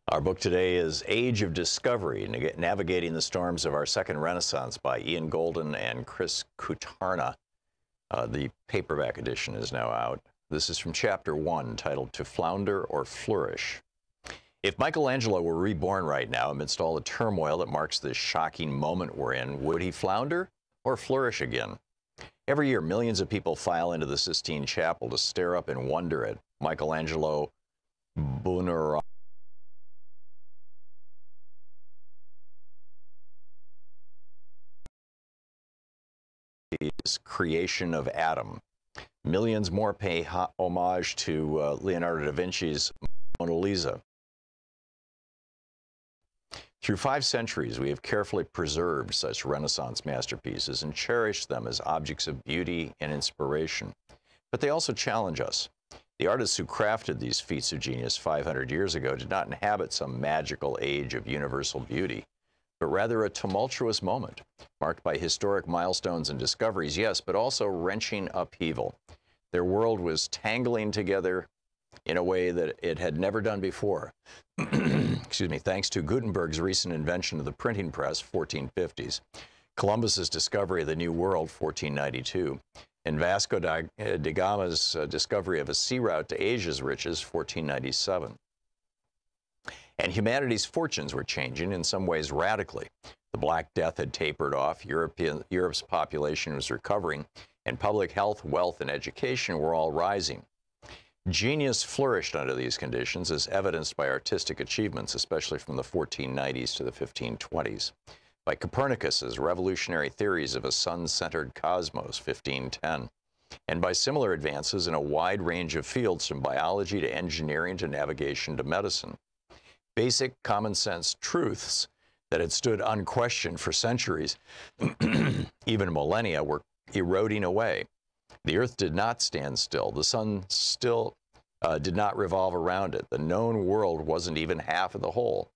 Our book today is Age of Discovery, Navigating the Storms of Our Second Renaissance by Ian Golden and Chris Kutarna. The paperback edition is now out. This is from Chapter 1, titled To Flounder or Flourish. If Michelangelo were reborn right now amidst all the turmoil that marks this shocking moment we're in, would he flounder or flourish again? Every year, millions of people file into the Sistine Chapel to stare up and wonder at Michelangelo Buonarroti's creation of Adam. Millions more pay homage to Leonardo da Vinci's Mona Lisa. Through 5 centuries, we have carefully preserved such Renaissance masterpieces and cherished them as objects of beauty and inspiration. But they also challenge us. The artists who crafted these feats of genius 500 years ago did not inhabit some magical age of universal beauty, but rather a tumultuous moment, marked by historic milestones and discoveries, yes, but also wrenching upheaval. Their world was tangling together in a way that it had never done before. Excuse me, thanks to Gutenberg's recent invention of the printing press, 1450s, Columbus's discovery of the New World, 1492, and Vasco da Gama's discovery of a sea route to Asia's riches, 1497. And humanity's fortunes were changing, in some ways radically. The Black Death had tapered off, Europe's population was recovering, and public health, wealth, and education were all rising. Genius flourished under these conditions, as evidenced by artistic achievements, especially from the 1490s to the 1520s. By Copernicus's revolutionary theories of a sun-centered cosmos, 1510, and by similar advances in a wide range of fields from biology to engineering to navigation to medicine. Basic common sense truths that had stood unquestioned for centuries, even millennia, were eroding away. The earth did not stand still. The sun still did not revolve around it. The known world wasn't even half of the whole.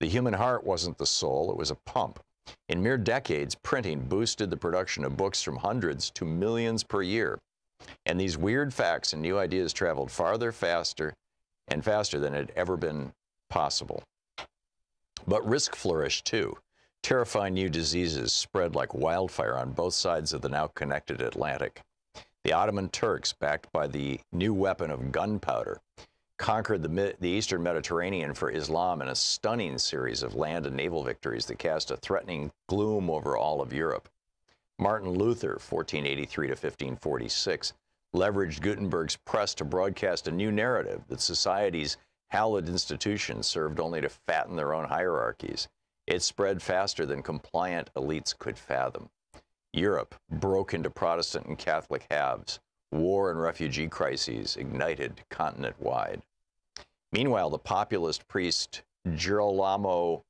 The human heart wasn't the soul, it was a pump. In mere decades, printing boosted the production of books from hundreds to millions per year. And these weird facts and new ideas traveled farther, faster, and faster than had ever been possible. But risk flourished too. Terrifying new diseases spread like wildfire on both sides of the now connected Atlantic. The Ottoman Turks, backed by the new weapon of gunpowder, conquered the eastern Mediterranean for Islam in a stunning series of land and naval victories that cast a threatening gloom over all of Europe. Martin Luther, 1483 to 1546, leveraged Gutenberg's press to broadcast a new narrative that society's hallowed institutions served only to fatten their own hierarchies. It spread faster than compliant elites could fathom. Europe broke into Protestant and Catholic halves. War and refugee crises ignited continent-wide. Meanwhile, the populist priest Girolamo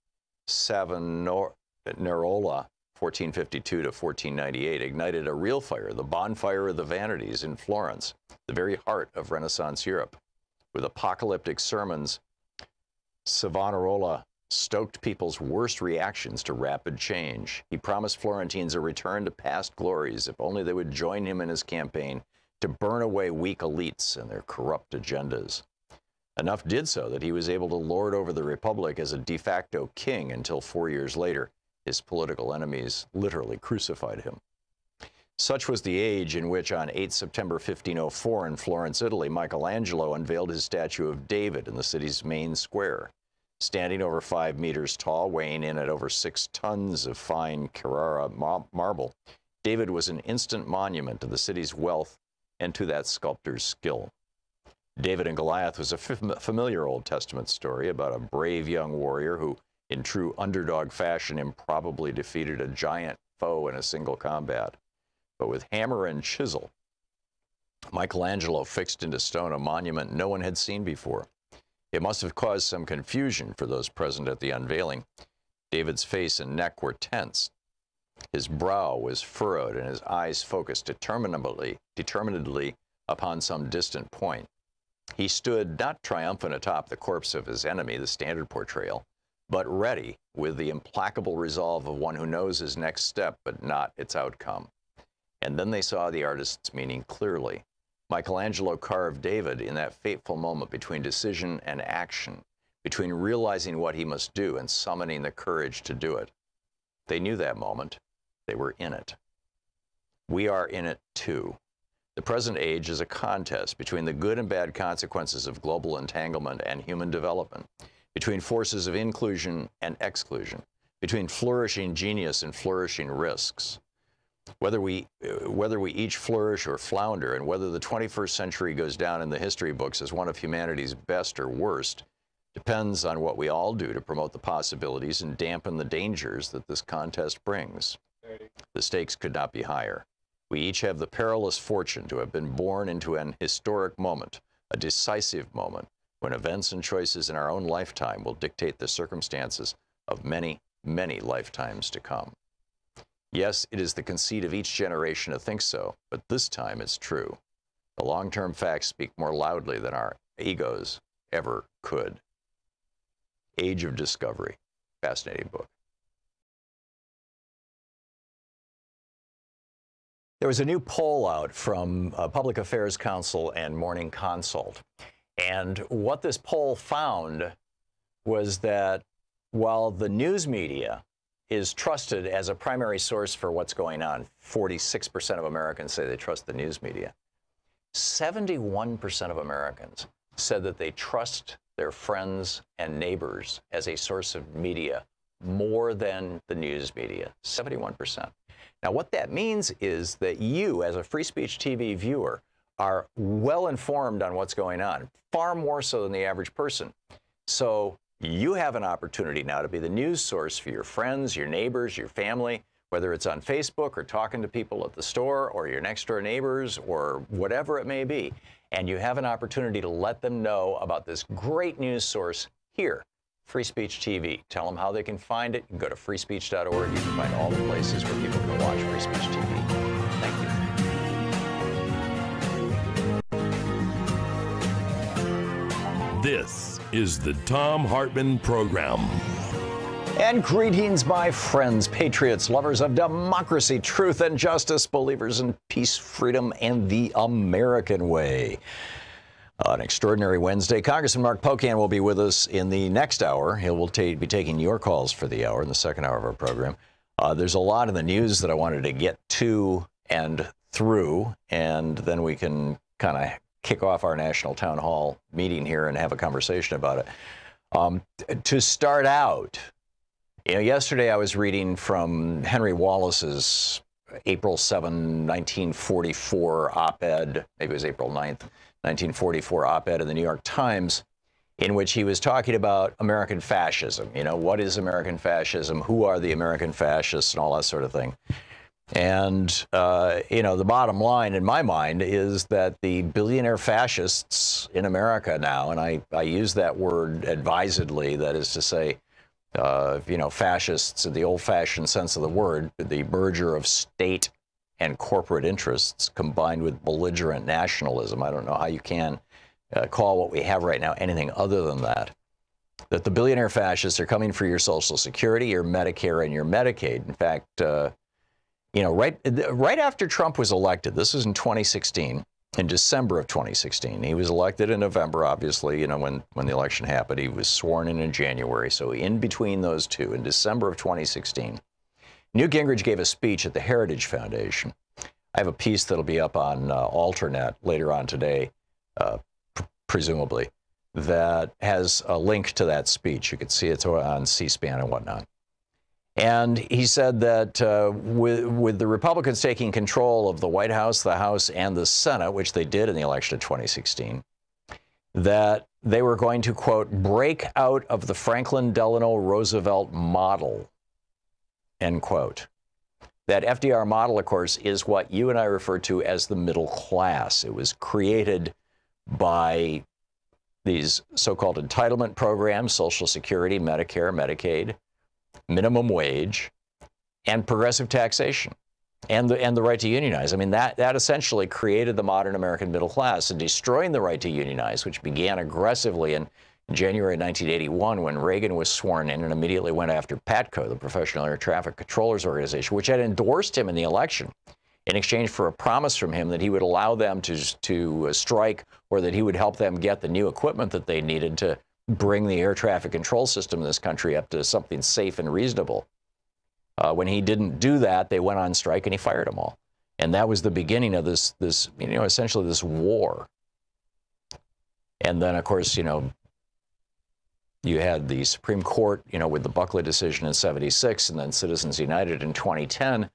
Savonarola, 1452 to 1498, ignited a real fire, the bonfire of the vanities in Florence, the very heart of Renaissance Europe. With apocalyptic sermons, Savonarola stoked people's worst reactions to rapid change. He promised Florentines a return to past glories if only they would join him in his campaign to burn away weak elites and their corrupt agendas. Enough did so that he was able to lord over the Republic as a de facto king until 4 years later, his political enemies literally crucified him. Such was the age in which on 8 September 1504 in Florence, Italy, Michelangelo unveiled his statue of David in the city's main square. Standing over 5 meters tall, weighing in at over 6 tons of fine Carrara marble, David was an instant monument to the city's wealth and to that sculptor's skill. David and Goliath was a familiar Old Testament story about a brave young warrior who, in true underdog fashion, improbably defeated a giant foe in a single combat. But with hammer and chisel, Michelangelo fixed into stone a monument no one had seen before. It must have caused some confusion for those present at the unveiling. David's face and neck were tense. His brow was furrowed and his eyes focused determinedly upon some distant point. He stood not triumphant atop the corpse of his enemy, the standard portrayal, but ready with the implacable resolve of one who knows his next step but not its outcome. And then they saw the artist's meaning clearly. Michelangelo carved David in that fateful moment between decision and action, between realizing what he must do and summoning the courage to do it. They knew that moment. They were in it. We are in it too. The present age is a contest between the good and bad consequences of global entanglement and human development, between forces of inclusion and exclusion, between flourishing genius and flourishing risks. Whether we each flourish or flounder, and whether the 21st century goes down in the history books as one of humanity's best or worst, depends on what we all do to promote the possibilities and dampen the dangers that this contest brings. The stakes could not be higher. We each have the perilous fortune to have been born into an historic moment, a decisive moment, when events and choices in our own lifetime will dictate the circumstances of many, many lifetimes to come. Yes, it is the conceit of each generation to think so, but this time it's true. The long-term facts speak more loudly than our egos ever could. Age of Discovery. Fascinating book. There was a new poll out from Public Affairs Council and Morning Consult. And what this poll found was that while the news media is trusted as a primary source for what's going on, 46% of Americans say they trust the news media, 71% of Americans said that they trust their friends and neighbors as a source of media more than the news media, 71%. Now, what that means is that you, as a Free Speech TV viewer, are well informed on what's going on, far more so than the average person. So you have an opportunity now to be the news source for your friends, your neighbors, your family, whether it's on Facebook or talking to people at the store or your next door neighbors or whatever it may be. And you have an opportunity to let them know about this great news source here, Free Speech TV. Tell them how they can find it. You can go to freespeech.org. You can find all the places where people can watch Free Speech TV. Thank you. This is the Thom Hartmann Program. And greetings, my friends, patriots, lovers of democracy, truth, and justice, believers in peace, freedom, and the American way. An extraordinary Wednesday. Congressman Mark Pocan will be with us in the next hour. He will be taking your calls for the hour in the second hour of our program. There's a lot in the news that I wanted to get to and through, and then we can kind of kick off our national town hall meeting here and have a conversation about it. To start out, yesterday I was reading from Henry Wallace's April 7, 1944 op-ed, maybe it was April 9th, 1944 op-ed in the New York Times, in which he was talking about American fascism. What is American fascism? Who are the American fascists and all that sort of thing. And, the bottom line in my mind is that the billionaire fascists in America now, and I use that word advisedly, that is to say, fascists in the old-fashioned sense of the word, the merger of state and corporate interests combined with belligerent nationalism. I don't know how you can call what we have right now anything other than that. That the billionaire fascists are coming for your Social Security, your Medicare, and your Medicaid. In fact, right after Trump was elected, this was in 2016, in December of 2016. He was elected in November, obviously, when the election happened. He was sworn in January. So in between those two, in December of 2016, Newt Gingrich gave a speech at the Heritage Foundation. I have a piece that'll be up on Alternet later on today, presumably, that has a link to that speech. You can see it on C-SPAN and whatnot. And he said that with the Republicans taking control of the White House, the House, and the Senate, which they did in the election of 2016, that they were going to, quote, break out of the Franklin Delano Roosevelt model, end quote. That FDR model, of course, is what you and I refer to as the middle class. It was created by these so-called entitlement programs, Social Security, Medicare, Medicaid, minimum wage, and progressive taxation, and the right to unionize. I mean, that essentially created the modern American middle class, and destroying the right to unionize, which began aggressively in January 1981 when Reagan was sworn in and immediately went after PATCO, the Professional Air Traffic Controllers Organization, which had endorsed him in the election in exchange for a promise from him that he would allow them to strike, or that he would help them get the new equipment that they needed to bring the air traffic control system in this country up to something safe and reasonable. When he didn't do that, they went on strike and he fired them all. And that was the beginning of this essentially this war. And then, of course, you had the Supreme Court, with the Buckley decision in '76, and then Citizens United in 2010,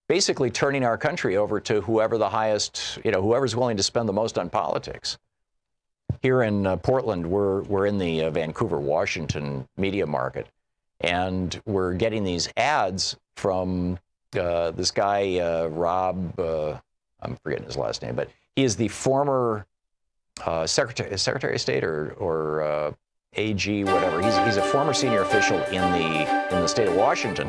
basically turning our country over to whoever the highest, whoever's willing to spend the most on politics. Here in Portland, we're in the Vancouver, Washington media market, and we're getting these ads from this guy, Rob, I'm forgetting his last name, but he is the former Secretary of State or AG, whatever. He's a former senior official in the state of Washington.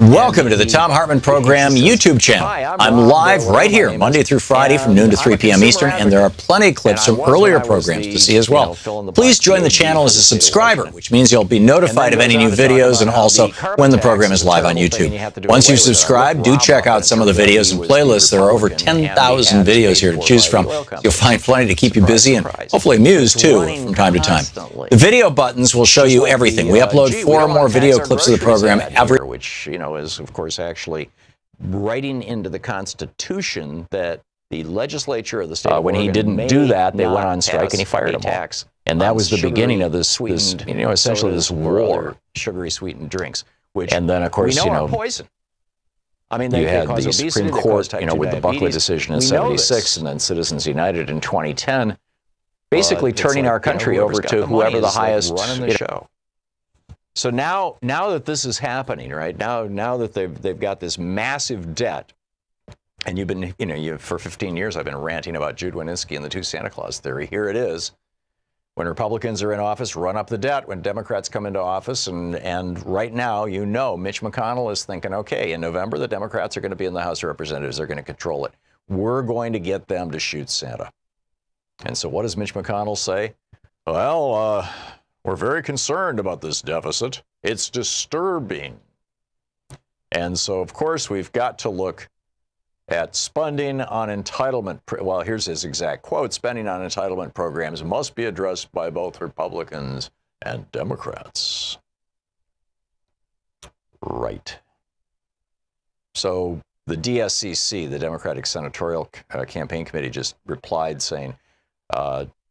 Welcome to the Thom Hartmann Program YouTube channel. Hi, I'm live right here, Monday through Friday from noon to 3 p.m. Eastern, and there are plenty of clips from earlier programs to see as well. Please join the channel as a subscriber, which means you'll be notified of any new videos and also when the program is live on YouTube. Once you've subscribed, do check out some of the videos and playlists. There are over 10,000 videos here to choose from. You'll find plenty to keep you busy and hopefully amused, too, from time to time. The video buttons will show you everything. We upload 4 more video clips of the program every which, is, of course, actually writing into the Constitution that the legislature of the state of Oregon, when he didn't do that, they went on strike and he fired them all. And that was the beginning of this essentially this war, sugary sweetened drinks, which, and then, of course, are poison. I mean, you had the Supreme Court, with the Buckley decision in '76, and then Citizens United in 2010, basically turning our country over to whoever the highest running the show. So now that this is happening, right now that they've got this massive debt, and you've been, for 15 years I've been ranting about Jude Wanniski and the two Santa Claus theory. Here it is. When Republicans are in office, run up the debt. When Democrats come into office, and right now, Mitch McConnell is thinking, okay, in November the Democrats are going to be in the House of Representatives. They're going to control it. We're going to get them to shoot Santa. And so what does Mitch McConnell say? Well, we're very concerned about this deficit. It's disturbing. And so, of course, we've got to look at spending on entitlement. Well, here's his exact quote. Spending on entitlement programs must be addressed by both Republicans and Democrats. Right. So the DSCC, the Democratic Senatorial Campaign Committee, just replied saying,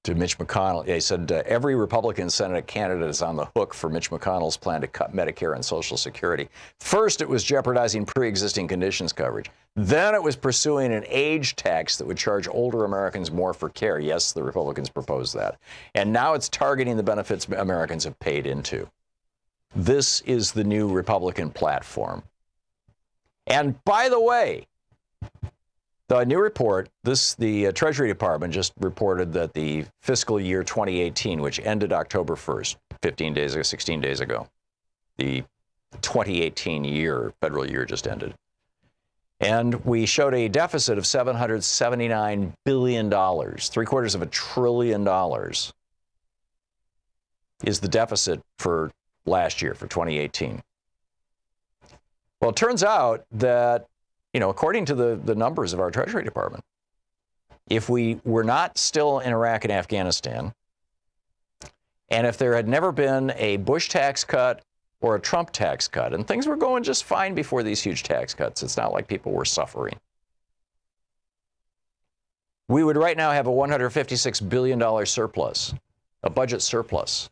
to Mitch McConnell, he said, every Republican Senate candidate is on the hook for Mitch McConnell's plan to cut Medicare and Social Security. First, it was jeopardizing pre-existing conditions coverage. Then it was pursuing an age tax that would charge older Americans more for care. Yes, the Republicans proposed that. And now it's targeting the benefits Americans have paid into. This is the new Republican platform. And by the way, the new report, the Treasury Department just reported that the fiscal year 2018, which ended October 1st, 16 days ago, the 2018 federal year just ended. And we showed a deficit of $779 billion, $750 billion is the deficit for last year, for 2018. Well, it turns out that according to the numbers of our Treasury Department, if we were not still in Iraq and Afghanistan, and if there had never been a Bush tax cut or a Trump tax cut, and things were going just fine before these huge tax cuts, it's not like people were suffering, we would right now have a $156 billion surplus, a budget surplus.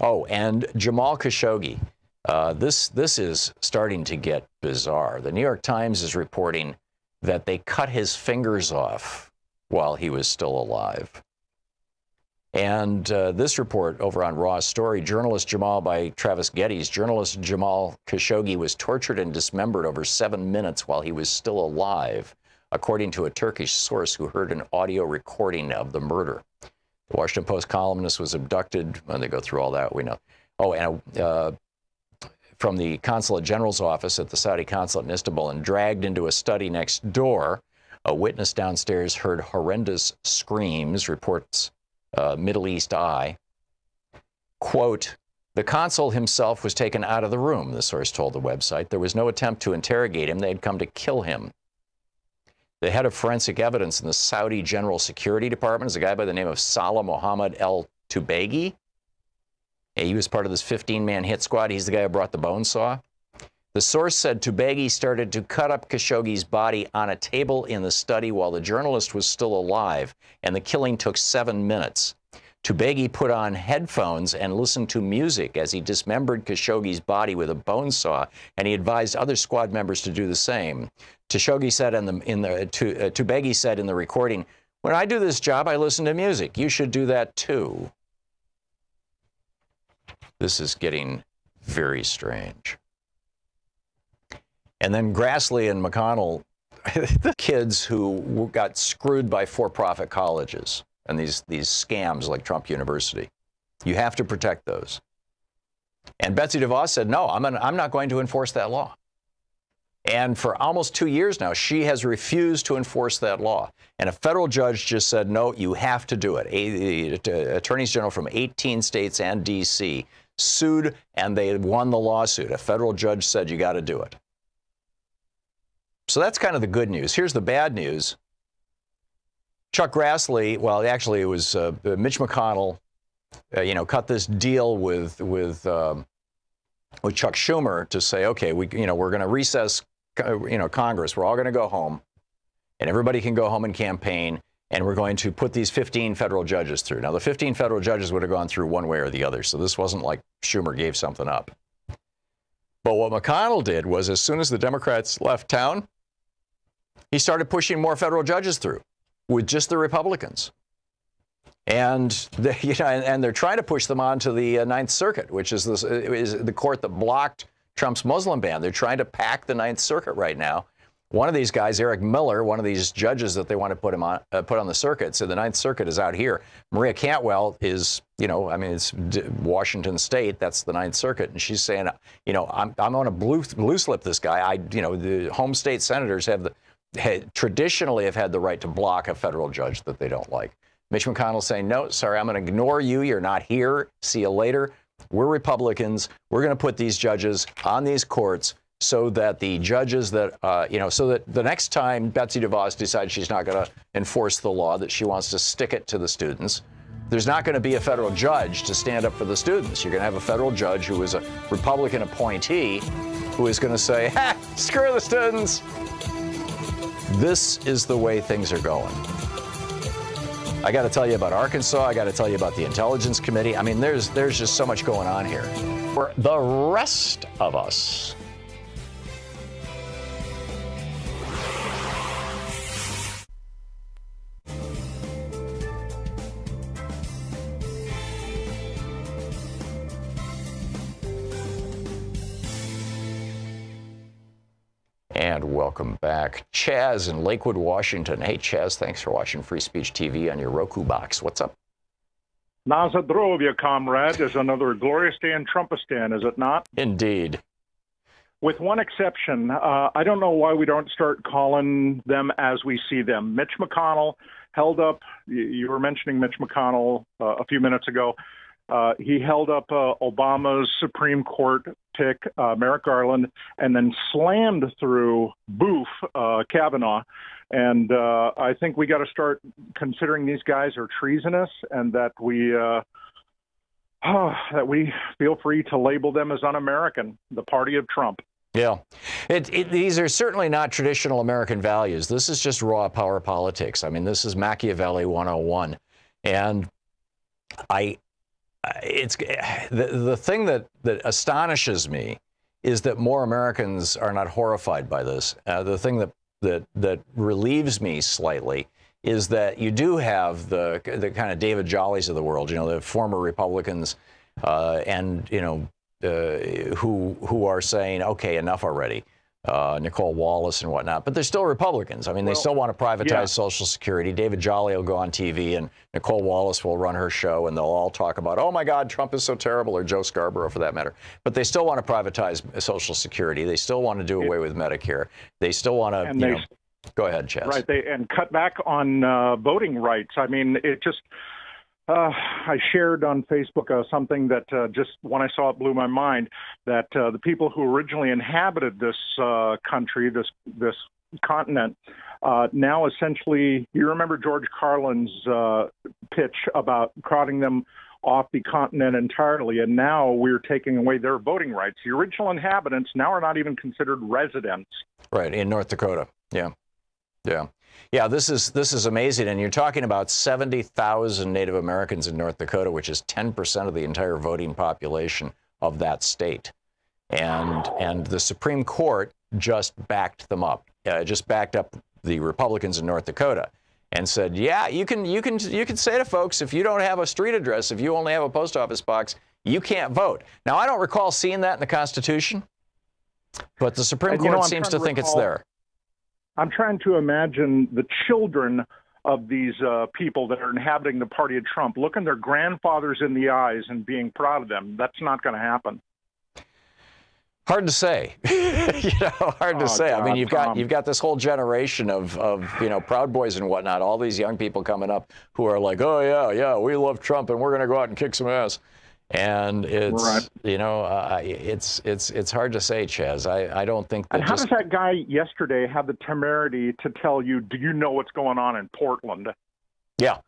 Oh, and Jamal Khashoggi. This is starting to get bizarre. The New York Times is reporting that they cut his fingers off while he was still alive. And this report over on Raw's Story, by Travis Geddes, journalist Jamal Khashoggi was tortured and dismembered over 7 minutes while he was still alive, according to a Turkish source who heard an audio recording of the murder. The Washington Post columnist was abducted, and they go through all that, we know. Oh, and from the Consulate General's office at the Saudi consulate in Istanbul and dragged into a study next door. A witness downstairs heard horrendous screams, reports Middle East Eye. Quote, The consul himself was taken out of the room, the source told the website. There was no attempt to interrogate him. They had come to kill him. The head of forensic evidence in the Saudi General Security Department is a guy by the name of Salah Mohammed El Tubaigi. He was part of this 15-man hit squad. He's the guy who brought the bone saw. The source said Tubaigi started to cut up Khashoggi's body on a table in the study while the journalist was still alive, and the killing took 7 minutes. Tubaigi put on headphones and listened to music as he dismembered Khashoggi's body with a bone saw, and he advised other squad members to do the same. Tubaigi said in the recording, "When I do this job, I listen to music. You should do that too." This is getting very strange. And then Grassley and McConnell, the kids who got screwed by for-profit colleges and these scams like Trump University. You have to protect those. And Betsy DeVos said, no, I'm not going to enforce that law. And for almost 2 years now, she has refused to enforce that law. And a federal judge just said, no, you have to do it. Attorneys general from 18 states and D.C. sued, and they won the lawsuit. A federal judge said, you got to do it. So that's kind of the good news. Here's the bad news. Chuck Grassley, well, actually, it was Mitch McConnell, cut this deal with Chuck Schumer to say, okay, we're going to recess, Congress. We're all going to go home, and everybody can go home and campaign, and we're going to put these 15 federal judges through. Now, the 15 federal judges would have gone through one way or the other, so this wasn't like Schumer gave something up. But what McConnell did was, as soon as the Democrats left town, he started pushing more federal judges through with just the Republicans. And they're trying to push them on to the Ninth Circuit, which is the court that blocked Trump's Muslim ban. They're trying to pack the Ninth Circuit right now. One of these guys, Eric Miller, one of these judges that they want to put on the circuit. So the Ninth Circuit is out here. Maria Cantwell is, it's Washington State. That's the Ninth Circuit, and she's saying, I'm going to blue slip this guy. The home state senators traditionally have had the right to block a federal judge that they don't like. Mitch McConnell saying, no, sorry, I'm going to ignore you. You're not here. See you later. We're Republicans. We're going to put these judges on these courts so that the judges so that the next time Betsy DeVos decides she's not going to enforce the law, that she wants to stick it to the students, there's not going to be a federal judge to stand up for the students. You're going to have a federal judge who is a Republican appointee who is going to say, screw the students. This is the way things are going. I got to tell you about Arkansas. I got to tell you about the Intelligence Committee. I mean, there's just so much going on here. For the rest of us, and welcome back. Chaz in Lakewood, Washington. Hey, Chaz, thanks for watching Free Speech TV on your Roku box. What's up? Na zdrovia, comrade, is another glorious day in Trumpistan, is it not? Indeed. With one exception, I don't know why we don't start calling them as we see them. Mitch McConnell held up, you were mentioning Mitch McConnell a few minutes ago, he held up Obama's Supreme Court pick, Merrick Garland, and then slammed through Kavanaugh. And I think we got to start considering these guys are treasonous, and that we feel free to label them as un-American, the party of Trump. Yeah. These are certainly not traditional American values. This is just raw power politics. I mean, this is Machiavelli 101. And the thing that astonishes me is that more Americans are not horrified by this. The thing that relieves me slightly is that you do have the kind of David Jollies of the world, the former Republicans, and who are saying, okay, enough already. Nicole Wallace and whatnot, but they're still Republicans. I mean, they still want to privatize Social Security. David Jolly will go on TV, and Nicole Wallace will run her show, and they'll all talk about, oh my God, Trump is so terrible, or Joe Scarborough for that matter. But they still want to privatize Social Security. They still want to do away with Medicare. They still want to, go ahead, Chaz. Right, and cut back on voting rights. I mean, it just, I shared on Facebook something that just when I saw it blew my mind, that the people who originally inhabited this country, this continent, now essentially, you remember George Carlin's pitch about crowding them off the continent entirely, and now we're taking away their voting rights. The original inhabitants now are not even considered residents. Right, in North Dakota. Yeah. Yeah, this is amazing. And you're talking about 70,000 Native Americans in North Dakota, which is 10% of the entire voting population of that state. And the Supreme Court just backed them up, just backed up the Republicans in North Dakota and said, yeah, you can say to folks, if you don't have a street address, if you only have a post office box, you can't vote. Now, I don't recall seeing that in the Constitution, but the Supreme Court seems to think it's there. I'm trying to imagine the children of these people that are inhabiting the party of Trump looking their grandfathers in the eyes and being proud of them. That's not going to happen. Hard to say. Hard to say. God, I mean, you've got this whole generation of Proud Boys and whatnot, all these young people coming up who are like, oh yeah, we love Trump and we're going to go out and kick some ass. And it's right. It's hard to say, Chaz. I don't think that. And how does that guy yesterday have the temerity to tell you, do you know what's going on in Portland? Yeah.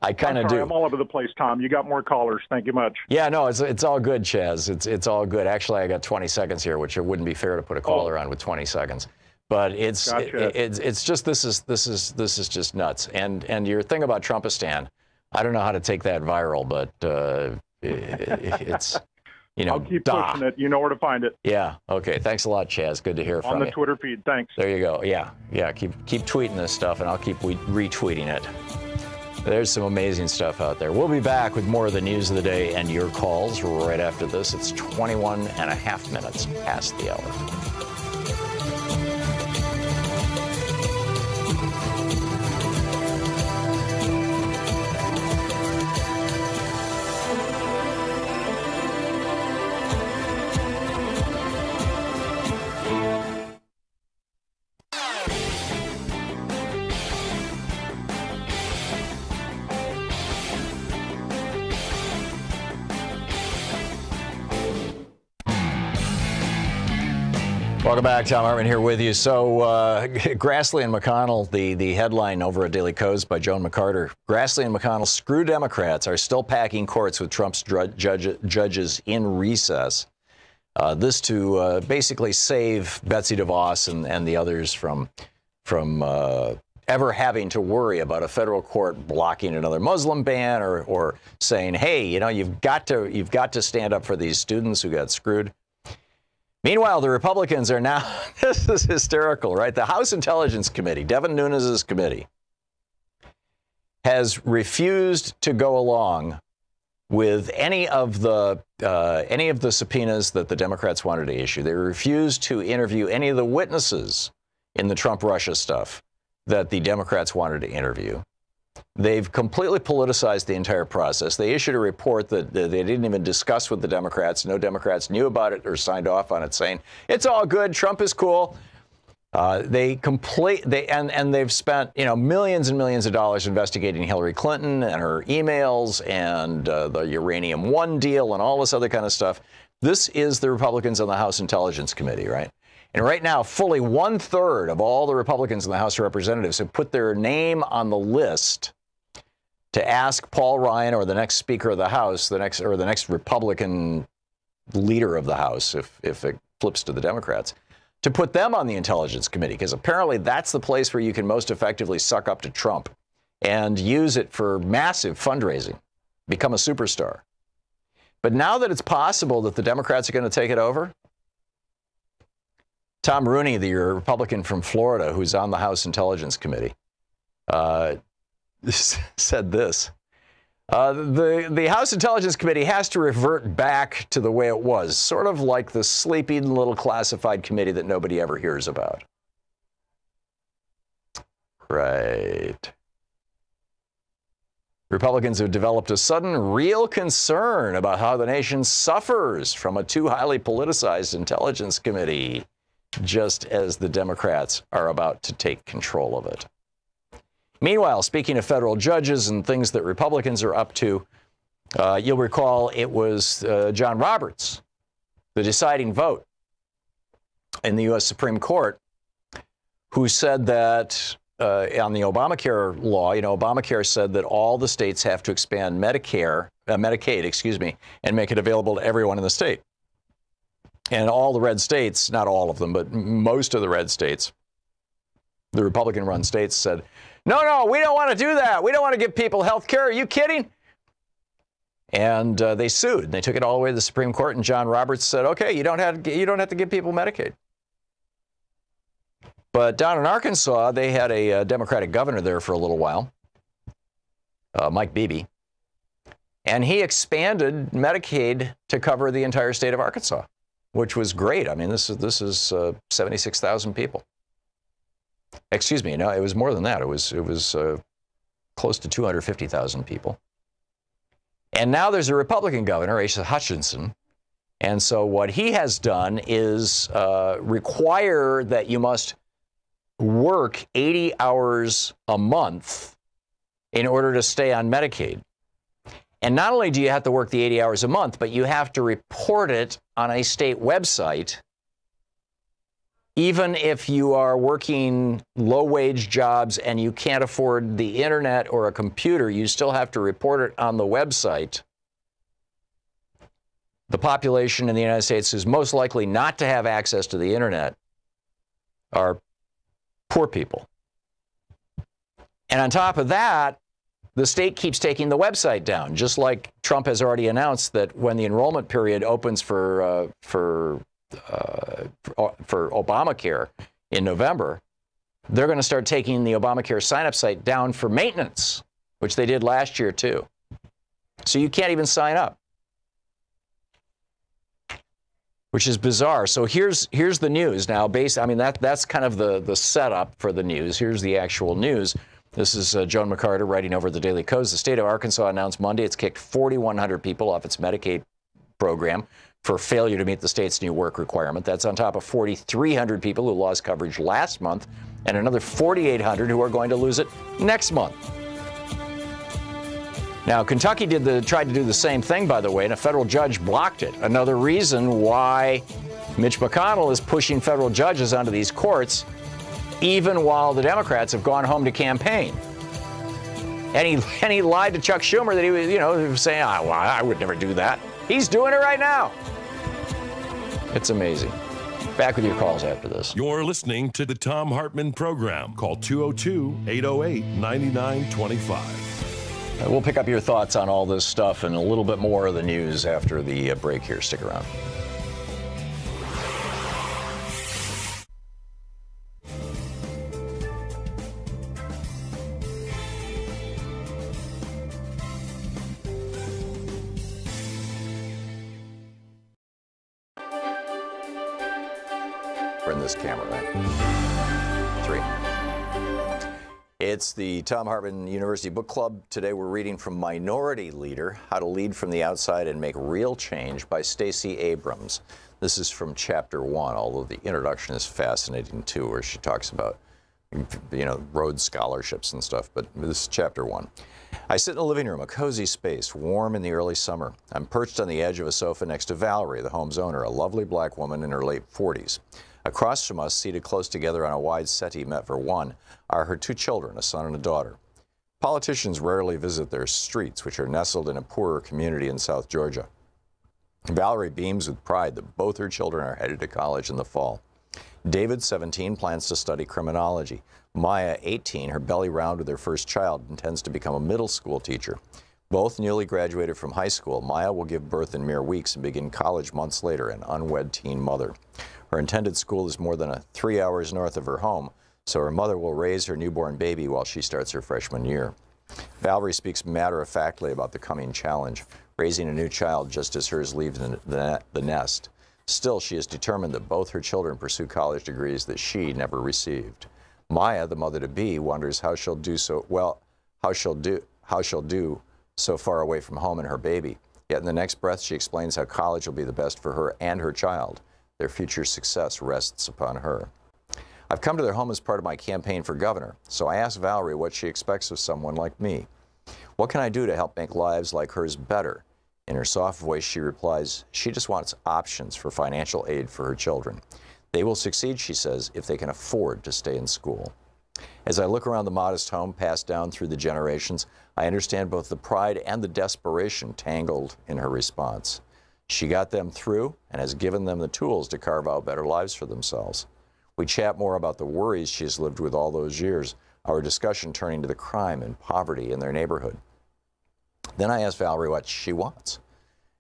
I kind of do. I'm all over the place, Tom. You got more callers. Thank you much. Yeah, no, it's all good, Chaz. It's all good. Actually, I got 20 seconds here, which it wouldn't be fair to put a caller on with 20 seconds. But it's just this is just nuts. And your thing about Trumpistan, I don't know how to take that viral, but it's, I'll keep pushing it. You know where to find it. Yeah. Okay. Thanks a lot, Chaz. Good to hear from you. On the Twitter feed. Thanks. There you go. Yeah. Keep tweeting this stuff, and I'll keep retweeting it. There's some amazing stuff out there. We'll be back with more of the news of the day and your calls right after this. It's 21 and a half minutes past the hour. Welcome back. Thom Hartmann here with you. So Grassley and McConnell, the headline over at Daily Kos by Joan McCarter, Grassley and McConnell, screw Democrats, are still packing courts with Trump's judges in recess. This to basically save Betsy DeVos and the others from ever having to worry about a federal court blocking another Muslim ban or saying, hey, you've got to stand up for these students who got screwed. Meanwhile, the Republicans are now, this is hysterical, right? The House Intelligence Committee, Devin Nunes's committee, has refused to go along with any of the subpoenas that the Democrats wanted to issue. They refused to interview any of the witnesses in the Trump-Russia stuff that the Democrats wanted to interview. They've completely politicized the entire process. They issued a report that they didn't even discuss with the Democrats. No Democrats knew about it or signed off on it, saying it's all good. Trump is cool. They've spent millions and millions of dollars investigating Hillary Clinton and her emails and the Uranium One deal and all this other kind of stuff. This is the Republicans on the House Intelligence Committee, right? And right now, fully 1/3 of all the Republicans in the House of Representatives have put their name on the list to ask Paul Ryan or the next Speaker of the House, the next Republican leader of the House, if it flips to the Democrats, to put them on the Intelligence Committee, because apparently that's the place where you can most effectively suck up to Trump and use it for massive fundraising, become a superstar. But now that it's possible that the Democrats are going to take it over, Tom Rooney, the Republican from Florida, who's on the House Intelligence Committee, said this. The House Intelligence Committee has to revert back to the way it was, sort of like the sleeping little classified committee that nobody ever hears about. Right. Republicans have developed a sudden real concern about how the nation suffers from a too highly politicized Intelligence Committee, just as the Democrats are about to take control of it. Meanwhile, speaking of federal judges and things that Republicans are up to, you'll recall it was John Roberts, the deciding vote in the U.S. Supreme Court, who said that on the Obamacare law, Obamacare said that all the states have to expand Medicaid, and make it available to everyone in the state. And all the red states, not all of them, but most of the red states, the Republican-run states said, no, we don't want to do that. We don't want to give people health care. Are you kidding? And they sued. They took it all the way to the Supreme Court, and John Roberts said, okay, you don't have to give people Medicaid. But down in Arkansas, they had a Democratic governor there for a little while, Mike Beebe, and he expanded Medicaid to cover the entire state of Arkansas, which was great. I mean, this is 76,000 people. Excuse me, no, it was more than that. It was close to 250,000 people. And now there's a Republican governor, Asa Hutchinson, and so what he has done is require that you must work 80 hours a month in order to stay on Medicaid. And not only do you have to work the 80 hours a month, but you have to report it on a state website. Even if you are working low-wage jobs and you can't afford the internet or a computer, you still have to report it on the website. The population in the United States who's most likely not to have access to the internet are poor people. And on top of that, the state keeps taking the website down, just like Trump has already announced that when the enrollment period opens for Obamacare in November, they're going to start taking the Obamacare sign-up site down for maintenance, which they did last year too. So you can't even sign up, which is bizarre. So here's the news now. That's kind of the setup for the news. Here's the actual news. This is Joan McCarter writing over the Daily Kos. The state of Arkansas announced Monday it's kicked 4,100 people off its Medicaid program for failure to meet the state's new work requirement. That's on top of 4,300 people who lost coverage last month and another 4,800 who are going to lose it next month. Now, Kentucky tried to do the same thing, by the way, and a federal judge blocked it. Another reason why Mitch McConnell is pushing federal judges onto these courts, even while the Democrats have gone home to campaign. And he lied to Chuck Schumer that he was, saying, well, I would never do that. He's doing it right now. It's amazing. Back with your calls after this. You're listening to the Thom Hartmann Program. Call 202-808-9925. We'll pick up your thoughts on all this stuff and a little bit more of the news after the break here. Stick around. We're in this camera, right? 3. It's the Thom Hartmann University Book Club. Today we're reading from Minority Leader, How to Lead from the Outside and Make Real Change by Stacey Abrams. This is from Chapter 1, although the introduction is fascinating too, where she talks about, Rhodes scholarships and stuff, but this is Chapter 1. I sit in the living room, a cozy space, warm in the early summer. I'm perched on the edge of a sofa next to Valerie, the home's owner, a lovely black woman in her late 40s. Across from us, seated close together on a wide settee meant for one, are her 2 children, a son and a daughter. Politicians rarely visit their streets, which are nestled in a poorer community in South Georgia. Valerie beams with pride that both her children are headed to college in the fall. David, 17, plans to study criminology. Maya, 18, her belly round with her first child, intends to become a middle school teacher. Both newly graduated from high school, Maya will give birth in mere weeks and begin college months later, an unwed teen mother. Her intended school is more than 3 hours north of her home, so her mother will raise her newborn baby while she starts her freshman year. Valerie speaks matter-of-factly about the coming challenge, raising a new child just as hers leaves the nest. Still, she is determined that both her children pursue college degrees that she never received. Maya, the mother-to-be, wonders how she'll do so far away from home and her baby. Yet in the next breath, she explains how college will be the best for her and her child. Their future success rests upon her. I've come to their home as part of my campaign for governor, so I asked Valerie what she expects of someone like me. What can I do to help make lives like hers better? In her soft voice, she replies, she just wants options for financial aid for her children. They will succeed, she says, if they can afford to stay in school. As I look around the modest home passed down through the generations, I understand both the pride and the desperation tangled in her response. She got them through and has given them the tools to carve out better lives for themselves. We chat more about the worries she's lived with all those years, our discussion turning to the crime and poverty in their neighborhood. Then I ask Valerie what she wants.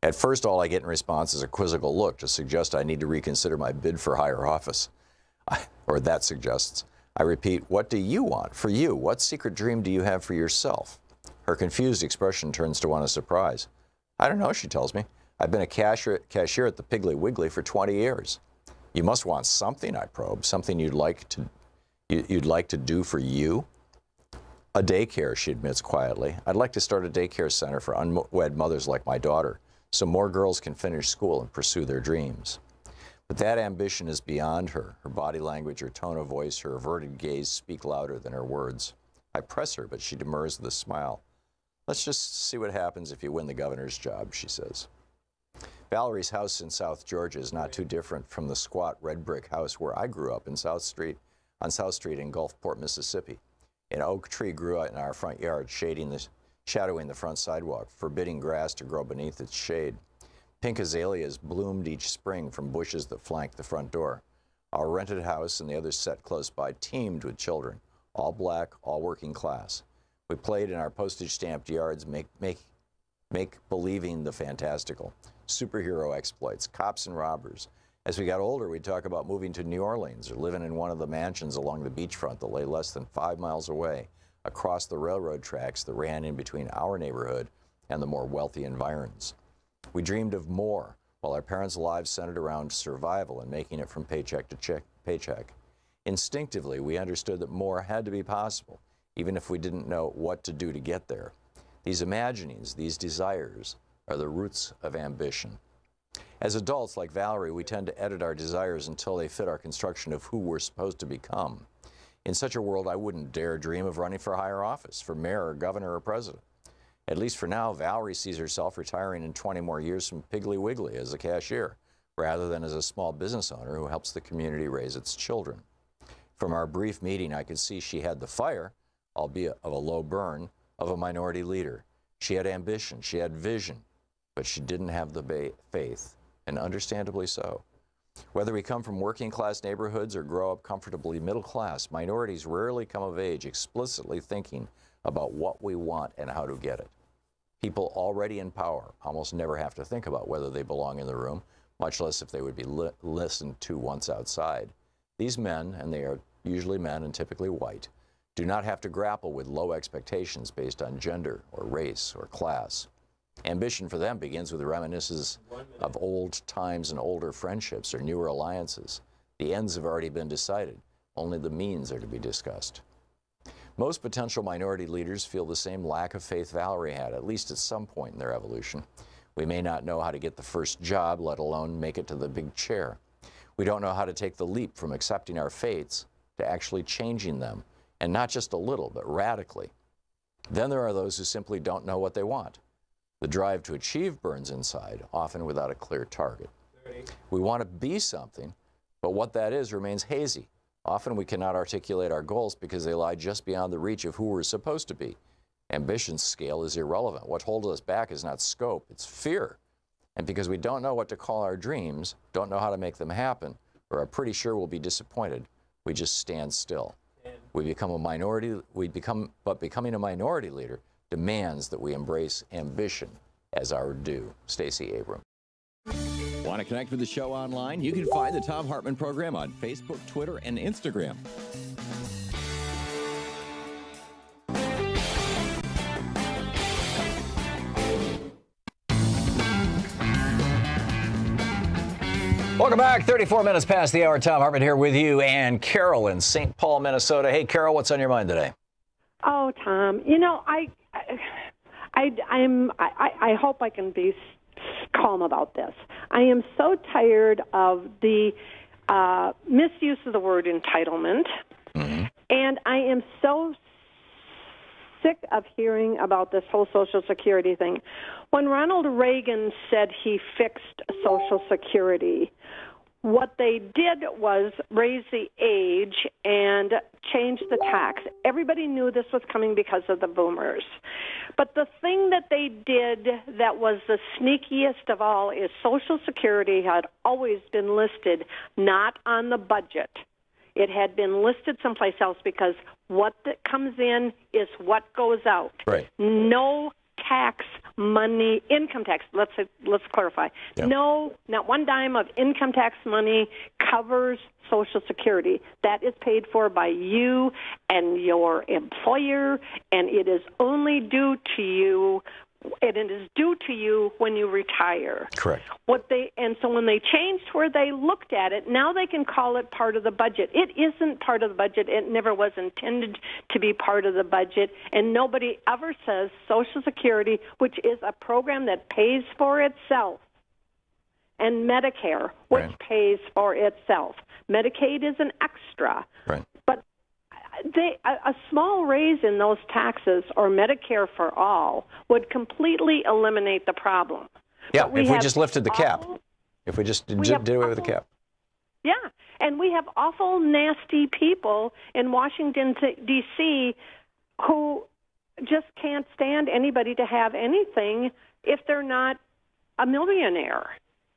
At first, all I get in response is a quizzical look to suggest I need to reconsider my bid for higher office. Or that suggests. I repeat, what do you want for you? What secret dream do you have for yourself? Her confused expression turns to one of surprise. I don't know, she tells me. I've been a cashier at the Piggly Wiggly for 20 years. You must want something, I probe, something you'd like to do for you? A daycare, she admits quietly. I'd like to start a daycare center for unwed mothers like my daughter, so more girls can finish school and pursue their dreams. But that ambition is beyond her. Her body language, her tone of voice, her averted gaze speak louder than her words. I press her, but she demurs with a smile. Let's just see what happens if you win the governor's job, she says. Valerie's house in South Georgia is not too different from the squat red brick house where I grew up on South Street in Gulfport, Mississippi. An oak tree grew out in our front yard, shadowing the front sidewalk, forbidding grass to grow beneath its shade. Pink azaleas bloomed each spring from bushes that flanked the front door. Our rented house and the others set close by teemed with children, all black, all working class. We played in our postage-stamped yards, make believing the fantastical, superhero exploits, cops and robbers. As we got older, we'd talk about moving to New Orleans or living in one of the mansions along the beachfront that lay less than 5 miles away, across the railroad tracks that ran in between our neighborhood and the more wealthy environs. We dreamed of more, while our parents' lives centered around survival and making it from paycheck to paycheck. Instinctively, we understood that more had to be possible, even if we didn't know what to do to get there. These imaginings, these desires, are the roots of ambition. As adults, like Valerie, we tend to edit our desires until they fit our construction of who we're supposed to become. In such a world, I wouldn't dare dream of running for higher office, for mayor or governor or president. At least for now, Valerie sees herself retiring in 20 more years from Piggly Wiggly as a cashier, rather than as a small business owner who helps the community raise its children. From our brief meeting, I could see she had the fire, albeit of a low burn, of a minority leader. She had ambition, she had vision, but she didn't have the faith, and understandably so. Whether we come from working class neighborhoods or grow up comfortably middle class, minorities rarely come of age explicitly thinking about what we want and how to get it. People already in power almost never have to think about whether they belong in the room, much less if they would be listened to once outside. These men, and they are usually men and typically white, do not have to grapple with low expectations based on gender or race or class. Ambition for them begins with reminiscences of old times and older friendships or newer alliances. The ends have already been decided. Only the means are to be discussed. Most potential minority leaders feel the same lack of faith Valerie had, at least at some point in their evolution. We may not know how to get the first job, let alone make it to the big chair. We don't know how to take the leap from accepting our fates to actually changing them, and not just a little, but radically. Then there are those who simply don't know what they want. The drive to achieve burns inside, often without a clear target. We want to be something, but what that is remains hazy. Often we cannot articulate our goals because they lie just beyond the reach of who we're supposed to be. Ambition's scale is irrelevant. What holds us back is not scope, it's fear. And because we don't know what to call our dreams, don't know how to make them happen, or are pretty sure we'll be disappointed, we just stand still. But becoming a minority leader demands that we embrace ambition as our due. Stacey Abram. Want to connect with the show online? You can find the Thom Hartmann Program on Facebook, Twitter, and Instagram. Welcome back. 34 minutes past the hour. Thom Hartmann here with you and Carol in St. Paul, Minnesota. Hey, Carol, what's on your mind today? Oh, Tom, you know, I hope I can be calm about this. I am so tired of the misuse of the word entitlement. Mm-hmm. And I am so sick of hearing about this whole Social Security thing. When Ronald Reagan said he fixed Social Security, what they did was raise the age and change the tax. Everybody knew this was coming because of the boomers. But the thing that they did that was the sneakiest of all is Social Security had always been listed not on the budget. It had been listed someplace else because what that comes in is what goes out. Right. No tax money, income tax, let's clarify. Yeah. No, not one dime of income tax money covers Social Security. That is paid for by you and your employer, and it is only due to you. And it is due to you when you retire. Correct. So when they changed where they looked at it, now they can call it part of the budget. It isn't part of the budget. It never was intended to be part of the budget. And nobody ever says Social Security, which is a program that pays for itself, and Medicare, which pays for itself. Medicaid is an extra. Right. But a small raise in those taxes or Medicare for all would completely eliminate the problem. Yeah, if we just lifted the cap. If we just did away with the cap. Yeah, and we have awful, nasty people in Washington, D.C. who just can't stand anybody to have anything if they're not a millionaire.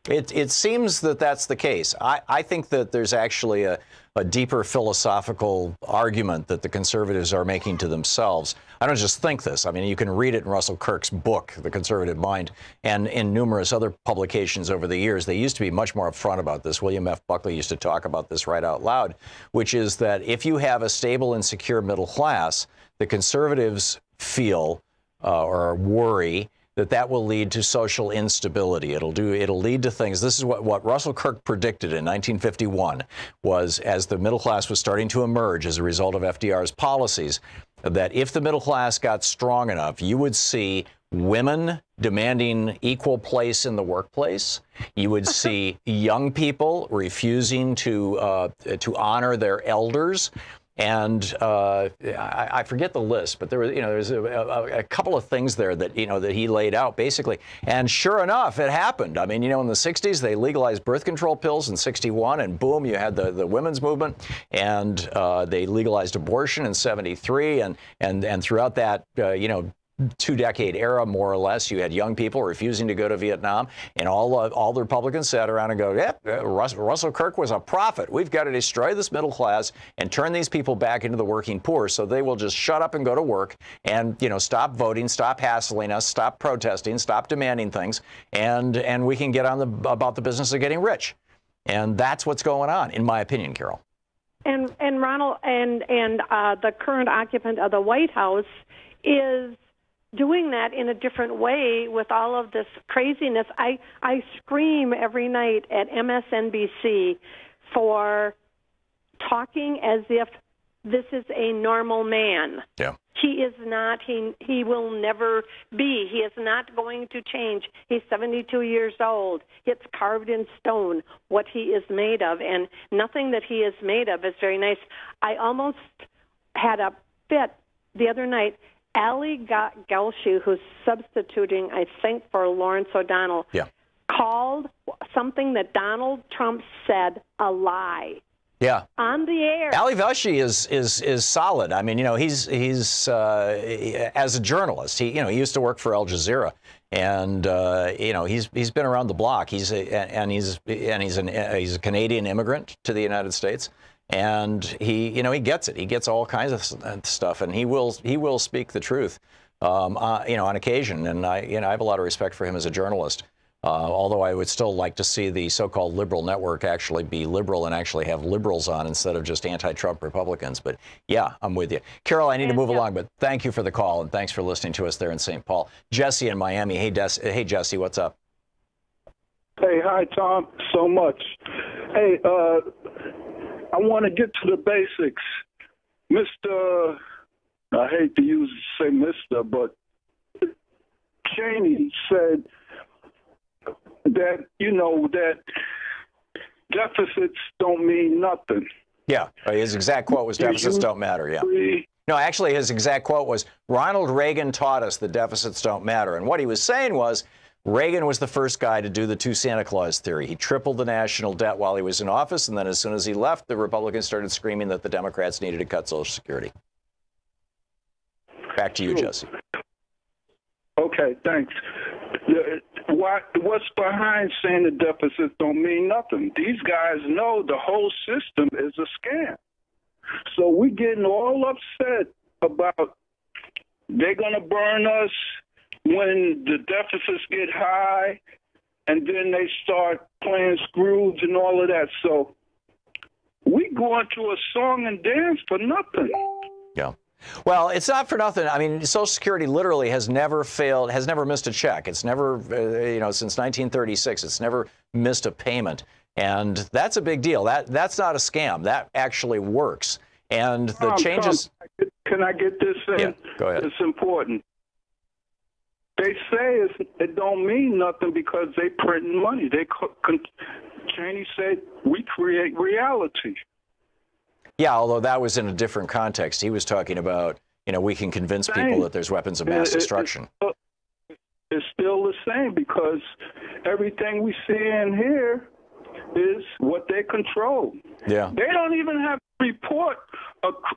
It seems that that's the case. I think that there's actually a deeper philosophical argument that the conservatives are making to themselves. I don't just think this. I mean, you can read it in Russell Kirk's book, The Conservative Mind, and in numerous other publications over the years. They used to be much more upfront about this. William F. Buckley used to talk about this right out loud, which is that if you have a stable and secure middle class, the conservatives feel or worry that will lead to social instability. It'll lead to things. This is what Russell Kirk predicted in 1951 was, as the middle class was starting to emerge as a result of FDR's policies, that if the middle class got strong enough, you would see women demanding equal place in the workplace. You would see young people refusing to honor their elders. And I forget the list, but there's a couple of things there that that he laid out basically. And sure enough, it happened. I mean, in the 60s they legalized birth control pills in 61, and boom, you had the women's movement, and they legalized abortion in 73, and throughout that 2-decade era, more or less, you had young people refusing to go to Vietnam, and all the Republicans sat around and go, Russell Kirk was a prophet. We've got to destroy this middle class and turn these people back into the working poor, so they will just shut up and go to work and stop voting, stop hassling us, stop protesting, stop demanding things, and we can get on about the business of getting rich. And that's what's going on, in my opinion, Carol. And Ronald and the current occupant of the White House is doing that in a different way with all of this craziness. I scream every night at MSNBC for talking as if this is a normal man. Yeah. He is not. He will never be. He is not going to change. He's 72 years old. It's carved in stone what he is made of, and nothing that he is made of is very nice. I almost had a fit the other night. Ali Gelshu, who's substituting, I think, for Lawrence O'Donnell, called something that Donald Trump said a lie. Yeah. On the air. Ali Velshi is solid. I mean, he's as a journalist, he used to work for Al Jazeera, and he's been around the block. He's a Canadian immigrant to the United States. And he gets it. He gets all kinds of stuff, and he will speak the truth, on occasion. And I have a lot of respect for him as a journalist. Although I would still like to see the so-called liberal network actually be liberal and actually have liberals on instead of just anti-Trump Republicans. But yeah, I'm with you, Carol. I need to move along, but thank you for the call and thanks for listening to us there in St. Paul. Jesse in Miami. Hey, Jesse, what's up? Hey, hi, Tom. So much. Hey, I want to get to the basics. Mr. I hate to say Mr., but Cheney said that, that deficits don't mean nothing. Yeah, his exact quote was deficits don't matter, yeah. No, actually, his exact quote was, Ronald Reagan taught us that deficits don't matter. And what he was saying was, Reagan was the first guy to do the two Santa Claus theory. He tripled the national debt while he was in office, and then as soon as he left, the Republicans started screaming that the Democrats needed to cut Social Security. Back to you, Jesse. Okay, thanks. What's behind saying the deficits don't mean nothing? These guys know the whole system is a scam. So we're getting all upset about they're going to burn us when the deficits get high, and then they start playing Scrooge and all of that. So we go into a song and dance for nothing. Yeah. Well, it's not for nothing. I mean, Social Security literally has never failed, has never missed a check. It's never, since 1936, it's never missed a payment. And that's a big deal. That's not a scam. That actually works. And the changes... Can I get this in? Yeah, go ahead. It's important. They say it don't mean nothing because they print money. Cheney said, we create reality. Yeah, although that was in a different context. He was talking about, we can convince people that there's weapons of mass destruction. It's still the same because everything we see in here is what they control. Yeah. They don't even have to report.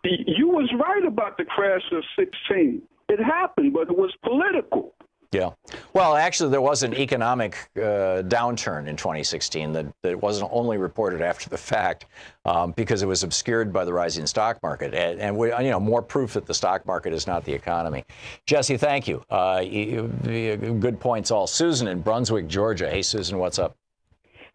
You was right about the crash of 16. It happened, but it was political. Yeah. Well, actually, there was an economic downturn in 2016 that wasn't only reported after the fact because it was obscured by the rising stock market. And more proof that the stock market is not the economy. Jesse, thank you. Good points all. Susan in Brunswick, Georgia. Hey, Susan, what's up?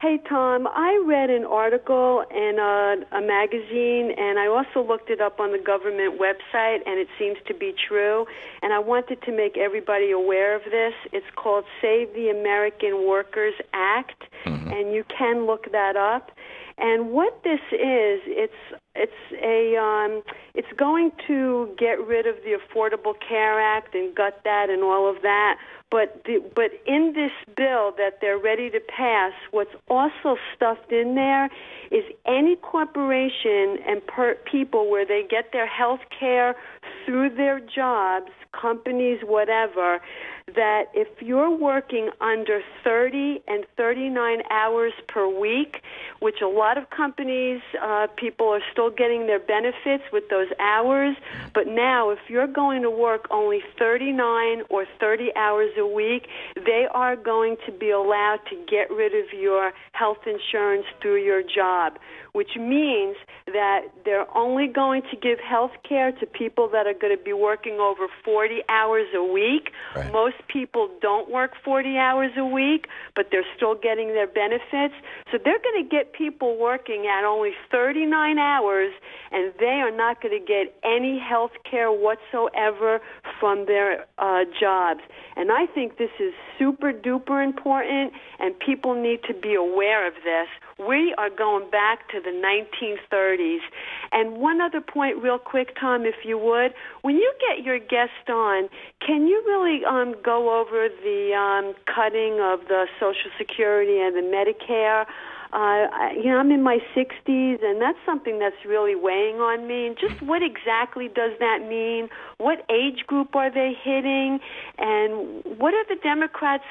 Hey, Tom, I read an article in a magazine, and I also looked it up on the government website, and it seems to be true. And I wanted to make everybody aware of this. It's called Save the American Workers Act, and you can look that up. And what this is, it's going to get rid of the Affordable Care Act and gut that and all of that. But in this bill that they're ready to pass, what's also stuffed in there is any corporation and people where they get their health care through their jobs, companies, whatever, that if you're working under 30 and 39 hours per week, which a lot of companies, people are still getting their benefits with those hours, but now if you're going to work only 39 or 30 hours a week, they are going to be allowed to get rid of your health insurance through your job, which means that they're only going to give health care to people that are going to be working over 40 hours a week. Right. Most people don't work 40 hours a week, but they're still getting their benefits. So they're going to get people working at only 39 hours, and they are not going to get any health care whatsoever from their jobs. And I think this is super duper important, and people need to be aware of this. We are going back to the 1930s. And one other point real quick, Tom, if you would. When you get your guest on, can you really go over the cutting of the Social Security and the Medicare? I'm in my 60s, and that's something that's really weighing on me. And just what exactly does that mean? What age group are they hitting? And what are the Democrats,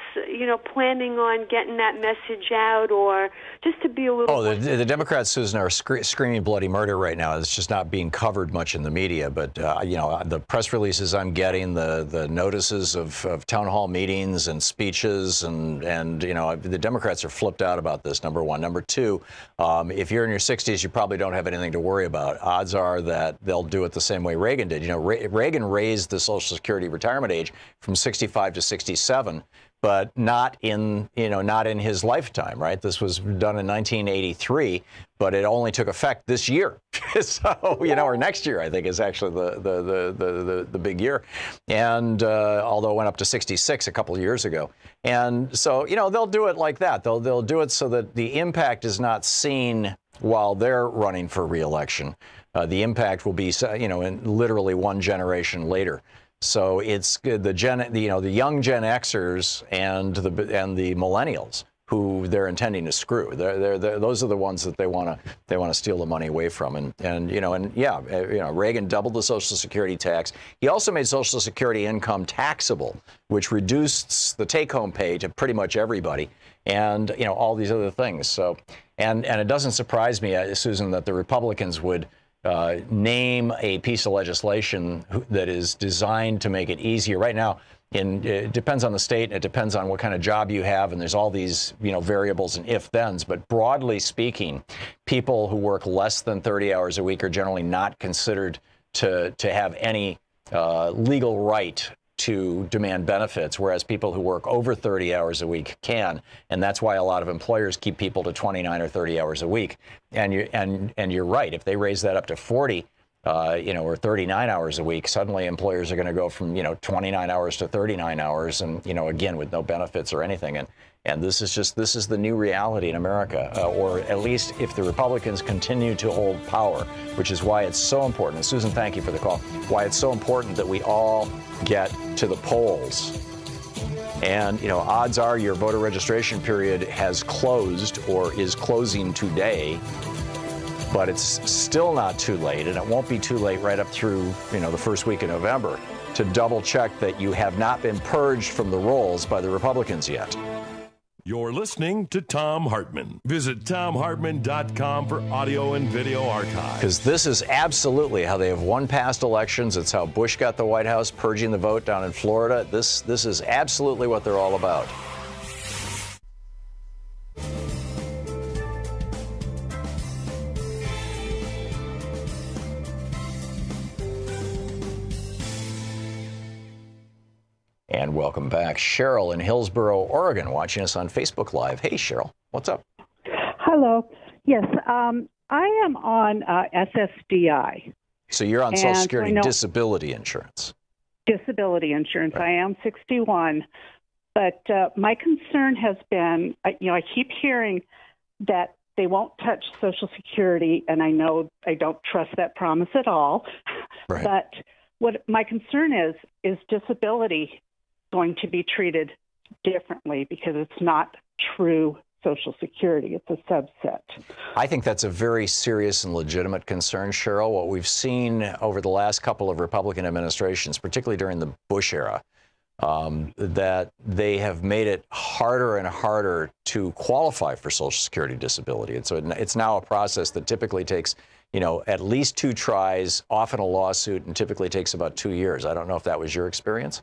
planning on getting that message out, or just to be a little... Oh, the Democrats, Susan, are screaming bloody murder right now. It's just not being covered much in the media. But, the press releases I'm getting, the notices of town hall meetings and speeches, and the Democrats are flipped out about this, number one. Number two, if you're in your 60s, you probably don't have anything to worry about. Odds are that they'll do it the same way Reagan did. Reagan raised the Social Security retirement age from 65 to 67, but not in his lifetime, right? This was done in 1983, but it only took effect this year. So, or next year, I think, is actually the big year. And although it went up to 66 a couple of years ago. And so, they'll do it like that. They'll do it so that the impact is not seen while they're running for re-election. The impact will be, in literally one generation later. So it's the young Gen Xers and the millennials who they're intending to screw. Those are the ones that they want to steal the money away from. And Reagan doubled the Social Security tax. He also made Social Security income taxable, which reduced the take-home pay to pretty much everybody, and all these other things. So, and it doesn't surprise me, Susan, that the Republicans would name a piece of legislation that is designed to make it easier. Right now, it depends on the state, and it depends on what kind of job you have, and there's all these variables and if-thens. But broadly speaking, people who work less than 30 hours a week are generally not considered to have any legal right to demand benefits, whereas people who work over 30 hours a week can, and that's why a lot of employers keep people to 29 or 30 hours a week. And you're right, if they raise that up to 40, or 39 hours a week, suddenly employers are going to go from 29 hours to 39 hours, and again with no benefits or anything. And this is the new reality in America, or at least if the Republicans continue to hold power, which is why it's so important. And Susan, thank you for the call. Why it's so important that we all get to the polls. And odds are your voter registration period has closed or is closing today. But it's still not too late, and it won't be too late right up through the first week of November to double check that you have not been purged from the rolls by the Republicans yet. You're listening to Thom Hartmann. Visit ThomHartmann.com for audio and video archives. Because this is absolutely how they have won past elections. It's how Bush got the White House, purging the vote down in Florida. This is absolutely what they're all about. And welcome back. Cheryl in Hillsboro, Oregon, watching us on Facebook Live. Hey, Cheryl, what's up? Hello. Yes, I am on SSDI. So you're on Social Security disability insurance. Disability insurance. Right. I am 61. But my concern has been, I keep hearing that they won't touch Social Security, and I know I don't trust that promise at all. Right. But what my concern is disability going to be treated differently because it's not true Social Security. It's a subset. I think that's a very serious and legitimate concern, Cheryl. What we've seen over the last couple of Republican administrations, particularly during the Bush era, that they have made it harder and harder to qualify for Social Security disability. And so it's now a process that typically takes, at least 2 tries, often a lawsuit, and typically takes about 2 years. I don't know if that was your experience.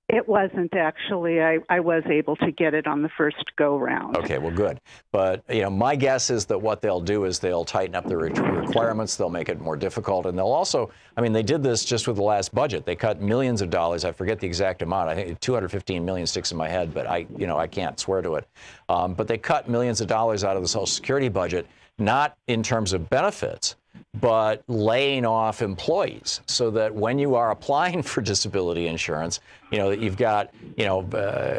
It wasn't actually. I was able to get it on the first go-round. Okay, well, good. But, my guess is that what they'll do is they'll tighten up the requirements. They'll make it more difficult. And they'll also, they did this just with the last budget. They cut millions of dollars. I forget the exact amount. I think 215 million sticks in my head, but I can't swear to it. But they cut millions of dollars out of the Social Security budget, not in terms of benefits, but laying off employees so that when you are applying for disability insurance, that you've got,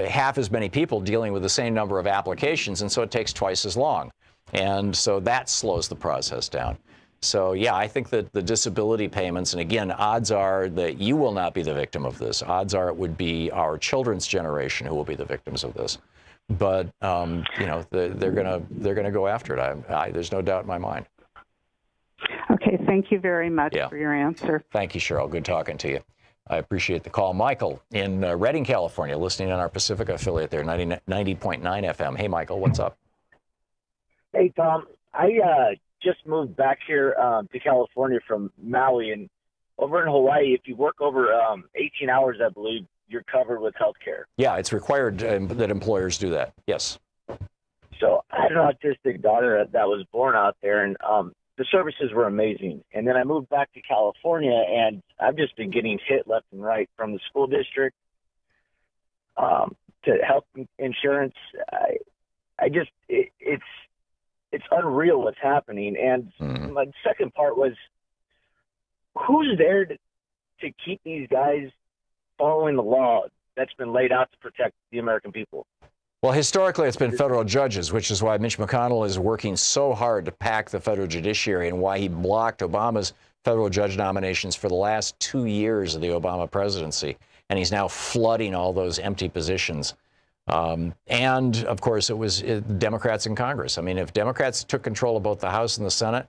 half as many people dealing with the same number of applications, and so it takes twice as long. And so that slows the process down. So, yeah, I think that the disability payments, and again, odds are that you will not be the victim of this. Odds are it would be our children's generation who will be the victims of this. But, they're gonna go after it. There's no doubt in my mind. Okay, thank you very much for your answer. Thank you, Cheryl. Good talking to you. I appreciate the call. Michael in Redding, California, listening on our Pacifica affiliate there, 90.9 FM. Hey, Michael, what's up? Hey, Tom. I just moved back here to California from Maui, and over in Hawaii, if you work over 18 hours, I believe, you're covered with health care. Yeah, it's required that employers do that. Yes. So I had an autistic daughter that was born out there, and the services were amazing. And then I moved back to California, and I've just been getting hit left and right from the school district to health insurance. It's unreal what's happening. And my second part was, who's there to keep these guys following the law that's been laid out to protect the American people? Well, historically, it's been federal judges, which is why Mitch McConnell is working so hard to pack the federal judiciary and why he blocked Obama's federal judge nominations for the last 2 years of the Obama presidency. And he's now flooding all those empty positions And, of course, it was Democrats in Congress. I mean, if Democrats took control of both the House and the Senate,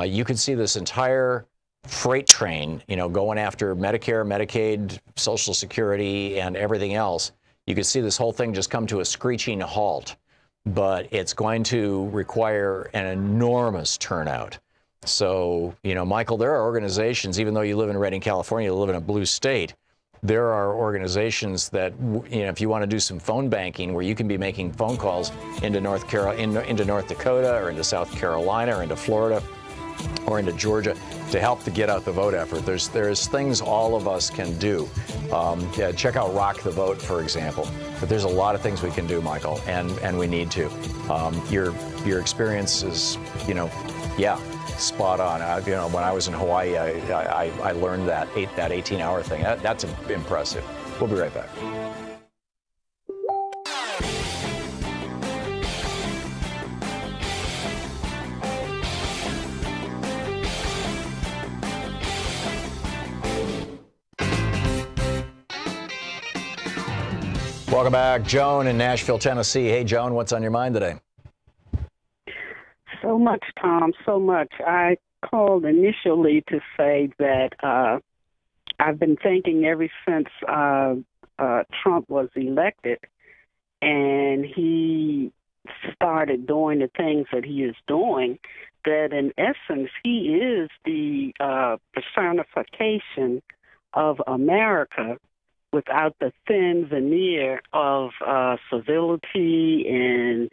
you could see this entire freight train, going after Medicare, Medicaid, Social Security, and everything else. You could see this whole thing just come to a screeching halt. But it's going to require an enormous turnout. So, Michael, there are organizations, even though you live in Redding, California, you live in a blue state, there are organizations that, if you want to do some phone banking where you can be making phone calls into North Dakota or into South Carolina or into Florida or into Georgia to help to get out the vote effort. There's things all of us can do. Check out Rock the Vote, for example. But there's a lot of things we can do, Michael, and we need to. Your experience is, spot on. When I was in Hawaii, I learned that 18-hour thing. That's impressive. We'll be right back. Welcome back. Joan in Nashville, Tennessee. Hey, Joan, what's on your mind today? So much, Tom, so much. I called initially to say that I've been thinking ever since Trump was elected and he started doing the things that he is doing, that in essence he is the personification of America without the thin veneer of civility and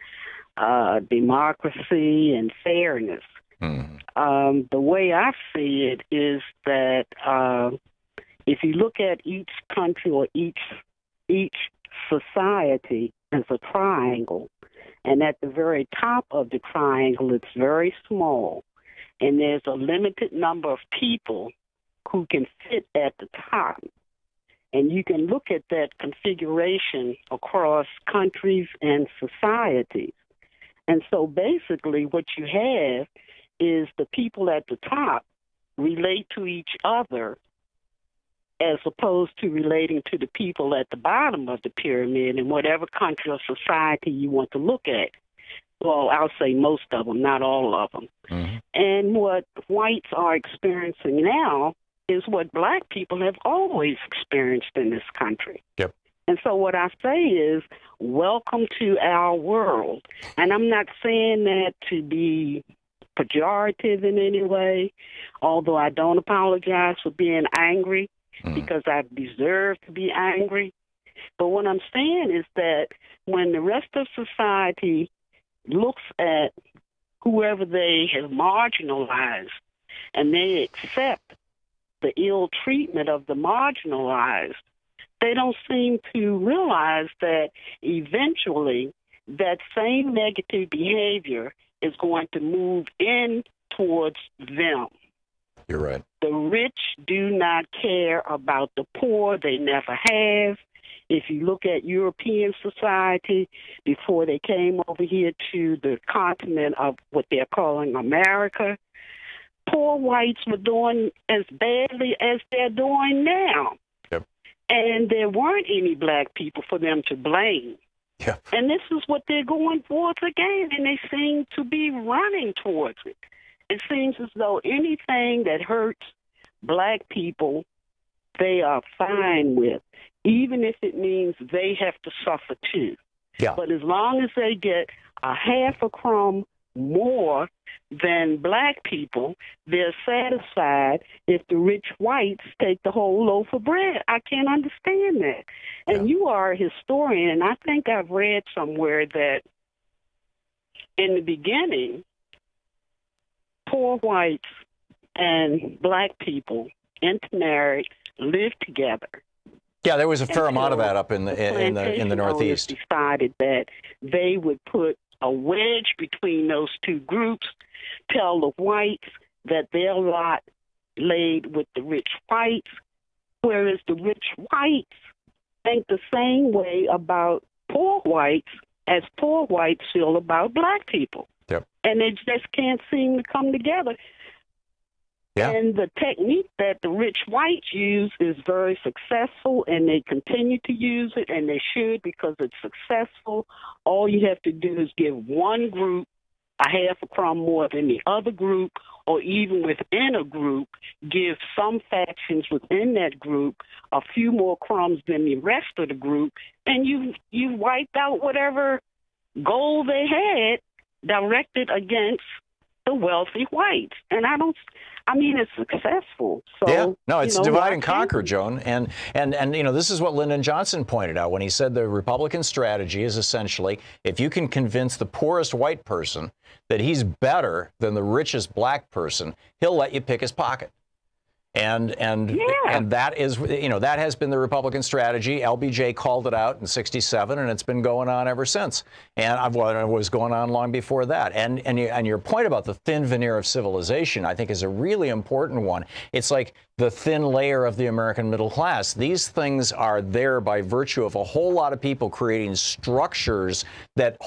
democracy and fairness. The way I see it is that if you look at each country or each society as a triangle, and at the very top of the triangle it's very small, and there's a limited number of people who can fit at the top. And you can look at that configuration across countries and societies. And so basically what you have is the people at the top relate to each other as opposed to relating to the people at the bottom of the pyramid in whatever country or society you want to look at. Well, I'll say most of them, not all of them. Mm-hmm. And what whites are experiencing now is what black people have always experienced in this country. Yep. And so what I say is, welcome to our world. And I'm not saying that to be pejorative in any way, although I don't apologize for being angry because I deserve to be angry. But what I'm saying is that when the rest of society looks at whoever they have marginalized and they accept the ill treatment of the marginalized, they don't seem to realize that eventually that same negative behavior is going to move in towards them. You're right. The rich do not care about the poor. They never have. If you look at European society, before they came over here to the continent of what they're calling America, poor whites were doing as badly as they're doing now. Yep. And there weren't any black people for them to blame. Yep. And this is what they're going towards again, and they seem to be running towards it. It seems as though anything that hurts black people, they are fine with, even if it means they have to suffer too. Yeah. But as long as they get a half a crumb more than black people, they're satisfied if the rich whites take the whole loaf of bread. I can't understand that. And you are a historian, and I think I've read somewhere that in the beginning, poor whites and black people intermarried, lived together. Yeah, there was a fair amount of that up in the Northeast. Decided that they would put a wedge between those two groups, tell the whites that their lot laid with the rich whites, whereas the rich whites think the same way about poor whites as poor whites feel about black people. Yep. And they just can't seem to come together. Yeah. And the technique that the rich whites use is very successful, and they continue to use it, and they should, because it's successful. All you have to do is give one group a half a crumb more than the other group, or even within a group, give some factions within that group a few more crumbs than the rest of the group, and you wiped out whatever goal they had directed against the wealthy whites. And it's successful. So, yeah, no, it's divide and conquer, can't Joan. And this is what Lyndon Johnson pointed out when he said the Republican strategy is essentially, if you can convince the poorest white person that he's better than the richest black person, he'll let you pick his pocket. And that is, that has been the Republican strategy. LBJ called it out in '67, and it's been going on ever since. And it was going on long before that. And your point about the thin veneer of civilization, I think, is a really important one. It's like the thin layer of the American middle class. These things are there by virtue of a whole lot of people creating structures that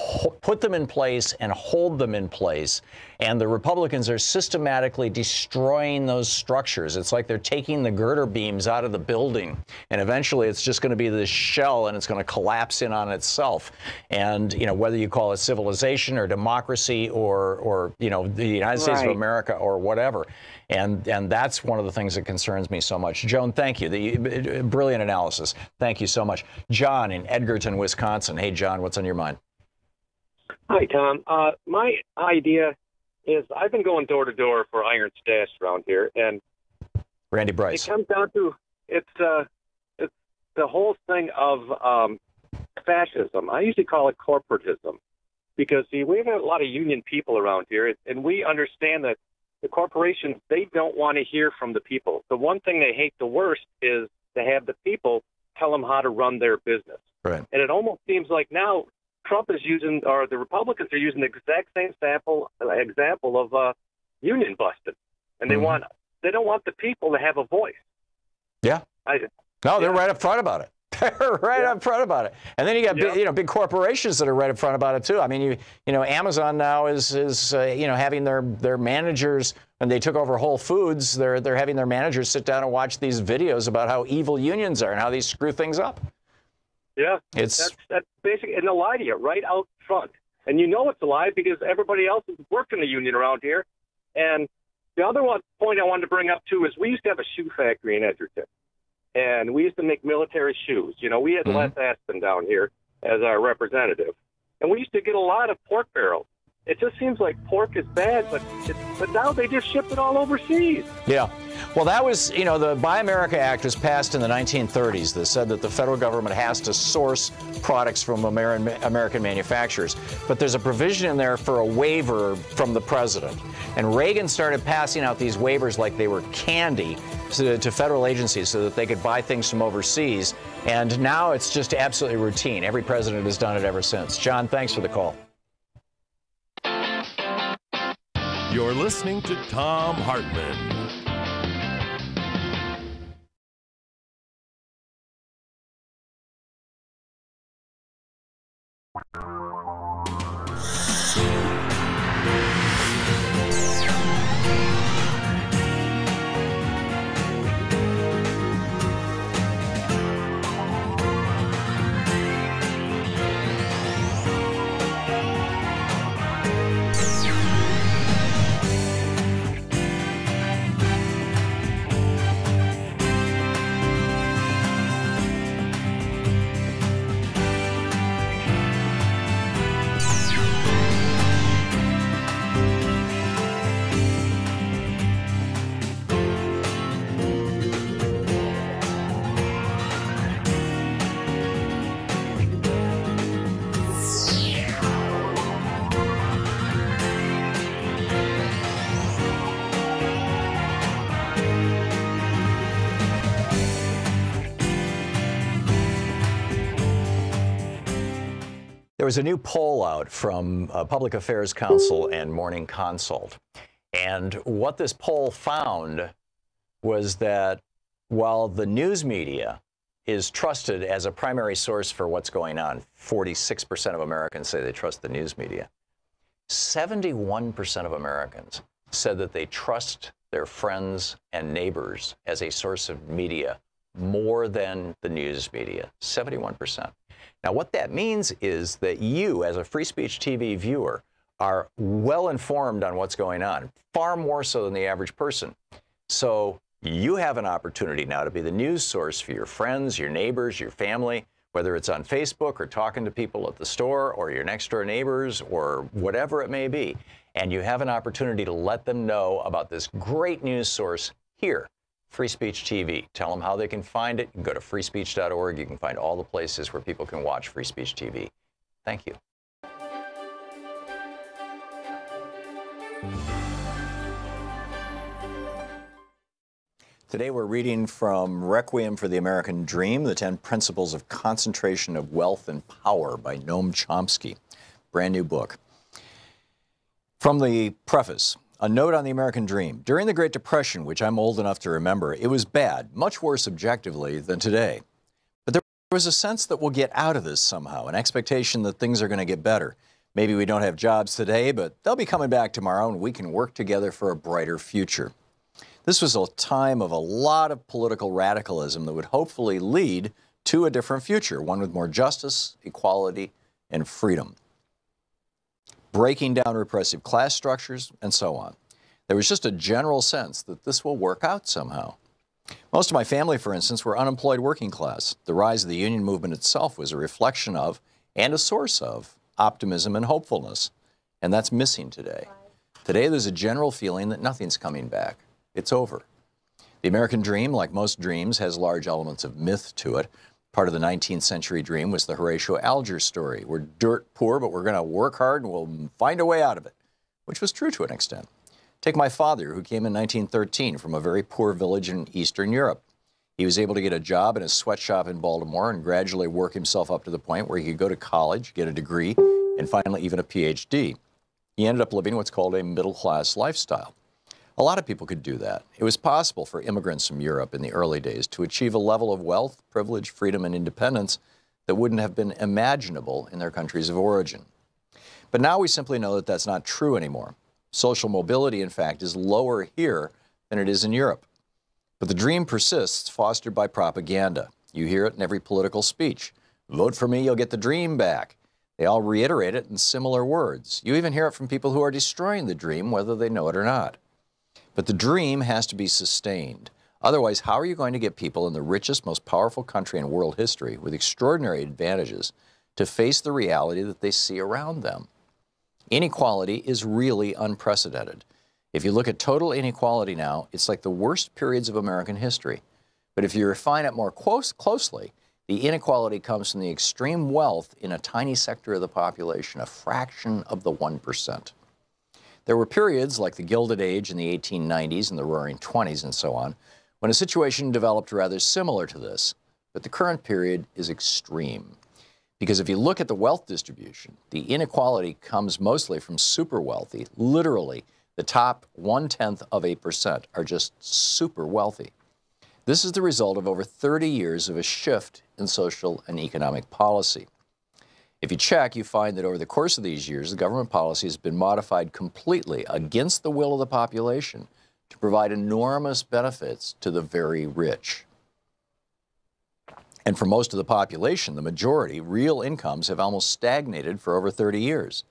put them in place and hold them in place. And the Republicans are systematically destroying those structures. It's like they're taking the girder beams out of the building, and eventually it's just going to be this shell, and it's going to collapse in on itself. And whether you call it civilization or democracy or the United States of America or whatever. And that's one of the things that concerns me so much. Joan, thank you. The brilliant analysis. Thank you so much. John in Edgerton, Wisconsin. Hey, John, what's on your mind? Hi, Tom. My idea is I've been going door to door for Iron Stash around here, and Randy Bryce. It comes down to it's the whole thing of fascism. I usually call it corporatism, because see, we have a lot of union people around here, and we understand that the corporations, they don't want to hear from the people. The one thing they hate the worst is to have the people tell them how to run their business. Right. And it almost seems like now Trump is using, or the Republicans are using the exact same example of union busting, and they don't want the people to have a voice. Yeah. They're right up front about it. They're right up front about it. And then you got big corporations that are right up front about it too. I mean, Amazon now is having their managers, when they took over Whole Foods, they're having their managers sit down and watch these videos about how evil unions are and how they screw things up. Yeah, that's basic, and they'll lie to you right out front, and it's a lie because everybody else has worked in the union around here. And the other point I wanted to bring up too is we used to have a shoe factory in Edgerton, and we used to make military shoes. We had Les Aspen down here as our representative, and we used to get a lot of pork barrels. It just seems like pork is bad, but now they just ship it all overseas. Yeah. Well, that was, the Buy America Act was passed in the 1930s that said that the federal government has to source products from American manufacturers. But there's a provision in there for a waiver from the president. And Reagan started passing out these waivers like they were candy to federal agencies so that they could buy things from overseas. And now it's just absolutely routine. Every president has done it ever since. John, thanks for the call. You're listening to Thom Hartmann. There was a new poll out from Public Affairs Council and Morning Consult. And what this poll found was that while the news media is trusted as a primary source for what's going on, 46% of Americans say they trust the news media, 71% of Americans said that they trust their friends and neighbors as a source of media more than the news media, 71%. Now, what that means is that you, as a Free Speech TV viewer, are well informed on what's going on, far more so than the average person. So you have an opportunity now to be the news source for your friends, your neighbors, your family, whether it's on Facebook or talking to people at the store or your next door neighbors or whatever it may be. And you have an opportunity to let them know about this great news source here, Free Speech TV. Tell them how they can find it. You can go to freespeech.org. You can find all the places where people can watch Free Speech TV. Thank you. Today we're reading from Requiem for the American Dream, The 10 Principles of Concentration of Wealth and Power by Noam Chomsky. Brand new book. From the preface, a note on the American dream. During the Great Depression, which I'm old enough to remember, it was bad, much worse objectively than today. But there was a sense that we'll get out of this somehow, an expectation that things are going to get better. Maybe we don't have jobs today, but they'll be coming back tomorrow and we can work together for a brighter future. This was a time of a lot of political radicalism that would hopefully lead to a different future, one with more justice, equality, and freedom. Breaking down repressive class structures, and so on. There was just a general sense that this will work out somehow. Most of my family, for instance, were unemployed working class. The rise of the union movement itself was a reflection of, and a source of, optimism and hopefulness. And that's missing today. Today there's a general feeling that nothing's coming back. It's over. The American dream, like most dreams, has large elements of myth to it. Part of the 19th century dream was the Horatio Alger story. We're dirt poor, but we're going to work hard and we'll find a way out of it, which was true to an extent. Take my father, who came in 1913 from a very poor village in Eastern Europe. He was able to get a job in a sweatshop in Baltimore and gradually work himself up to the point where he could go to college, get a degree, and finally even a PhD. He ended up living what's called a middle-class lifestyle. A lot of people could do that. It was possible for immigrants from Europe in the early days to achieve a level of wealth, privilege, freedom, and independence that wouldn't have been imaginable in their countries of origin. But now we simply know that that's not true anymore. Social mobility, in fact, is lower here than it is in Europe. But the dream persists, fostered by propaganda. You hear it in every political speech. Vote for me, you'll get the dream back. They all reiterate it in similar words. You even hear it from people who are destroying the dream, whether they know it or not. But the dream has to be sustained. Otherwise, how are you going to get people in the richest, most powerful country in world history with extraordinary advantages to face the reality that they see around them? Inequality is really unprecedented. If you look at total inequality now, it's like the worst periods of American history. But if you refine it more closely, the inequality comes from the extreme wealth in a tiny sector of the population, a fraction of the 1%. There were periods like the Gilded Age in the 1890s and the Roaring '20s and so on, when a situation developed rather similar to this. But the current period is extreme. Because if you look at the wealth distribution, the inequality comes mostly from super wealthy. Literally, the top 0.1% are just super wealthy. This is the result of over 30 years of a shift in social and economic policy. If you check, you find that over the course of these years, the government policy has been modified completely against the will of the population to provide enormous benefits to the very rich. And for most of the population, the majority, real incomes have almost stagnated for over 30 years.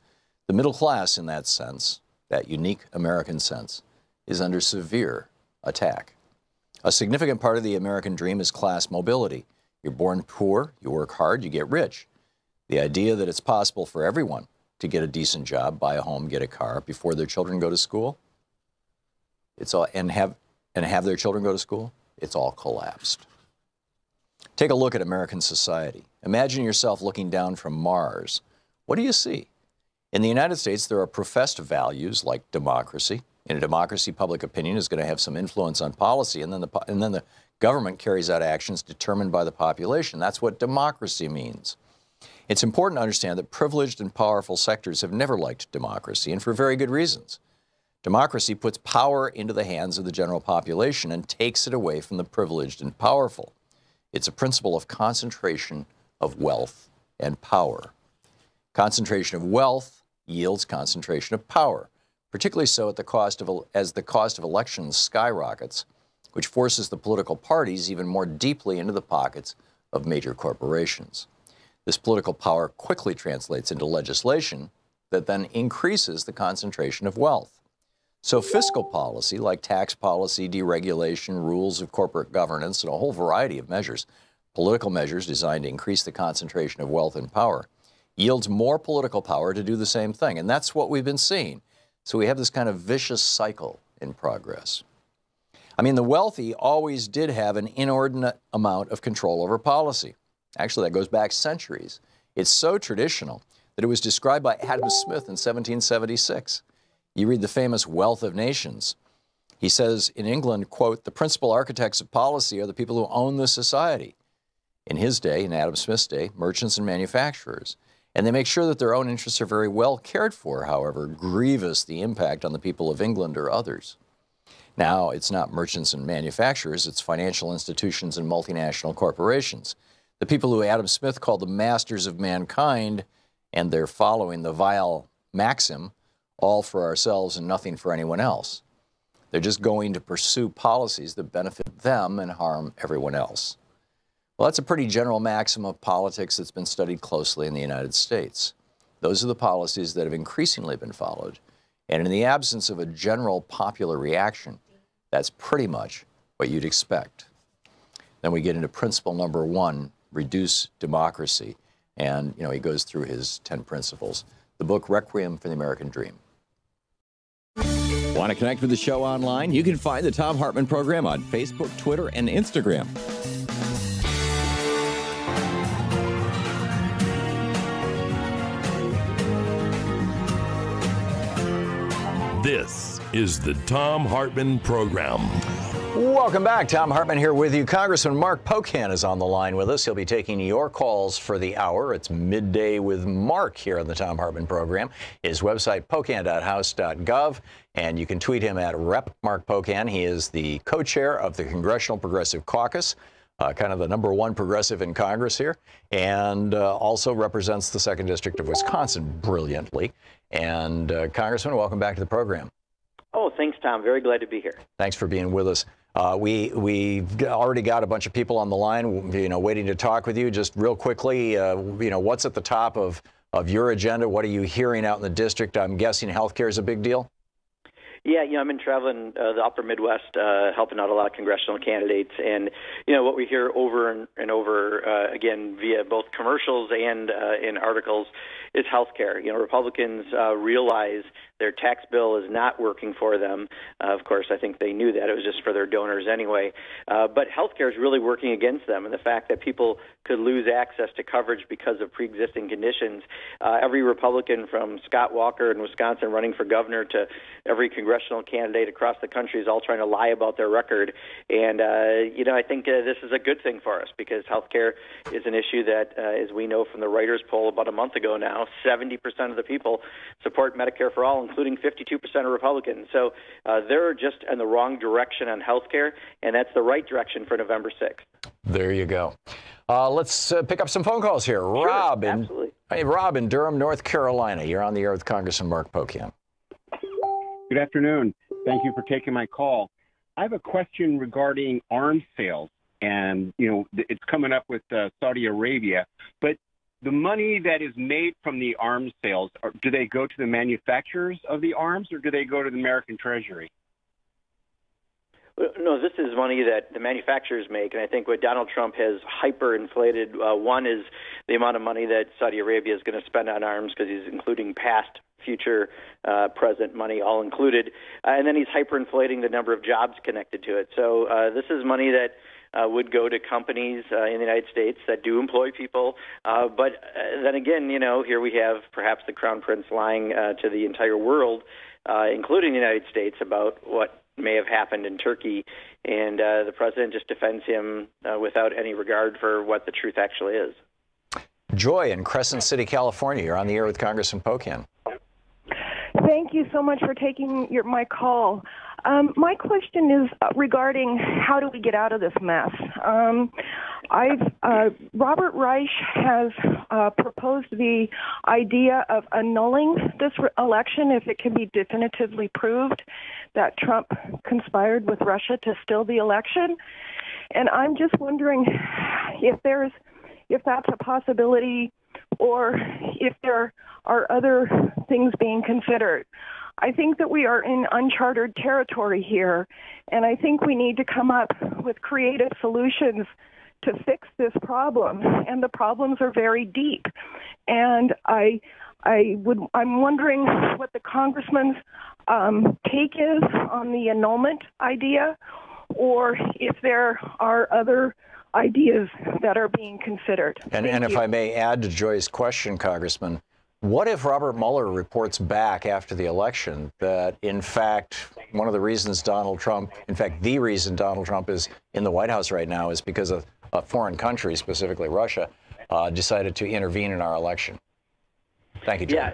The middle class, in that sense, that unique American sense, is under severe attack. A significant part of the American dream is class mobility. You're born poor, you work hard, you get rich. The idea that it's possible for everyone to get a decent job, buy a home, get a car before their children go to school, and have their children go to school, it's all collapsed. Take a look at American society. Imagine yourself looking down from Mars. What do you see? In the United States, there are professed values like democracy. In a democracy, public opinion is going to have some influence on policy, and then the government carries out actions determined by the population. That's what democracy means. It's important to understand that privileged and powerful sectors have never liked democracy, and for very good reasons. Democracy puts power into the hands of the general population and takes it away from the privileged and powerful. It's a principle of concentration of wealth and power. Concentration of wealth yields concentration of power. particularly so at the cost of, as the cost of elections skyrockets, which forces the political parties even more deeply into the pockets of major corporations. This political power quickly translates into legislation that then increases the concentration of wealth. So fiscal policy, like tax policy, deregulation, rules of corporate governance, and a whole variety of measures, political measures designed to increase the concentration of wealth and power, yields more political power to do the same thing. And that's what we've been seeing. So we have this kind of vicious cycle in progress. I mean, the wealthy always did have an inordinate amount of control over policy. Actually, that goes back centuries. It's so traditional that it was described by Adam Smith in 1776. You read the famous Wealth of Nations. He says in England, quote, "The principal architects of policy are the people who own the society." In his day, in Adam Smith's day, merchants and manufacturers. And they make sure that their own interests are very well cared for, however grievous the impact on the people of England or others. Now, it's not merchants and manufacturers, it's financial institutions and multinational corporations. The people who Adam Smith called the masters of mankind, and they're following the vile maxim, all for ourselves and nothing for anyone else. They're just going to pursue policies that benefit them and harm everyone else. Well, that's a pretty general maxim of politics that's been studied closely in the United States. Those are the policies that have increasingly been followed. And in the absence of a general popular reaction, that's pretty much what you'd expect. Then we get into principle number 1, reduce democracy. And, he goes through his 10 principles. The book, Requiem for the American Dream. Want to connect with the show online? You can find the Thom Hartmann Program on Facebook, Twitter, and Instagram. This is the Thom Hartmann Program. Welcome back. Thom Hartmann here with you. Congressman Mark Pocan is on the line with us. He'll be taking your calls for the hour. It's Midday with Mark here on the Thom Hartmann Program. His website, pocan.house.gov, and you can tweet him at Rep. Mark Pocan. He is the co-chair of the Congressional Progressive Caucus, kind of the #1 progressive in Congress here, and also represents the 2nd District of Wisconsin brilliantly. And Congressman, welcome back to the program. Oh, thanks, Tom. Very glad to be here. Thanks for being with us. We've already got a bunch of people on the line, waiting to talk with you. Just real quickly, what's at the top of your agenda? What are you hearing out in the district? I'm guessing healthcare is a big deal. Yeah, I've been traveling the upper Midwest, helping out a lot of congressional candidates. And, what we hear over and over, again, via both commercials and in articles, is health care. Republicans realize their tax bill is not working for them. Of course, I think they knew that. It was just for their donors anyway. But health care is really working against them. And the fact that people could lose access to coverage because of pre-existing conditions. Every Republican from Scott Walker in Wisconsin running for governor to every congressional candidate across the country is all trying to lie about their record. And, I think this is a good thing for us because health care is an issue that, as we know from the Reuters poll about a month ago now, 70% of the people support Medicare for all, including 52% of Republicans. So they're just in the wrong direction on health care, and that's the right direction for November 6th. There you go. Let's pick up some phone calls here. Sure, Rob, absolutely. in Durham, North Carolina. You're on the air with Congressman Mark Pocan. Good afternoon. Thank you for taking my call. I have a question regarding arms sales, and it's coming up with Saudi Arabia. But the money that is made from the arms sales, do they go to the manufacturers of the arms, or do they go to the American Treasury? No, this is money that the manufacturers make, and I think what Donald Trump has hyperinflated, one is the amount of money that Saudi Arabia is going to spend on arms because he's including past, future, present money all included, and then he's hyperinflating the number of jobs connected to it. So this is money that would go to companies in the United States that do employ people. But then again, here we have perhaps the Crown Prince lying to the entire world, including the United States, about what may have happened in Turkey, and the president just defends him without any regard for what the truth actually is. Joy in Crescent City, California. You're on the air with Congressman Pocan. Thank you so much for taking my call. My question is regarding how do we get out of this mess? Robert Reich has proposed the idea of annulling this election if it can be definitively proved that Trump conspired with Russia to steal the election. And I'm just wondering if that's a possibility or if there are other things being considered. I think that we are in uncharted territory here, and I think we need to come up with creative solutions to fix this problem, and the problems are very deep. And I'm wondering what the congressman's take is on the annulment idea, or if there are other ideas that are being considered. And if I may add to Joy's question, Congressman, what if Robert Mueller reports back after the election that, in fact, one of the reasons Donald Trump, in fact, the reason Donald Trump is in the White House right now is because of a foreign country, specifically Russia, decided to intervene in our election? Thank you, Joy. Yeah.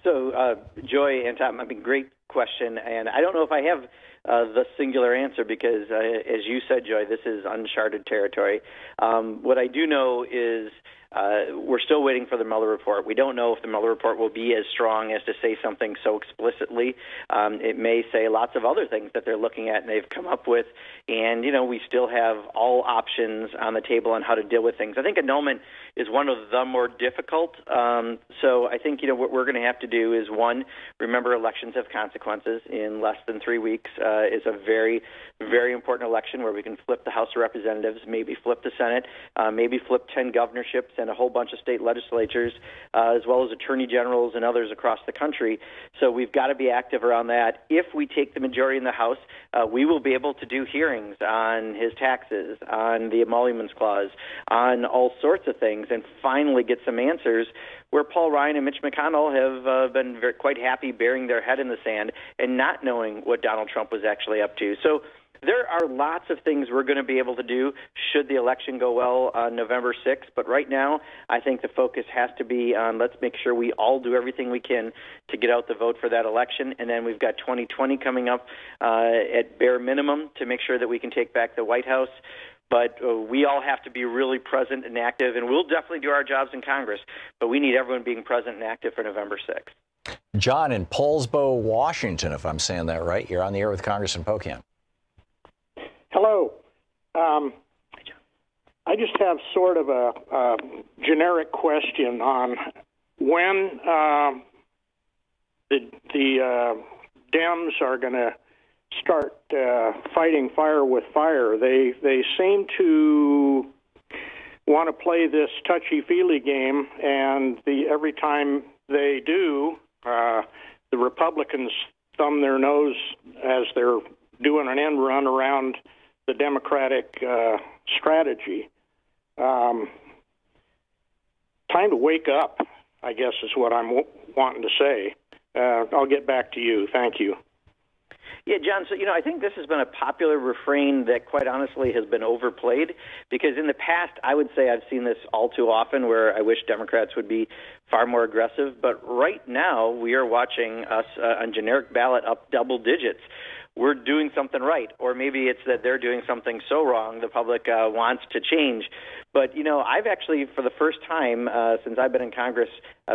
So Joy and Tom, great question. And I don't know if I have the singular answer because, as you said, Joy, this is uncharted territory. What I do know is we're still waiting for the Mueller report. We don't know if the Mueller report will be as strong as to say something so explicitly. It may say lots of other things that they're looking at and they've come up with. And, we still have all options on the table on how to deal with things. I think annulment is one of the more difficult. So I think, what we're going to have to do is, one, remember elections have consequences. In less than 3 weeks is a very, very important election where we can flip the House of Representatives, maybe flip the Senate, maybe flip 10 governorships and a whole bunch of state legislatures, as well as attorney generals and others across the country. So we've got to be active around that. If we take the majority in the House, we will be able to do hearings on his taxes, on the emoluments clause, on all sorts of things, and finally get some answers where Paul Ryan and Mitch McConnell have been quite happy burying their head in the sand and not knowing what Donald Trump was actually up to. So there are lots of things we're going to be able to do should the election go well on November 6th. But right now, I think the focus has to be on let's make sure we all do everything we can to get out the vote for that election. And then we've got 2020 coming up at bare minimum to make sure that we can take back the White House. But we all have to be really present and active, and we'll definitely do our jobs in Congress. But we need everyone being present and active for November 6th. John in Paulsbo, Washington, if I'm saying that right. You're on the air with Congressman Pocan. Hello. I just have sort of a generic question on when the Dems are going to start fighting fire with fire. They seem to want to play this touchy-feely game, and every time they do, the Republicans thumb their nose as they're doing an end run around the Democratic strategy. Time to wake up, I guess, is what I'm wanting to say. I'll get back to you. Thank you. Yeah, John, so, I think this has been a popular refrain that, quite honestly, has been overplayed because in the past, I would say I've seen this all too often where I wish Democrats would be far more aggressive. But right now, we are watching us on generic ballot up double digits. We're doing something right, or maybe it's that they're doing something so wrong the public wants to change. But, I've actually, for the first time since I've been in Congress,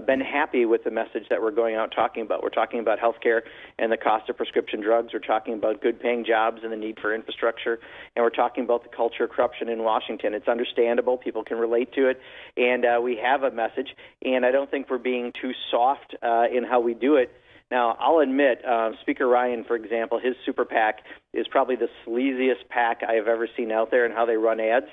been happy with the message that we're going out talking about. We're talking about health care and the cost of prescription drugs. We're talking about good-paying jobs and the need for infrastructure. And we're talking about the culture of corruption in Washington. It's understandable. People can relate to it. And we have a message. And I don't think we're being too soft in how we do it. Now, I'll admit, Speaker Ryan, for example, his super PAC is probably the sleaziest PAC I have ever seen out there in how they run ads.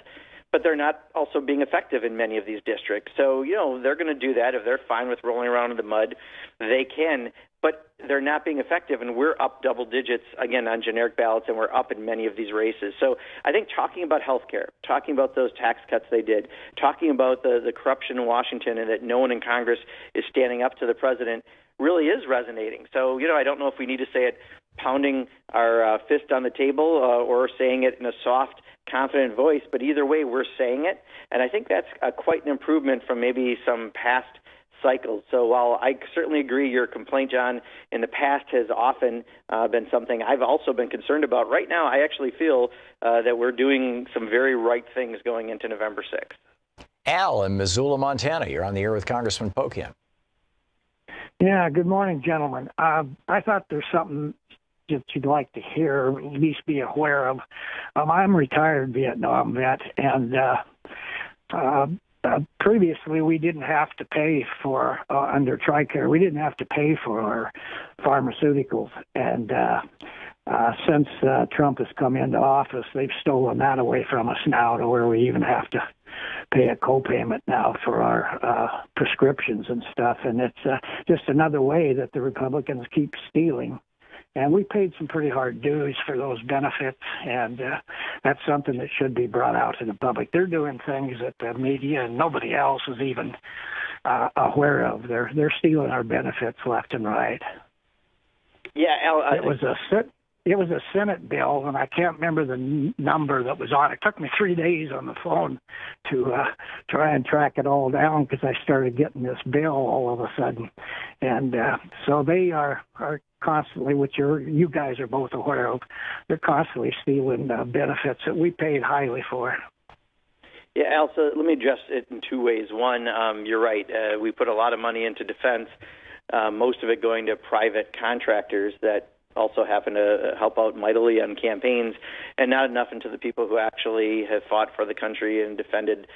But they're not also being effective in many of these districts. So, they're going to do that. If they're fine with rolling around in the mud, they can. But they're not being effective, and we're up double digits, again, on generic ballots, and we're up in many of these races. So I think talking about health care, talking about those tax cuts they did, talking about the corruption in Washington and that no one in Congress is standing up to the president really is resonating. So, I don't know if we need to say it pounding our fist on the table or saying it in a soft, confident voice, but either way, we're saying it. And I think that's quite an improvement from maybe some past cycles. So while I certainly agree your complaint, John, in the past has often been something I've also been concerned about, right now I actually feel that we're doing some very right things going into November 6th. Al in Missoula, Montana. You're on the air with Congressman Pocan. Yeah, good morning, gentlemen. I thought there's something that you'd like to hear, or at least be aware of. I'm a retired Vietnam vet, and previously we didn't have to pay for, under TRICARE, we didn't have to pay for our pharmaceuticals. And since Trump has come into office, they've stolen that away from us now, to where we even have to pay a co-payment now for our prescriptions and stuff. And it's just another way that the Republicans keep stealing. And we paid some pretty hard dues for those benefits, and that's something that should be brought out to the public. They're doing things that the media and nobody else is even aware of. They're stealing our benefits left and right. Yeah, Al, it was a Senate bill, and I can't remember the number that was on it. It took me 3 days on the phone to try and track it all down, because I started getting this bill all of a sudden. And so they are constantly, which you guys are both aware of, they're constantly stealing benefits that we paid highly for. Yeah, Al, so let me address it in two ways. One, you're right. We put a lot of money into defense, most of it going to private contractors that also happen to help out mightily on campaigns, and not enough into the people who actually have fought for the country and defended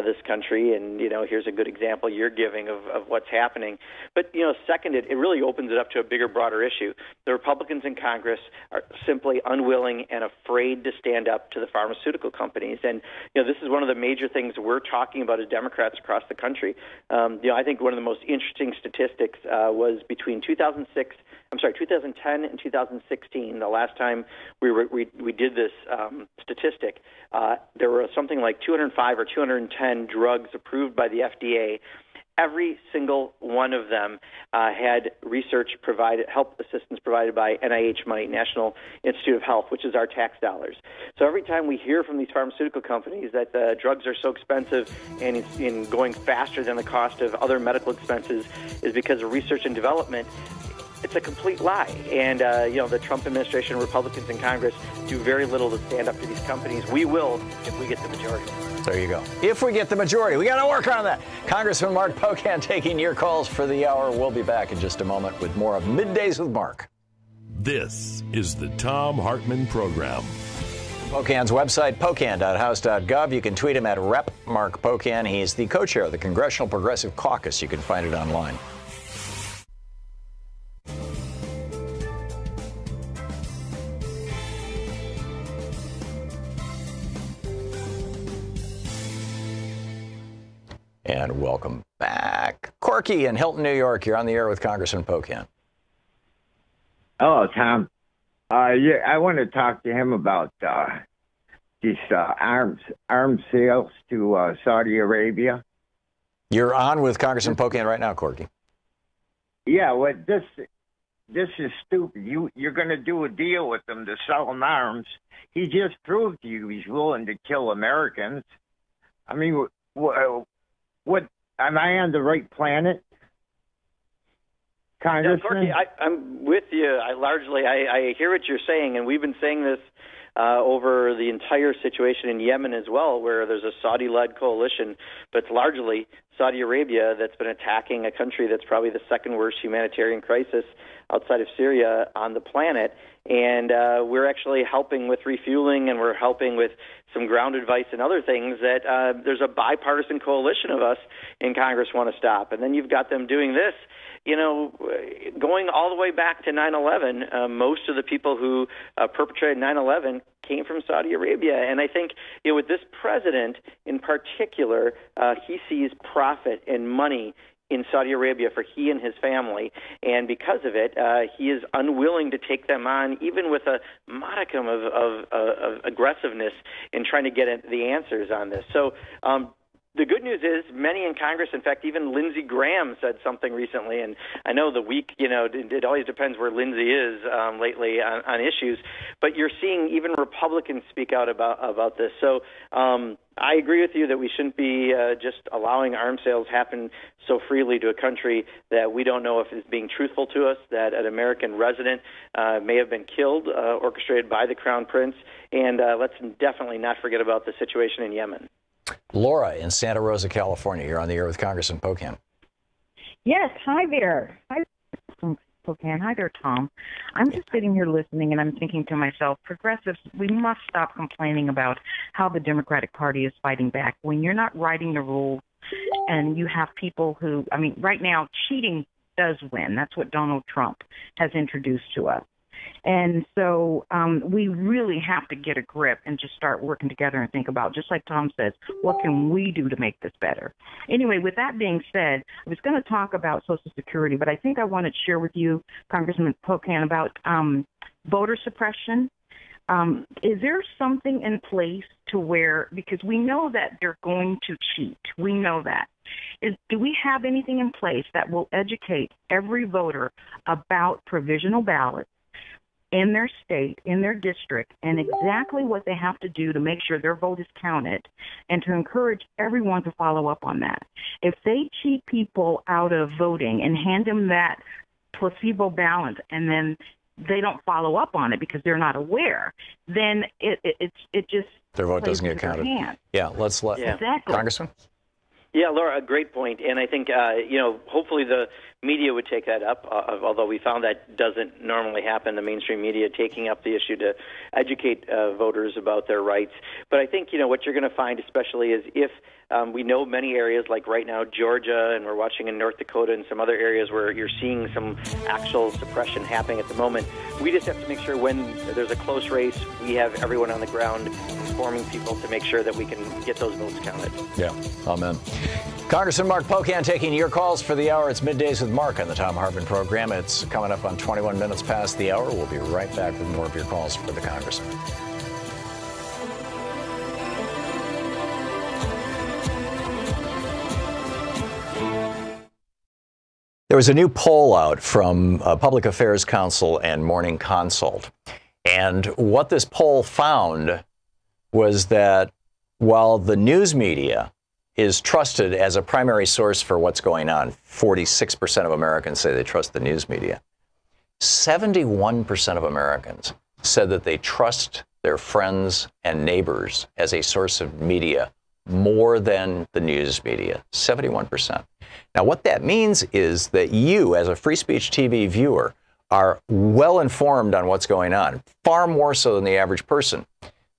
this country. And, here's a good example you're giving of what's happening. But, second, it really opens it up to a bigger, broader issue. The Republicans in Congress are simply unwilling and afraid to stand up to the pharmaceutical companies. And, this is one of the major things we're talking about as Democrats across the country. I think one of the most interesting statistics was between 2010 and 2016, the last time we did this statistic, there were something like 205 or 210 drugs approved by the FDA. Every single one of them had research provided, help assistance provided by NIH money, National Institute of Health, which is our tax dollars. So every time we hear from these pharmaceutical companies that the drugs are so expensive and it's in going faster than the cost of other medical expenses is because of research and development, it's a complete lie. And, the Trump administration, Republicans in Congress do very little to stand up to these companies. We will if we get the majority. There you go. If we get the majority, we got to work on that. Congressman Mark Pocan taking your calls for the hour. We'll be back in just a moment with more of Middays with Mark. This is the Thom Hartmann Program. Pocan's website, pocan.house.gov. You can tweet him at Rep. Mark Pocan. He's the co-chair of the Congressional Progressive Caucus. You can find it online. And welcome back. Corky in Hilton, New York. You're on the air with Congressman Pocan. Hello, Tom. I want to talk to him about these arms sales to Saudi Arabia. You're on with Congressman Pocan right now, Corky. Yeah, well, this is stupid. You're going to do a deal with them to sell them arms. He just proved to you he's willing to kill Americans. I mean, what am I on the right planet, Congressman? Yeah, Corky, I'm with you. I hear what you're saying, and we've been saying this over the entire situation in Yemen as well, where there's a Saudi-led coalition, but it's largely Saudi Arabia that's been attacking a country that's probably the second worst humanitarian crisis outside of Syria on the planet. And we're actually helping with refueling, and we're helping with some ground advice and other things that there's a bipartisan coalition of us in Congress want to stop. And then you've got them doing this, going all the way back to 9/11. Most of the people who perpetrated 9/11 came from Saudi Arabia. And I think with this president in particular, he sees profit and money in Saudi Arabia for he and his family, and because of it, he is unwilling to take them on, even with a modicum of aggressiveness in trying to get the answers on this. So The good news is many in Congress, in fact, even Lindsey Graham said something recently, and I know the week, it always depends where Lindsey is lately on issues, but you're seeing even Republicans speak out about this. So I agree with you that we shouldn't be just allowing arms sales happen so freely to a country that we don't know if it's being truthful to us, that an American resident may have been killed, orchestrated by the Crown Prince, and let's definitely not forget about the situation in Yemen. Laura in Santa Rosa, California. You're on the air with Congressman Pocan. Yes, hi there. Hi, Pocan. Hi there, Tom. I'm just sitting here listening, and I'm thinking to myself, progressives, we must stop complaining about how the Democratic Party is fighting back. When you're not writing the rules and you have people who, right now, cheating does win. That's what Donald Trump has introduced to us. And so we really have to get a grip and just start working together and think about, just like Tom says, what can we do to make this better? Anyway, with that being said, I was going to talk about Social Security, but I think I wanted to share with you, Congressman Pocan, about voter suppression. Is there something in place to where, because we know that they're going to cheat, we know that. Do we have anything in place that will educate every voter about provisional ballots in their state, in their district, and exactly what they have to do to make sure their vote is counted, and to encourage everyone to follow up on that? If they cheat people out of voting and hand them that placebo ballot and then they don't follow up on it because they're not aware, then it just their vote doesn't get plays into counted. their hands. Yeah, let's let Exactly. Congressman. Yeah, Laura, a great point. And I think, hopefully the media would take that up, although we found that doesn't normally happen, the mainstream media taking up the issue to educate voters about their rights. But I think, what you're going to find especially is if we know many areas like right now, Georgia, and we're watching in North Dakota and some other areas where you're seeing some actual suppression happening at the moment. We just have to make sure when there's a close race, we have everyone on the ground informing people to make sure that we can get those votes counted. Yeah, amen. Congressman Mark Pocan taking your calls for the hour. It's Middays with Mark on the Thom Hartmann Program. It's coming up on 21 minutes past the hour. We'll be right back with more of your calls for the Congressman. There was a new poll out from Public Affairs Council and Morning Consult. And what this poll found was that while the news media is trusted as a primary source for what's going on, 46% of Americans say they trust the news media, 71% of Americans said that they trust their friends and neighbors as a source of media more than the news media, 71%. Now, what that means is that you, as a Free Speech TV viewer, are well informed on what's going on, far more so than the average person.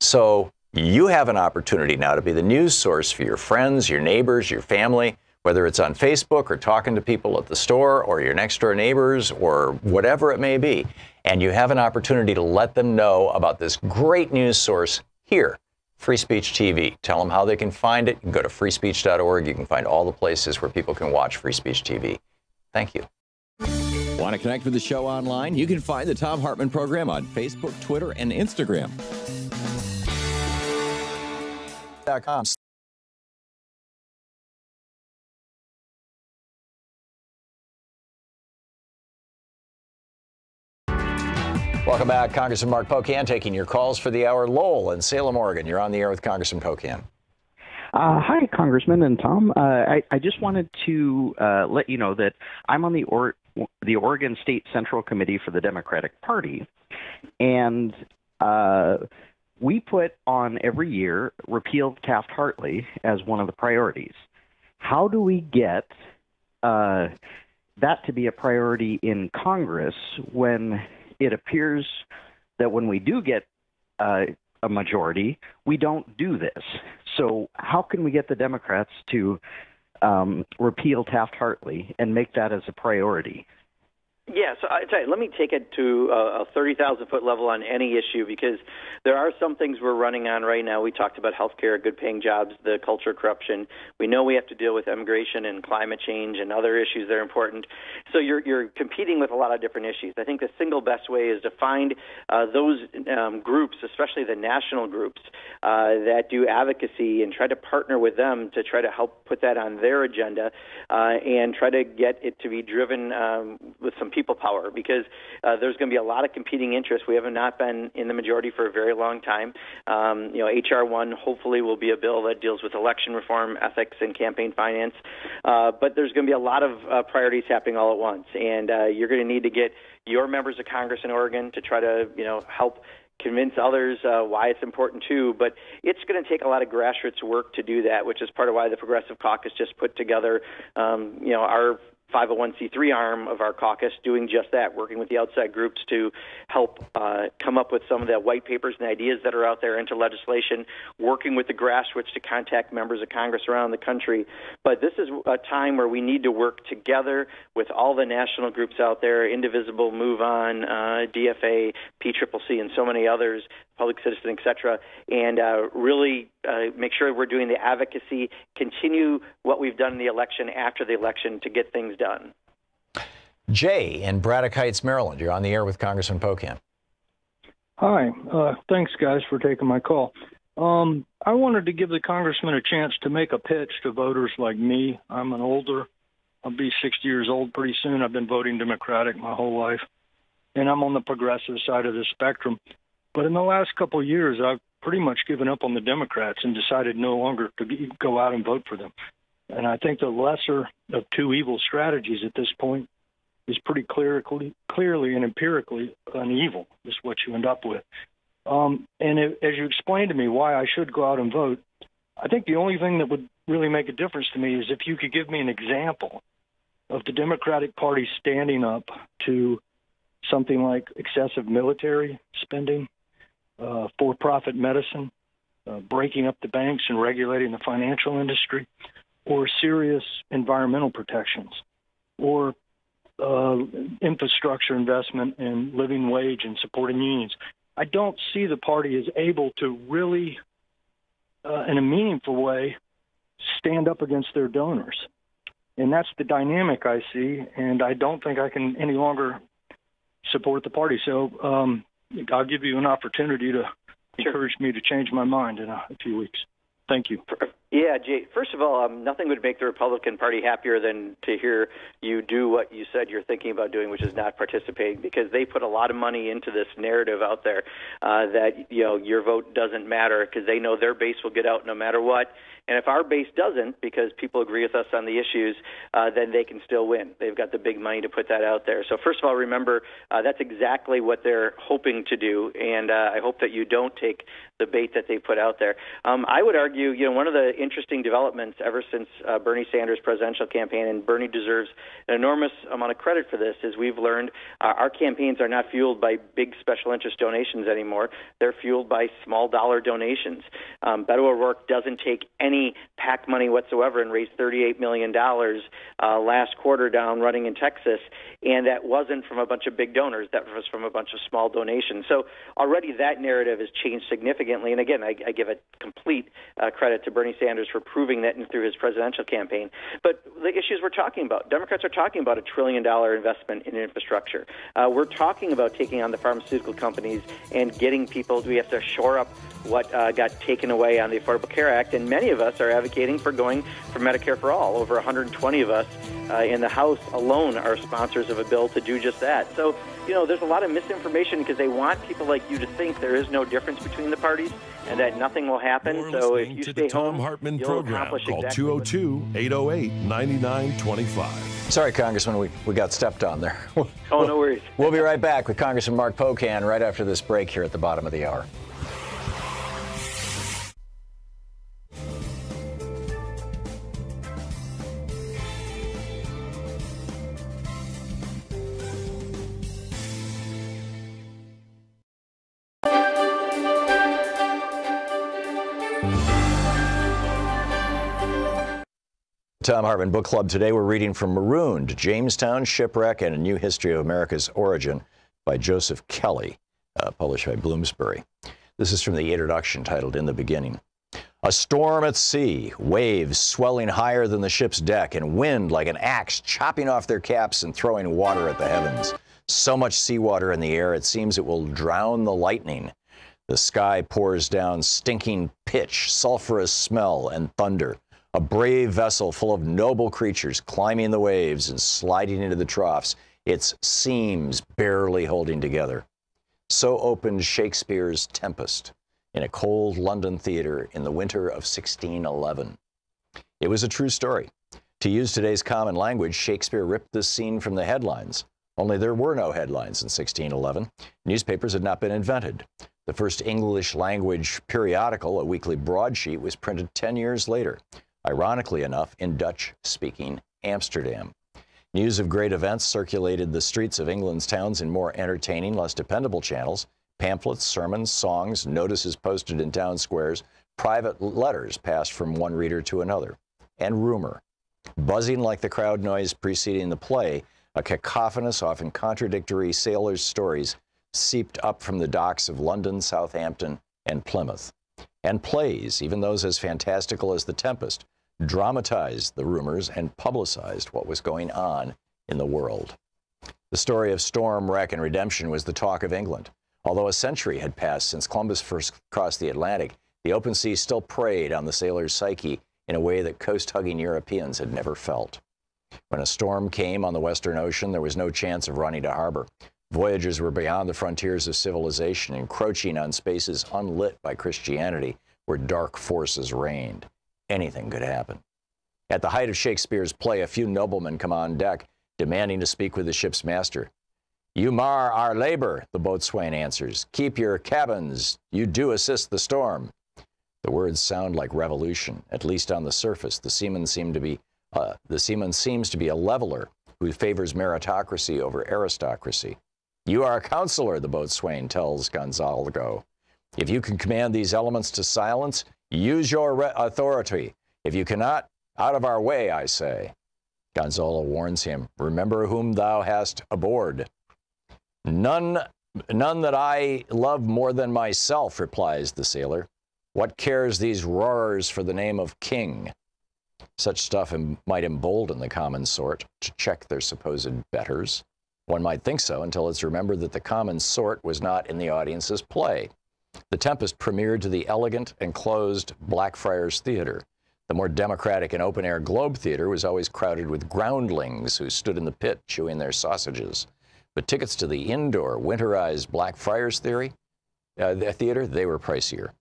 So you have an opportunity now to be the news source for your friends, your neighbors, your family, whether it's on Facebook or talking to people at the store or your next door neighbors or whatever it may be. And you have an opportunity to let them know about this great news source here, Free Speech TV. Tell them how they can find it. You can go to freespeech.org. You can find all the places where people can watch Free Speech TV. Thank you. Want to connect with the show online? You can find the Thom Hartmann Program on Facebook, Twitter, and Instagram. .com. Welcome back. Congressman Mark Pocan taking your calls for the hour. Lowell in Salem, Oregon. You're on the air with Congressman Pocan. Hi, Congressman and Tom. I just wanted to let you know that I'm on the Oregon State Central Committee for the Democratic Party, and we put on every year repeal Taft-Hartley as one of the priorities. How do we get that to be a priority in Congress when it appears that when we do get a majority, we don't do this? So how can we get the Democrats to repeal Taft-Hartley and make that as a priority? Yeah, so I tell you, let me take it to a 30,000-foot level on any issue, because there are some things we're running on right now. We talked about healthcare, good-paying jobs, the culture of corruption. We know we have to deal with immigration and climate change and other issues that are important. So you're competing with a lot of different issues. I think the single best way is to find those groups, especially the national groups, that do advocacy, and try to partner with them to try to help put that on their agenda and try to get it to be driven with some people power, because there's going to be a lot of competing interests. We have not been in the majority for a very long time. H.R. 1 hopefully will be a bill that deals with election reform, ethics, and campaign finance. But there's going to be a lot of priorities happening all at once, and you're going to need to get your members of Congress in Oregon to try to help convince others why it's important too. But it's going to take a lot of grassroots work to do that, which is part of why the Progressive Caucus just put together our 501c3 arm of our caucus, doing just that, working with the outside groups to help come up with some of the white papers and ideas that are out there into legislation, working with the grassroots to contact members of Congress around the country. But this is a time where we need to work together with all the national groups out there, Indivisible, Move On, DFA, PCCC, and so many others, Public Citizen, et cetera, and really make sure we're doing the advocacy, continue what we've done in the election after the election to get things done. Jay in Braddock Heights, Maryland. You're on the air with Congressman Pocan. Hi. Thanks, guys, for taking my call. I wanted to give the congressman a chance to make a pitch to voters like me. I'm an older. I'll be 60 years old pretty soon. I've been voting Democratic my whole life, and I'm on the progressive side of the spectrum. But in the last couple of years, I've pretty much given up on the Democrats and decided no longer to go out and vote for them. And I think the lesser of two evil strategies at this point is pretty clearly and empirically an evil, is what you end up with. As you explained to me why I should go out and vote, I think the only thing that would really make a difference to me is if you could give me an example of the Democratic Party standing up to something like excessive military spending, for-profit medicine, breaking up the banks and regulating the financial industry, or serious environmental protections, or infrastructure investment and living wage and supporting unions. I don't see the party as able to really, in a meaningful way, stand up against their donors. And that's the dynamic I see, and I don't think I can any longer support the party. So I'll give you an opportunity to encourage me to change my mind in a few weeks. Thank you. Yeah, Jay, first of all, nothing would make the Republican Party happier than to hear you do what you said you're thinking about doing, which is not participating, because they put a lot of money into this narrative out there that your vote doesn't matter, because they know their base will get out no matter what. And if our base doesn't, because people agree with us on the issues, then they can still win. They've got the big money to put that out there. So first of all, remember, that's exactly what they're hoping to do, and I hope that you don't take the bait that they put out there. I would argue, one of the interesting developments ever since Bernie Sanders' presidential campaign, and Bernie deserves an enormous amount of credit for this, is we've learned our campaigns are not fueled by big special interest donations anymore. They're fueled by small dollar donations. Beto O'Rourke doesn't take any PAC money whatsoever and raised $38 million last quarter down running in Texas, and that wasn't from a bunch of big donors. That was from a bunch of small donations. So already that narrative has changed significantly, and again, I give a complete credit to Bernie Sanders for proving that through his presidential campaign. But the issues we're talking about, Democrats are talking about $1 trillion investment in infrastructure. We're talking about taking on the pharmaceutical companies and getting people, we have to shore up what got taken away on the Affordable Care Act, and many of us are advocating for going for Medicare for all. Over 120 of us in the House alone are sponsors of a bill to do just that. So, there's a lot of misinformation because they want people like you to think there is no difference between the parties and that nothing will happen. You're so if listening you to stay the Thom home, Hartmann you'll Program. accomplish Call exactly 202-808-9925. Sorry, Congressman, we got stepped on there. Oh, no worries. We'll be right back with Congressman Mark Pocan right after this break here at the bottom of the hour. Thom Hartmann Book Club. Today we're reading from Marooned, Jamestown Shipwreck and a New History of America's Origin by Joseph Kelly, published by Bloomsbury. This is from the introduction titled In the Beginning. A storm at sea, waves swelling higher than the ship's deck, and wind like an axe chopping off their caps and throwing water at the heavens. So much seawater in the air, it seems it will drown the lightning. The sky pours down stinking pitch, sulfurous smell, and thunder. A brave vessel full of noble creatures climbing the waves and sliding into the troughs, its seams barely holding together. So opened Shakespeare's Tempest in a cold London theater in the winter of 1611. It was a true story. To use today's common language, Shakespeare ripped this scene from the headlines. Only there were no headlines in 1611. Newspapers had not been invented. The first English language periodical, a weekly broadsheet, was printed 10 years later. Ironically enough, in Dutch-speaking Amsterdam. News of great events circulated the streets of England's towns in more entertaining, less dependable channels. Pamphlets, sermons, songs, notices posted in town squares, private letters passed from one reader to another. And rumor. Buzzing like the crowd noise preceding the play, a cacophonous, often contradictory sailors' stories seeped up from the docks of London, Southampton, and Plymouth. And plays, even those as fantastical as The Tempest, dramatized the rumors and publicized what was going on in the world. The story of storm, wreck, and redemption was the talk of England. Although a century had passed since Columbus first crossed the Atlantic, the open sea still preyed on the sailor's psyche in a way that coast-hugging Europeans had never felt. When a storm came on the Western Ocean, there was no chance of running to harbor. Voyagers were beyond the frontiers of civilization, encroaching on spaces unlit by Christianity, where dark forces reigned. Anything could happen. At the height of Shakespeare's play, a few noblemen come on deck, demanding to speak with the ship's master. "You mar our labor," the boatswain answers. "Keep your cabins. You do assist the storm." The words sound like revolution, at least on the surface. The seaman seems to be a leveler who favors meritocracy over aristocracy. "You are a counselor," the boatswain tells Gonzalo. "If you can command these elements to silence, use your authority. If you cannot, out of our way, I say." Gonzalo warns him, "Remember whom thou hast aboard." None that I love more than myself," replies the sailor. "What cares these roarers for the name of king?" Such stuff might embolden the common sort to check their supposed betters. One might think so until it's remembered that the common sort was not in the audience's play. The Tempest premiered to the elegant and closed Blackfriars Theater. The more democratic and open-air Globe Theater was always crowded with groundlings who stood in the pit chewing their sausages. But tickets to the indoor, winterized Blackfriars Theater, they were pricier.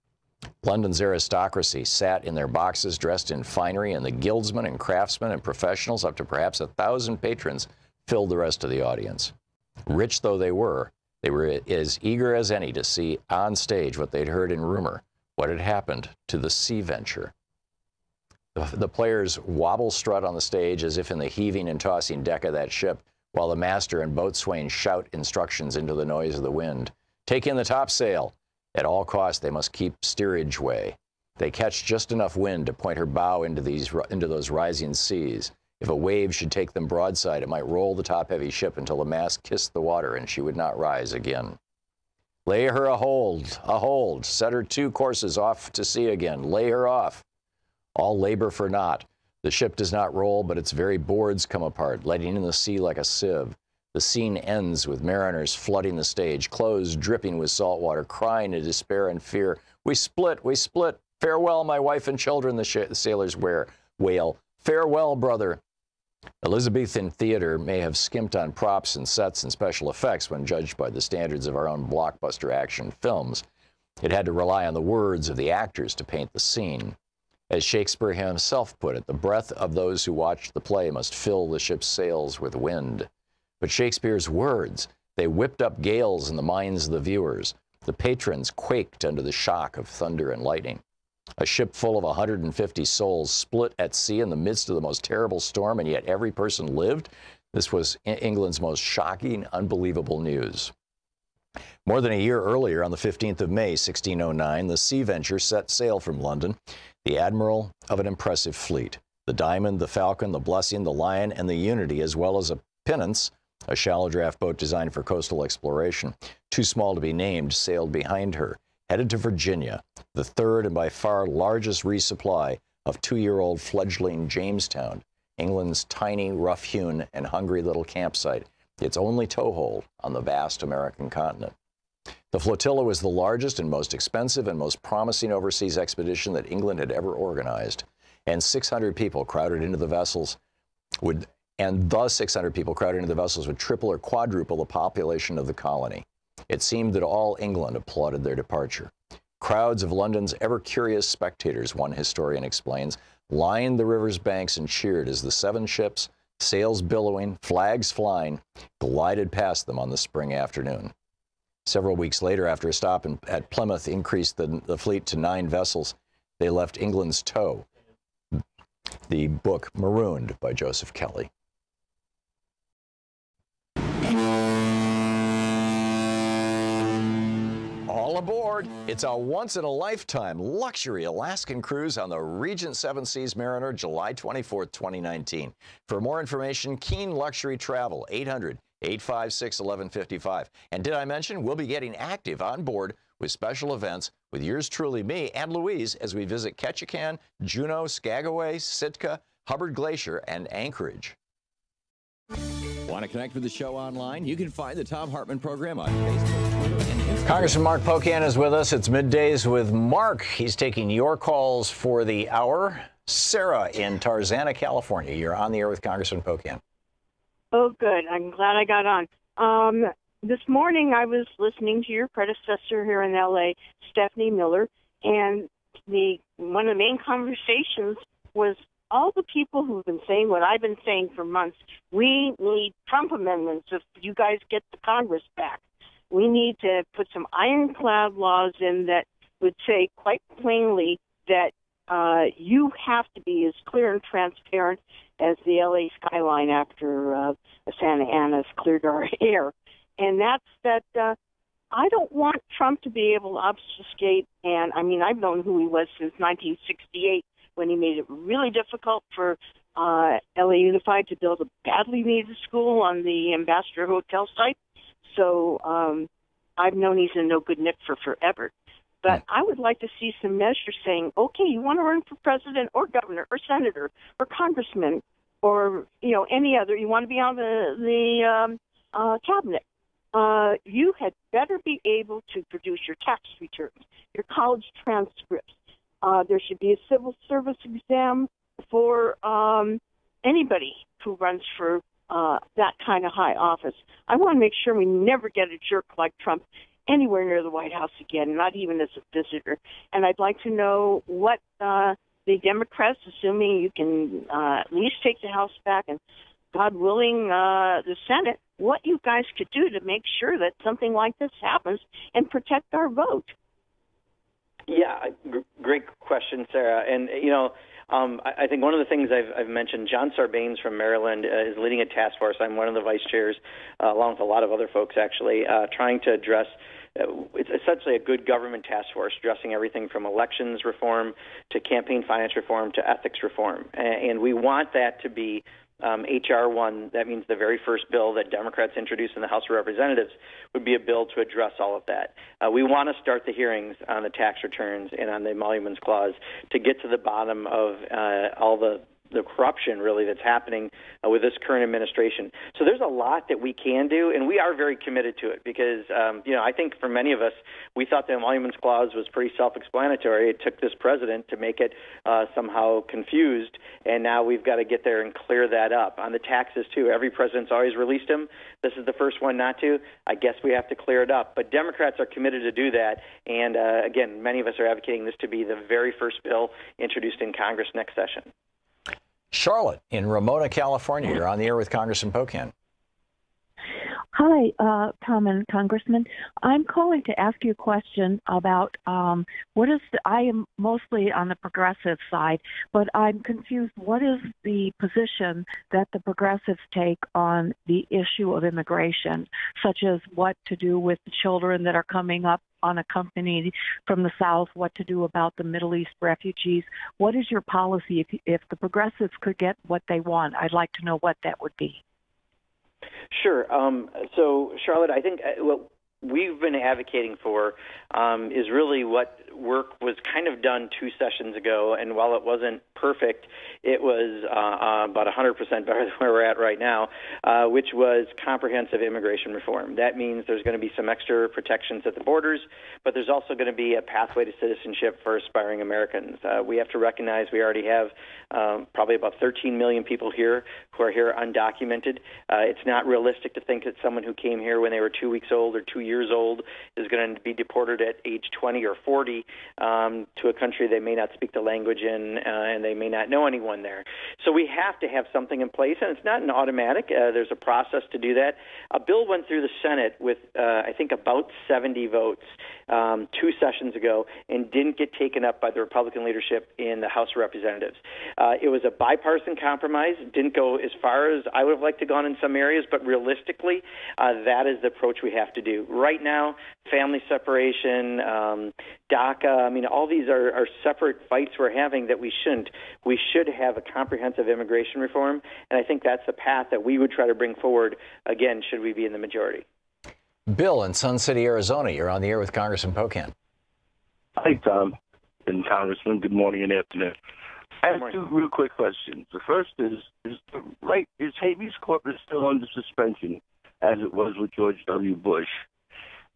London's aristocracy sat in their boxes dressed in finery, and the guildsmen and craftsmen and professionals, up to perhaps 1,000 patrons, filled the rest of the audience. Rich though they were as eager as any to see on stage what they'd heard in rumor, what had happened to the Sea Venture. The players wobble strut on the stage as if in the heaving and tossing deck of that ship, while the master and boatswain shout instructions into the noise of the wind. "Take in the topsail." At all costs, they must keep steerage way. They catch just enough wind to point her bow into those rising seas. If a wave should take them broadside, it might roll the top-heavy ship until the mast kissed the water and she would not rise again. "Lay her a hold, set her 2 courses off to sea again, lay her off." All labor for naught. The ship does not roll, but its very boards come apart, letting in the sea like a sieve. The scene ends with mariners flooding the stage, clothes dripping with salt water, crying in despair and fear. We split. Farewell, my wife and children," the sailors wail. "Farewell, brother." Elizabethan theater may have skimped on props and sets and special effects when judged by the standards of our own blockbuster action films. It had to rely on the words of the actors to paint the scene. As Shakespeare himself put it, the breath of those who watched the play must fill the ship's sails with wind. But Shakespeare's words, they whipped up gales in the minds of the viewers. The patrons quaked under the shock of thunder and lightning. A ship full of 150 souls split at sea in the midst of the most terrible storm, and yet every person lived. This was England's most shocking, unbelievable news. More than a year earlier, on the 15th of May, 1609, the Sea Venture set sail from London, the admiral of an impressive fleet. The Diamond, the Falcon, the Blessing, the Lion, and the Unity, as well as a Pinnace, a shallow draft boat designed for coastal exploration, too small to be named, sailed behind her, headed to Virginia, the third and by far largest resupply of 2-year-old fledgling Jamestown, England's tiny, rough-hewn, and hungry little campsite, its only toehold on the vast American continent. The flotilla was the largest and most expensive and most promising overseas expedition that England had ever organized, and 600 people crowded into the vessels would triple or quadruple the population of the colony. It seemed that all England applauded their departure. Crowds of London's ever-curious spectators, one historian explains, lined the river's banks and cheered as the 7 ships, sails billowing, flags flying, glided past them on the spring afternoon. Several weeks later, after a stop at Plymouth increased the fleet to 9 vessels, they left England's tow. The book Marooned by Joseph Kelly. All aboard! It's a once-in-a-lifetime luxury Alaskan cruise on the Regent 7 Seas Mariner, July 24th, 2019. For more information, Keen Luxury Travel, 800-856-1155. And did I mention we'll be getting active on board with special events with yours truly, me and Louise, as we visit Ketchikan, Juneau, Skagway, Sitka, Hubbard Glacier, and Anchorage. Want to connect with the show online? You can find the Thom Hartmann Program on Facebook, Twitter, and Instagram. Congressman Mark Pocan is with us. It's Middays with Mark. He's taking your calls for the hour. Sarah in Tarzana, California. You're on the air with Congressman Pocan. Oh, good. I'm glad I got on. This morning I was listening to your predecessor here in L.A., Stephanie Miller, and one of the main conversations was all the people who've been saying what I've been saying for months. We need Trump amendments if you guys get the Congress back. We need to put some ironclad laws in that would say quite plainly that you have to be as clear and transparent as the L.A. skyline after Santa Ana's cleared our air. And that's that I don't want Trump to be able to obfuscate, and I mean, I've known who he was since 1968 when he made it really difficult for LA Unified to build a badly needed school on the Ambassador Hotel site. So I've known he's a no good Nick for forever. But I would like to see some measures saying, okay, you want to run for president or governor or senator or congressman or, any other, you want to be on the cabinet. You had better be able to produce your tax returns, your college transcripts. There should be a civil service exam for anybody who runs for that kind of high office. I want to make sure we never get a jerk like Trump anywhere near the White House again, not even as a visitor. And I'd like to know what the Democrats, assuming you can at least take the House back and, God willing, the Senate, what you guys could do to make sure that something like this happens and protect our vote. Yeah, great question, Sarah. And, I think one of the things I've mentioned, John Sarbanes from Maryland is leading a task force. I'm one of the vice chairs, along with a lot of other folks, actually, trying to address it's essentially a good government task force addressing everything from elections reform to campaign finance reform to ethics reform. And we want that to be H.R. 1, that means the very first bill that Democrats introduced in the House of Representatives would be a bill to address all of that. We want to start the hearings on the tax returns and on the emoluments clause to get to the bottom of all the corruption, really, that's happening with this current administration. So there's a lot that we can do, and we are very committed to it because, I think for many of us, we thought the emoluments clause was pretty self-explanatory. It took this president to make it somehow confused, and now we've got to get there and clear that up. On the taxes, too, every president's always released them. This is the first one not to. I guess we have to clear it up. But Democrats are committed to do that, and again, many of us are advocating this to be the very first bill introduced in Congress next session. Charlotte in Ramona, California. You're on the air with Congressman Pocan. Hi, Tom and Congressman. I'm calling to ask you a question about I am mostly on the progressive side, but I'm confused. What is the position that the progressives take on the issue of immigration, such as what to do with the children that are coming up unaccompanied from the South, what to do about the Middle East refugees? What is your policy if the progressives could get what they want? I'd like to know what that would be. Sure. So, Charlotte, I think what we've been advocating for is really what work was kind of done 2 sessions ago, and while it wasn't perfect, it was about 100% better than where we're at right now, which was comprehensive immigration reform. That means there's going to be some extra protections at the borders, but there's also going to be a pathway to citizenship for aspiring Americans. We have to recognize we already have probably about 13 million people here who are here undocumented. It's not realistic to think that someone who came here when they were 2 weeks old or 2 years old is going to be deported at age 20 or 40 to a country they may not speak the language in, and they may not know anyone there. So we have to have something in place, and it's not an automatic. There's a process to do that. A bill went through the Senate with, I think, about 70 votes 2 sessions ago and didn't get taken up by the Republican leadership in the House of Representatives. It was a bipartisan compromise. It didn't go as far as I would have liked to gone in some areas, but realistically, that is the approach we have to do. Right now, family separation, DACA, I mean, all these are separate fights we're having that we shouldn't. We should have a comprehensive immigration reform, and I think that's the path that we would try to bring forward, again, should we be in the majority. Bill in Sun City, Arizona, you're on the air with Congressman Pocan. Hi, Tom and Congressman. Good morning and afternoon. I have 2 real quick questions. The first is habeas corpus still under suspension, as it was with George W. Bush?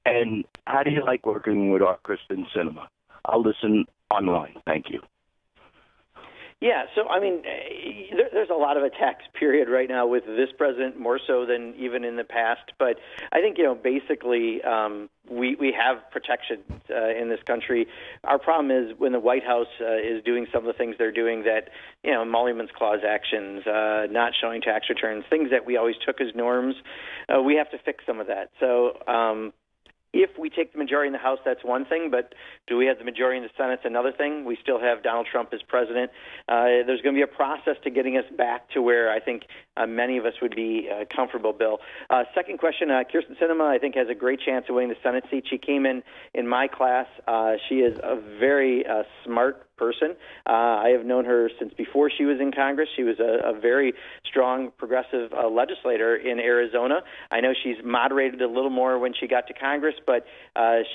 And how do you like working with our Kristen Sinema? I'll listen online. Thank you. Yeah, so, I mean, there's a lot of attacks, period, right now with this president, more so than even in the past. But I think, basically we have protections in this country. Our problem is when the White House is doing some of the things they're doing that, emoluments clause actions, not showing tax returns, things that we always took as norms, we have to fix some of that. So if we take the majority in the House, that's one thing, but do we have the majority in the Senate? It's another thing. We still have Donald Trump as president. There's going to be a process to getting us back to where I think many of us would be comfortable, Bill. Second question, Kirsten Sinema, I think, has a great chance of winning the Senate seat. She came in my class. She is a very smart person. I have known her since before she was in Congress. She was a very strong progressive legislator in Arizona. I know she's moderated a little more when she got to Congress, but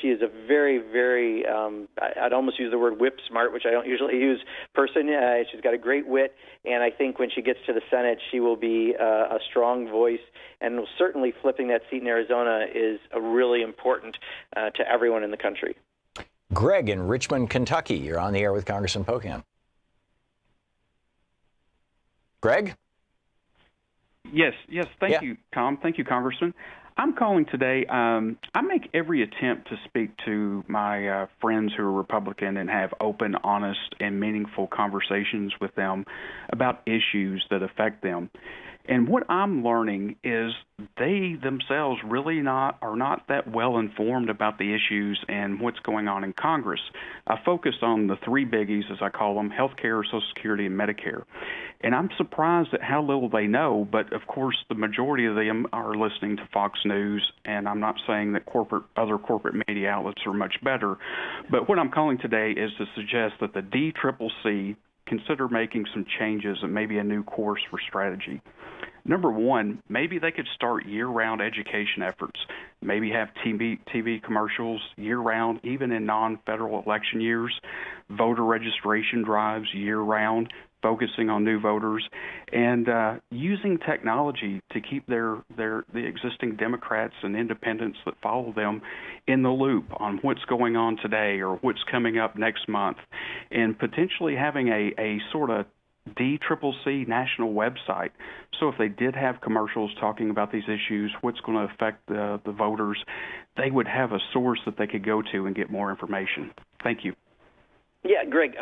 she is a very, very, I'd almost use the word whip smart, which I don't usually use, person. She's got a great wit, and I think when she gets to the Senate, she will be a strong voice, and certainly flipping that seat in Arizona is really important to everyone in the country. Greg in Richmond, Kentucky, you're on the air with Congressman Pocan. Greg? Yes, thank you, Tom. Thank you, Congressman. I'm calling today. I make every attempt to speak to my friends who are Republican and have open, honest, and meaningful conversations with them about issues that affect them. And what I'm learning is they themselves really are not that well informed about the issues and what's going on in Congress. I focus on the 3 biggies, as I call them: health care, Social Security, and Medicare. And I'm surprised at how little they know, but of course the majority of them are listening to Fox News, and I'm not saying that other corporate media outlets are much better. But what I'm calling today is to suggest that the DCCC consider making some changes and maybe a new course for strategy. Number one, maybe they could start year-round education efforts. Maybe have TV commercials year-round, even in non-federal election years. Voter registration drives year-round, focusing on new voters, and using technology to keep the existing Democrats and independents that follow them in the loop on what's going on today or what's coming up next month, and potentially having a sort of DCCC national website. So if they did have commercials talking about these issues, what's going to affect the voters, they would have a source that they could go to and get more information. Thank you. Yeah, Greg,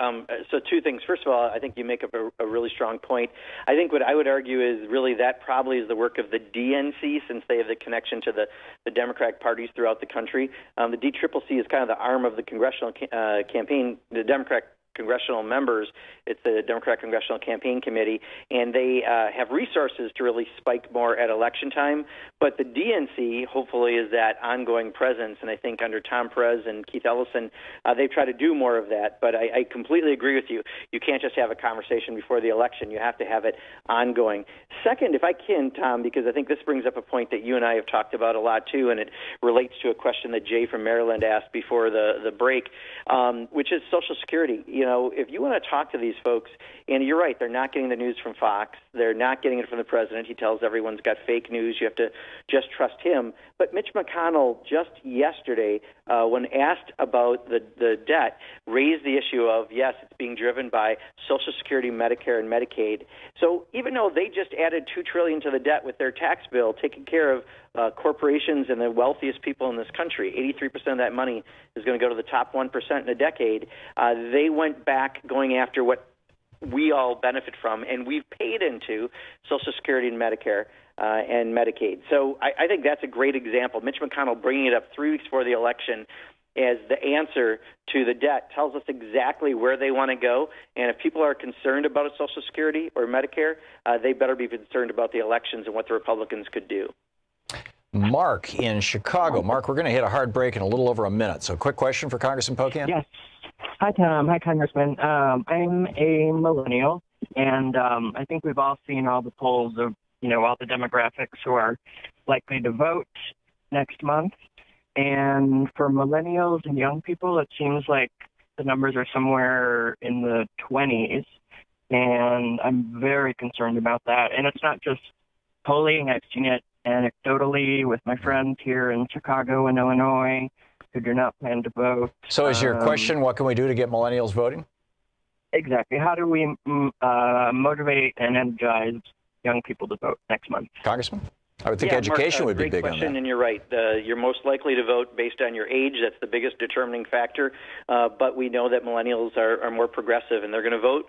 so two things. First of all, I think you make up a really strong point. I think what I would argue is really that probably is the work of the DNC, since they have the connection to the Democratic parties throughout the country. The DCCC is kind of the arm of the congressional campaign, the Democratic congressional members. It's the Democratic Congressional Campaign Committee, and they have resources to really spike more at election time. But the DNC, hopefully, is that ongoing presence, and I think under Tom Perez and Keith Ellison, they've tried to do more of that. But I completely agree with you. You can't just have a conversation before the election. You have to have it ongoing. Second, if I can, Tom, because I think this brings up a point that you and I have talked about a lot, too, and it relates to a question that Jay from Maryland asked before the break, which is Social Security. You know, if you want to talk to these folks, and you're right, they're not getting the news from Fox. They're not getting it from the president. He tells everyone's got fake news. You have to just trust him. But Mitch McConnell just yesterday, when asked about the debt, raised the issue of, yes, it's being driven by Social Security, Medicare, and Medicaid. So even though they just added $2 trillion to the debt with their tax bill, taking care of corporations and the wealthiest people in this country, 83% of that money is going to go to the top 1% in a decade, they went back going after what we all benefit from, and we've paid into Social Security and Medicare and Medicaid. So I think that's a great example. Mitch McConnell bringing it up 3 weeks before the election as the answer to the debt tells us exactly where they want to go. And if people are concerned about Social Security or Medicare, they better be concerned about the elections and what the Republicans could do. Mark in Chicago. Mark, we're going to hit a hard break in a little over a minute. So quick question for Congressman Pocan? Yes. Hi, Tom. Hi, Congressman. I'm a millennial, and I think we've all seen all the polls of, all the demographics who are likely to vote next month. And for millennials and young people, it seems like the numbers are somewhere in the 20s, and I'm very concerned about that. And it's not just polling. I've seen it anecdotally with my friends here in Chicago and Illinois who do not plan to vote. So is your question, what can we do to get millennials voting? Exactly. How do we motivate and energize young people to vote next month? Congressman? I would think education would be big on that. Great question, and you're right. You're most likely to vote based on your age. That's the biggest determining factor. But we know that millennials are more progressive, and they're going to vote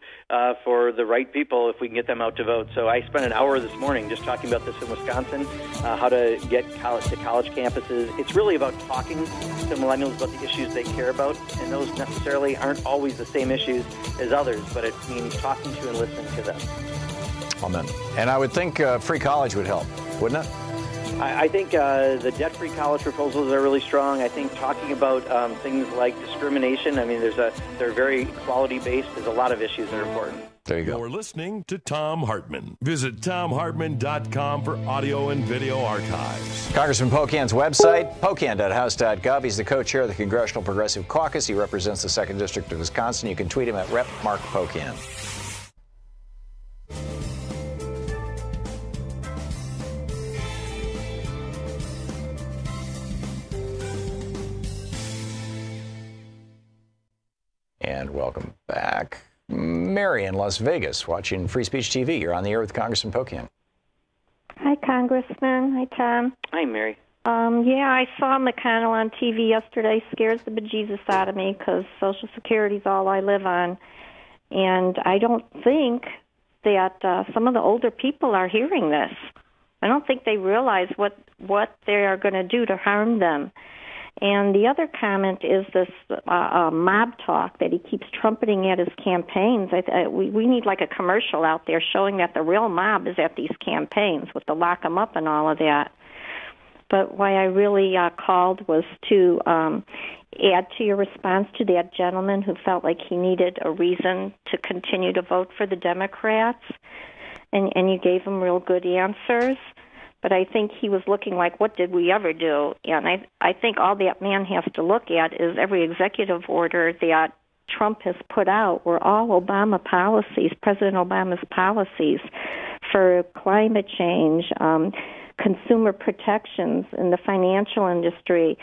for the right people if we can get them out to vote. So I spent an hour this morning just talking about this in Wisconsin, how to get to college campuses. It's really about talking to millennials about the issues they care about, and those necessarily aren't always the same issues as others, but it means talking to and listening to them. Amen. And I would think free college would help, wouldn't it? I think the debt-free college proposals are really strong. I think talking about things like discrimination, I mean, they're very equality-based. There's a lot of issues that are important. There you go. You're listening to Thom Hartmann. Visit ThomHartmann.com for audio and video archives. Congressman Pocan's website, pocan.house.gov. He's the co-chair of the Congressional Progressive Caucus. He represents the 2nd District of Wisconsin. You can tweet him at Rep. Mark Pocan. And welcome back. Mary in Las Vegas, watching Free Speech TV. You're on the air with Congressman Pocan. Hi, Congressman. Hi, Tom. Hi, Mary. I saw McConnell on TV yesterday. Scares the bejesus out of me because Social Security is all I live on. And I don't think that some of the older people are hearing this. I don't think they realize what they are going to do to harm them. And the other comment is this mob talk that he keeps trumpeting at his campaigns. We need like a commercial out there showing that the real mob is at these campaigns with the lock 'em up and all of that. But why I really called was to add to your response to that gentleman who felt like he needed a reason to continue to vote for the Democrats, and you gave him real good answers. But I think he was looking like, what did we ever do? And I think all that man has to look at is every executive order that Trump has put out were all Obama policies, President Obama's policies for climate change, consumer protections in the financial industry.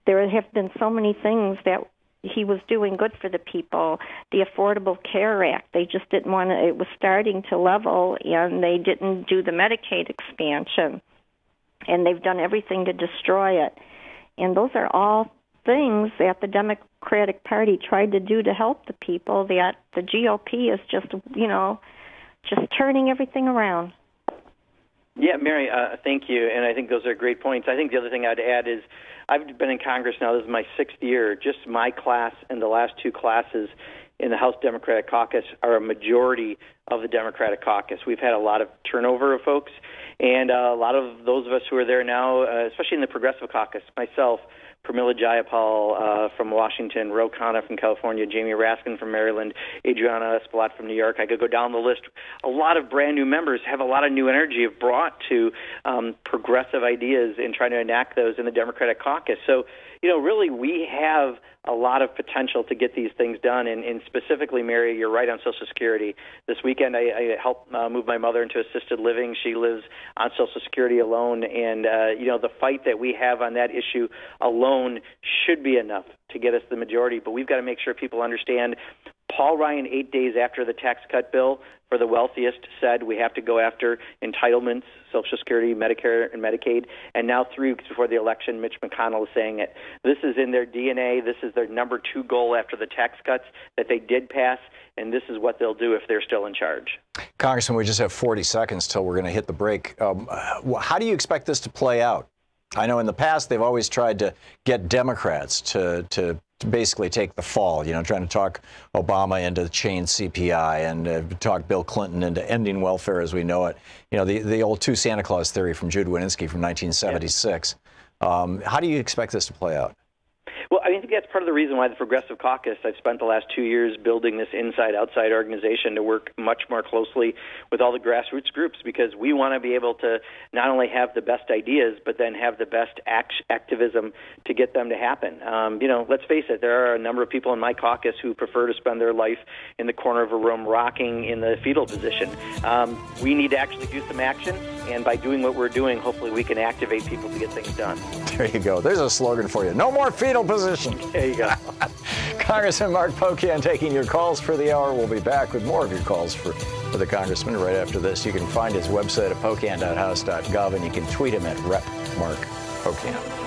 There have been so many things that he was doing good for the people. The Affordable Care Act, they just didn't want to, it was starting to level, and they didn't do the Medicaid expansion. And they've done everything to destroy it. And those are all things that the Democratic Party tried to do to help the people that the GOP is just, just turning everything around. Yeah, Mary, thank you, and I think those are great points. I think the other thing I'd add is I've been in Congress now. This is my 6th year. Just my class and the last 2 classes in the House Democratic Caucus are a majority of the Democratic Caucus. We've had a lot of turnover of folks, and a lot of those of us who are there now, especially in the Progressive Caucus, myself, Pramila Jayapal from Washington, Ro Khanna from California, Jamie Raskin from Maryland, Adriana Espaillat from New York. I could go down the list. A lot of brand new members have a lot of new energy have brought to progressive ideas in trying to enact those in the Democratic Caucus. So, really we have a lot of potential to get these things done. And specifically, Mary, you're right on Social Security. This weekend I helped move my mother into assisted living. She lives on Social Security alone. And, the fight that we have on that issue alone should be enough to get us the majority. But we've got to make sure people understand Paul Ryan, 8 days after the tax cut bill for the wealthiest, said we have to go after entitlements, Social Security, Medicare, and Medicaid. And now 3 weeks before the election, Mitch McConnell is saying it. This is in their DNA. This is their number 2 goal after the tax cuts that they did pass, and this is what they'll do if they're still in charge. Congressman, we just have 40 seconds till we're going to hit the break. How do you expect this to play out? I know in the past they've always tried to get Democrats to basically take the fall, trying to talk Obama into chain CPI and talk Bill Clinton into ending welfare as we know it. The old 2 Santa Claus theory from Jude Wieniski from 1976. Yeah. How do you expect this to play out? Well, I think that's part of the reason why the Progressive Caucus, I've spent the last 2 years building this inside-outside organization to work much more closely with all the grassroots groups, because we want to be able to not only have the best ideas, but then have the best activism to get them to happen. Let's face it, there are a number of people in my caucus who prefer to spend their life in the corner of a room rocking in the fetal position. We need to actually do some action, and by doing what we're doing, hopefully we can activate people to get things done. There you go. There's a slogan for you. No more fetal position. There you go. Congressman Mark Pocan taking your calls for the hour. We'll be back with more of your calls for the Congressman right after this. You can find his website at pocan.house.gov, and you can tweet him at Rep. Mark Pocan.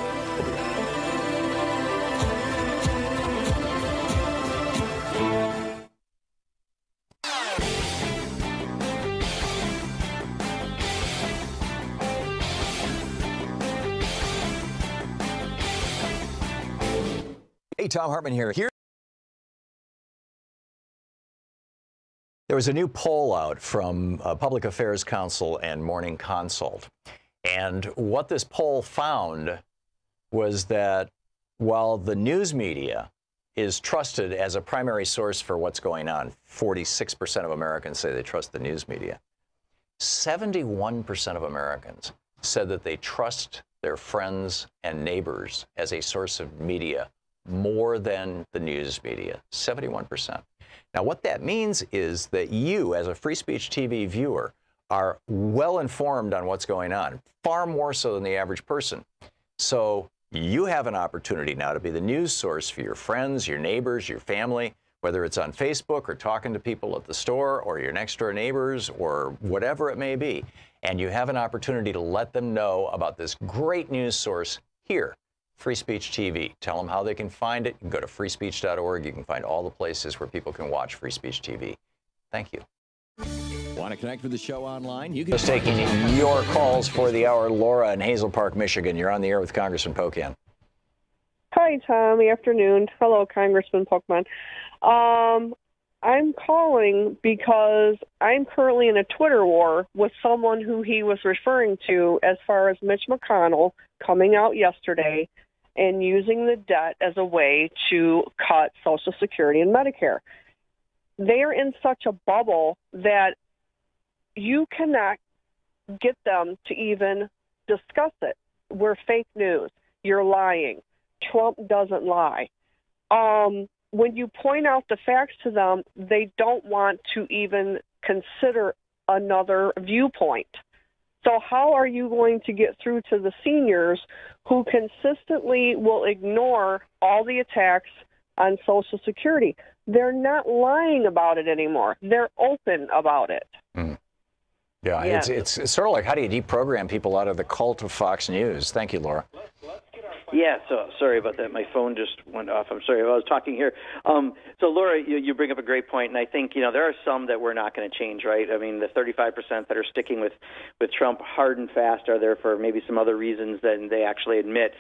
Hey, Thom Hartmann here. There was a new poll out from Public Affairs Council and Morning Consult. And what this poll found was that while the news media is trusted as a primary source for what's going on, 46% of Americans say they trust the news media, 71% of Americans said that they trust their friends and neighbors as a source of media more than the news media, 71%. Now, what that means is that you, as a Free Speech TV viewer, are well informed on what's going on, far more so than the average person. So you have an opportunity now to be the news source for your friends, your neighbors, your family, whether it's on Facebook or talking to people at the store or your next door neighbors or whatever it may be. And you have an opportunity to let them know about this great news source here. Free Speech TV. Tell them how they can find it. You can go to freespeech.org. You can find all the places where people can watch Free Speech TV. Thank you. Want to connect with the show online? You can just taking your calls for the hour. Laura in Hazel Park, Michigan. You're on the air with Congressman Pocan. Hi, Tom. Good afternoon. Hello, Congressman Pocan. I'm calling because I'm currently in a Twitter war with someone who he was referring to as far as Mitch McConnell coming out yesterday and using the debt as a way to cut Social Security and Medicare. They are in such a bubble that you cannot get them to even discuss it. We're fake news. You're lying. Trump doesn't lie. When you point out the facts to them, they don't want to even consider another viewpoint. So how are you going to get through to the seniors who consistently will ignore all the attacks on Social Security? They're not lying about it anymore. They're open about it. Mm. Yeah, it's sort of like, how do you deprogram people out of the cult of Fox News? Thank you, Laura. Yeah, so sorry about that. My phone just went off. I'm sorry. I was talking here. So, Laura, you bring up a great point, and I think, there are some that we're not going to change, right? I mean, the 35% that are sticking with Trump hard and fast are there for maybe some other reasons than they actually admit.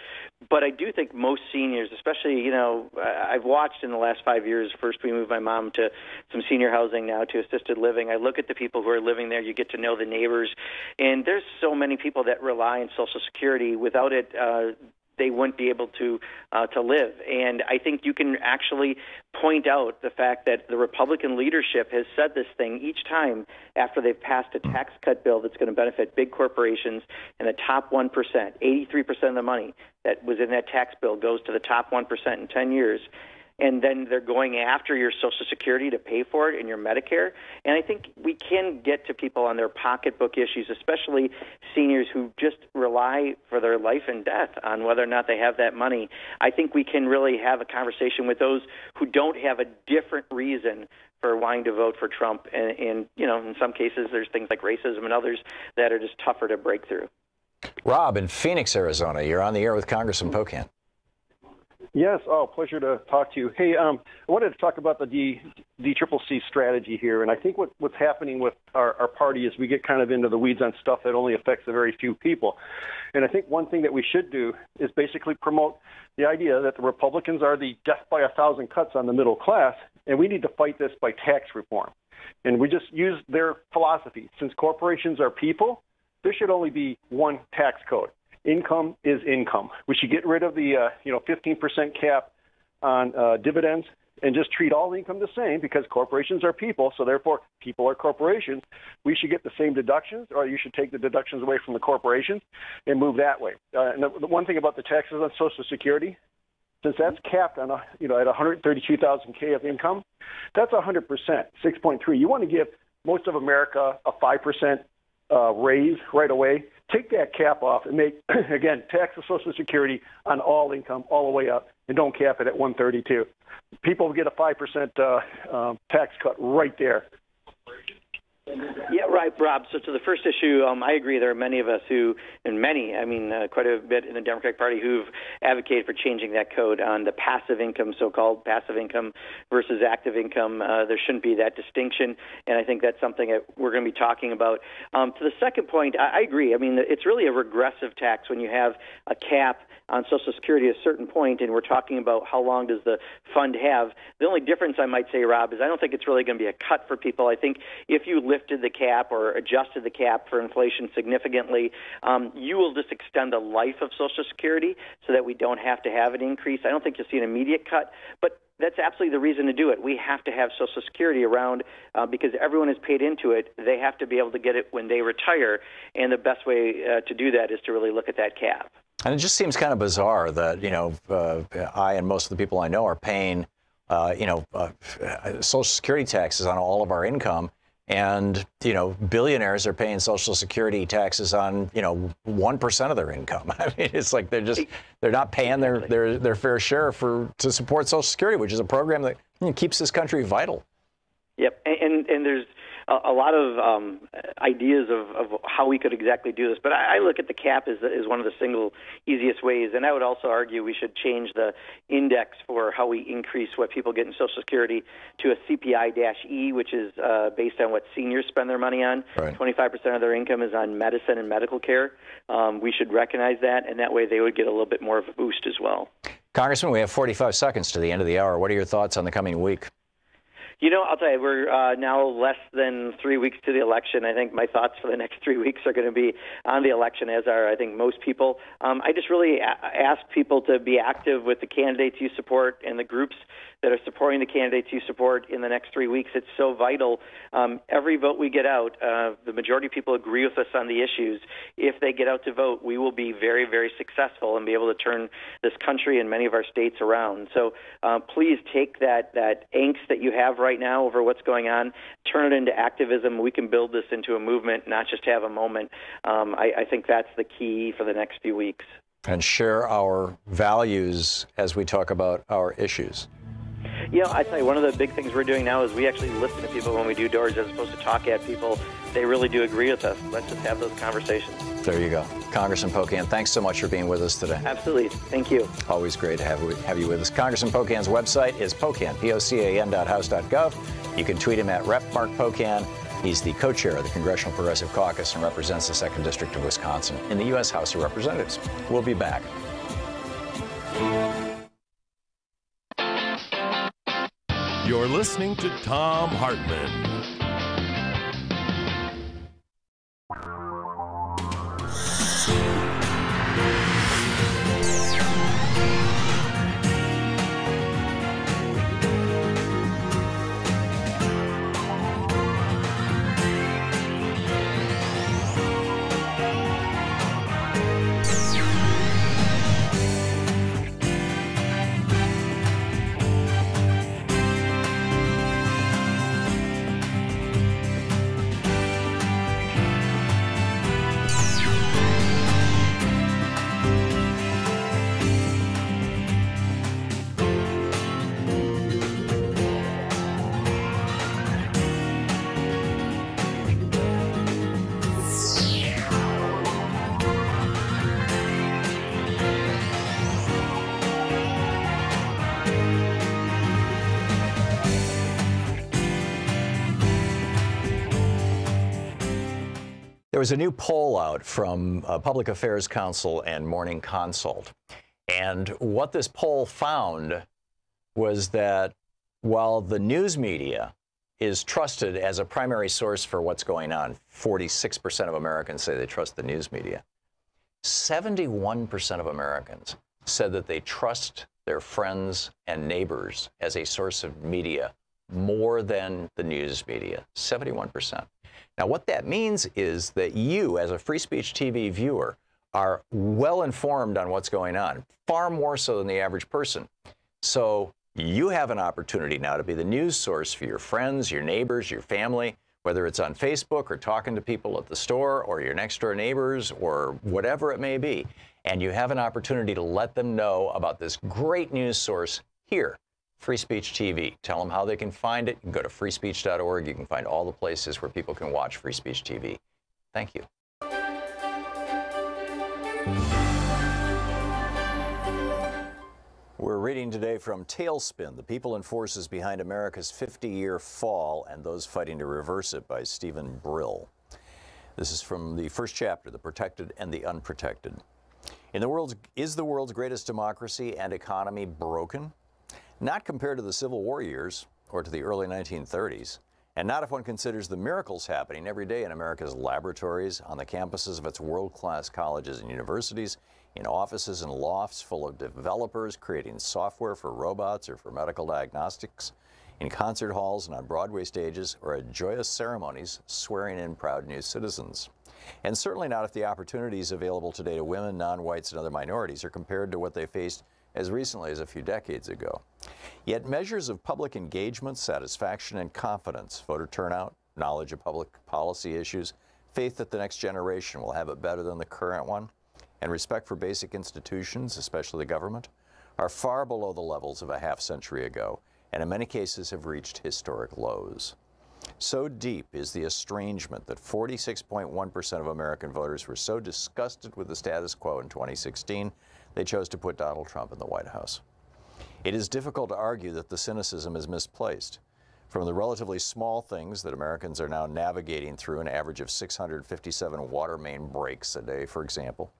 But I do think most seniors, especially, I've watched in the last 5 years, first we moved my mom to some senior housing, now to assisted living. I look at the people who are living there. You get to know the neighbors. And there's so many people that rely on Social Security. Without it, they wouldn't be able to live. And I think you can actually point out the fact that the Republican leadership has said this thing each time after they've passed a tax cut bill that's going to benefit big corporations and the top 1%. 83% of the money that was in that tax bill goes to the top 1% in 10 years. And then they're going after your Social Security to pay for it and your Medicare. And I think we can get to people on their pocketbook issues, especially seniors who just rely for their life and death on whether or not they have that money. I think we can really have a conversation with those who don't have a different reason for wanting to vote for Trump. And in some cases, there's things like racism and others that are just tougher to break through. Rob in Phoenix, Arizona, you're on the air with Congressman Pocan. Yes. Oh, pleasure to talk to you. Hey, I wanted to talk about the DCCC strategy here, and I think what's happening with our party is we get kind of into the weeds on stuff that only affects a very few people. And I think one thing that we should do is basically promote the idea that the Republicans are the death by 1,000 cuts on the middle class, and we need to fight this by tax reform. And we just use their philosophy. Since corporations are people, there should only be one tax code. Income is income. We should get rid of the 15% cap on dividends and just treat all income the same, because corporations are people, so therefore people are corporations. We should get the same deductions, or you should take the deductions away from the corporations and move that way. And the one thing about the taxes on Social Security, since that's capped on at 132,000 K of income, that's 100%, 6.3. You want to give most of America a 5% raise right away. Take that cap off and make, again, tax the Social Security on all income all the way up, and don't cap it at 132. People get a 5% tax cut right there. Yeah, right, Rob. So to the first issue, I agree. There are many of us quite a bit in the Democratic Party who've advocated for changing that code on the passive income, so-called passive income versus active income. There shouldn't be that distinction, and I think that's something that we're going to be talking about. To the second point, I agree. I mean, it's really a regressive tax when you have a cap on Social Security at a certain point, and we're talking about how long does the fund have. The only difference I might say, Rob, is I don't think it's really going to be a cut for people. I think if you lifted the cap or adjusted the cap for inflation significantly, you will just extend the life of Social Security so that we don't have to have an increase. I don't think you'll see an immediate cut, but that's absolutely the reason to do it. We have to have Social Security around because everyone is paid into it. They have to be able to get it when they retire, and the best way to do that is to really look at that cap. And it just seems kind of bizarre that, I and most of the people I know are paying, Social Security taxes on all of our income. And, billionaires are paying Social Security taxes on, 1% of their income. I mean, it's like they're not paying their fair share to support Social Security, which is a program that keeps this country vital. Yep. And there's a lot of ideas of how we could exactly do this. But I look at the cap as one of the single easiest ways. And I would also argue we should change the index for how we increase what people get in Social Security to a CPI-E, which is based on what seniors spend their money on. Right. 25% of their income is on medicine and medical care. We should recognize that, and that way they would get a little bit more of a boost as well. Congressman, we have 45 seconds to the end of the hour. What are your thoughts on the coming week? I'll tell you, we're now less than 3 weeks to the election. I think my thoughts for the next 3 weeks are going to be on the election, as are, I think, most people. I just really ask people to be active with the candidates you support and the groups that are supporting the candidates you support in the next 3 weeks. It's so vital. Every vote we get out, the majority of people agree with us on the issues. If they get out to vote, we will be very, very successful and be able to turn this country and many of our states around. So please take that angst that you have right now over what's going on, turn it into activism. We can build this into a movement, not just have a moment. I think that's the key for the next few weeks. And share our values as we talk about our issues. You know, I tell you, one of the big things we're doing now is we actually listen to people when we do doors as opposed to talk at people. They really do agree with us. Let's just have those conversations. There you go. Congressman Pocan, thanks so much for being with us today. Absolutely. Thank you. Always great to have you with us. Congressman Pocan's website is pocan, pocan.house.gov. You can tweet him at Rep. Mark Pocan. He's the co-chair of the Congressional Progressive Caucus and represents the 2nd District of Wisconsin in the U.S. House of Representatives. We'll be back. You're listening to Thom Hartmann. There was a new poll out from Public Affairs Council and Morning Consult. And what this poll found was that while the news media is trusted as a primary source for what's going on, 46% of Americans say they trust the news media, 71% of Americans said that they trust their friends and neighbors as a source of media more than the news media, 71%. Now, what that means is that you, as a Free Speech TV viewer, are well informed on what's going on, far more so than the average person. So you have an opportunity now to be the news source for your friends, your neighbors, your family, whether it's on Facebook or talking to people at the store or your next door neighbors or whatever it may be. And you have an opportunity to let them know about this great news source here. Free Speech TV. Tell them how they can find it. You can go to freespeech.org. You can find all the places where people can watch Free Speech TV. Thank you. We're reading today from Tailspin, The People and Forces Behind America's 50-Year Fall and Those Fighting to Reverse It by Stephen Brill. This is from the first chapter, The Protected and the Unprotected. Is the world's greatest democracy and economy broken? Not compared to the Civil War years or to the early 1930s, and not if one considers the miracles happening every day in America's laboratories, on the campuses of its world-class colleges and universities, in offices and lofts full of developers creating software for robots or for medical diagnostics, in concert halls and on Broadway stages, or at joyous ceremonies swearing in proud new citizens. And certainly not if the opportunities available today to women, non-whites, and other minorities are compared to what they faced as recently as a few decades ago. Yet measures of public engagement, satisfaction, and confidence, voter turnout, knowledge of public policy issues, faith that the next generation will have it better than the current one, and respect for basic institutions, especially the government, are far below the levels of a half-century ago, and in many cases have reached historic lows. So deep is the estrangement that 46.1% of American voters were so disgusted with the status quo in 2016, they chose to put Donald Trump in the White House. It is difficult to argue that the cynicism is misplaced. From the relatively small things that Americans are now navigating through, an average of 657 water main breaks a day, for example,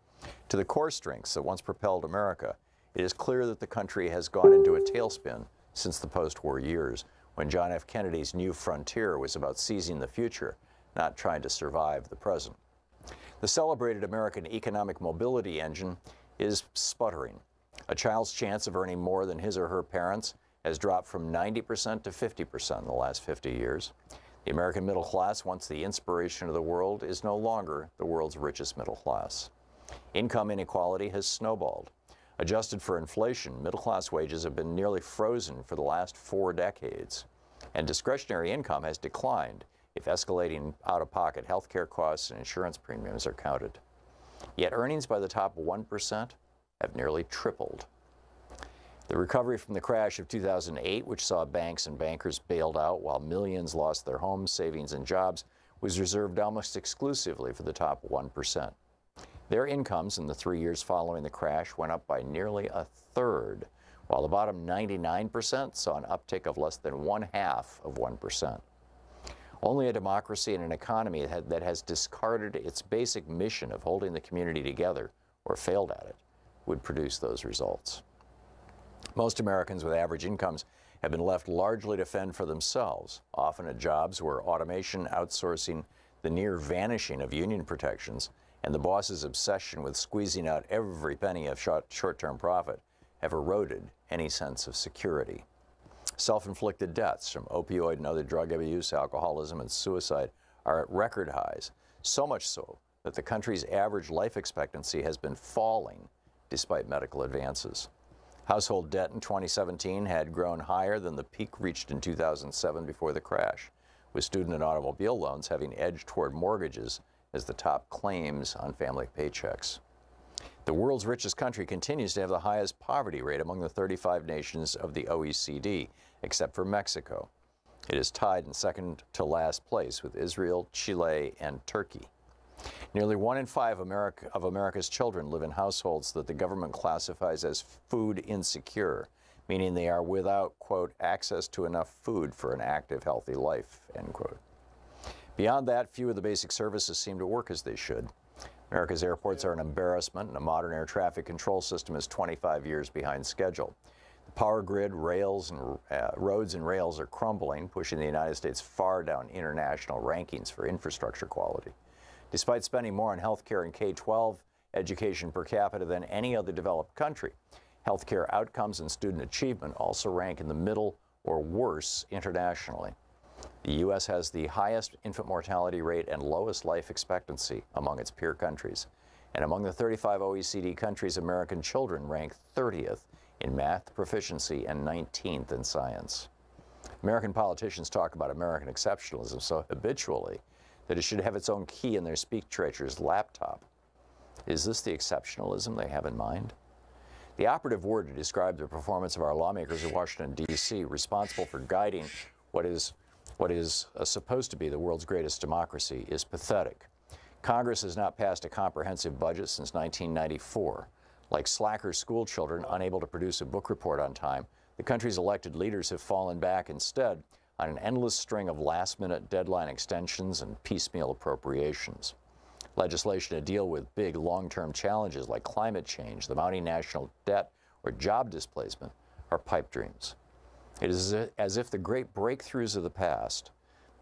to the core strengths that once propelled America, it is clear that the country has gone into a tailspin since the post-war years, when John F. Kennedy's new frontier was about seizing the future, not trying to survive the present. The celebrated American economic mobility engine is sputtering. A child's chance of earning more than his or her parents has dropped from 90% to 50% in the last 50 years. The American middle class, once the inspiration of the world, is no longer the world's richest middle class. Income inequality has snowballed. Adjusted for inflation, middle-class wages have been nearly frozen for the last 4 decades, and discretionary income has declined if escalating out-of-pocket health care costs and insurance premiums are counted. Yet earnings by the top 1% have nearly tripled. The recovery from the crash of 2008, which saw banks and bankers bailed out while millions lost their homes, savings, and jobs, was reserved almost exclusively for the top 1%. Their incomes in the 3 years following the crash went up by nearly a third, while the bottom 99% saw an uptick of less than 0.5%. Only a democracy and an economy that has discarded its basic mission of holding the community together, or failed at it, would produce those results. Most Americans with average incomes have been left largely to fend for themselves, often at jobs where automation, outsourcing, the near vanishing of union protections, and the boss's obsession with squeezing out every penny of short-term profit have eroded any sense of security. Self-inflicted deaths from opioid and other drug abuse, alcoholism, and suicide are at record highs, so much so that the country's average life expectancy has been falling despite medical advances. Household debt in 2017 had grown higher than the peak reached in 2007 before the crash, with student and automobile loans having edged toward mortgages as the top claims on family paychecks. The world's richest country continues to have the highest poverty rate among the 35 nations of the OECD, except for Mexico. It is tied in second to last place with Israel, Chile, and Turkey. Nearly 1 in 5 of America's children live in households that the government classifies as food insecure, meaning they are without, quote, access to enough food for an active, healthy life, end quote. Beyond that, few of the basic services seem to work as they should. America's airports are an embarrassment, and a modern air traffic control system is 25 years behind schedule. The power grid, roads and rails are crumbling, pushing the United States far down international rankings for infrastructure quality. Despite spending more on health care and K-12 education per capita than any other developed country, health care outcomes and student achievement also rank in the middle or worse internationally. The U.S. has the highest infant mortality rate and lowest life expectancy among its peer countries. And among the 35 OECD countries, American children rank 30th in math proficiency and 19th in science. American politicians talk about American exceptionalism so habitually that it should have its own key in their speechwriter's laptop. Is this the exceptionalism they have in mind? The operative word to describe the performance of our lawmakers in Washington, D.C., responsible for guiding what is supposed to be the world's greatest democracy, is pathetic. Congress has not passed a comprehensive budget since 1994. Like slacker school children unable to produce a book report on time, the country's elected leaders have fallen back instead on an endless string of last-minute deadline extensions and piecemeal appropriations. Legislation to deal with big long-term challenges like climate change, the mounting national debt, or job displacement are pipe dreams. It is as if the great breakthroughs of the past,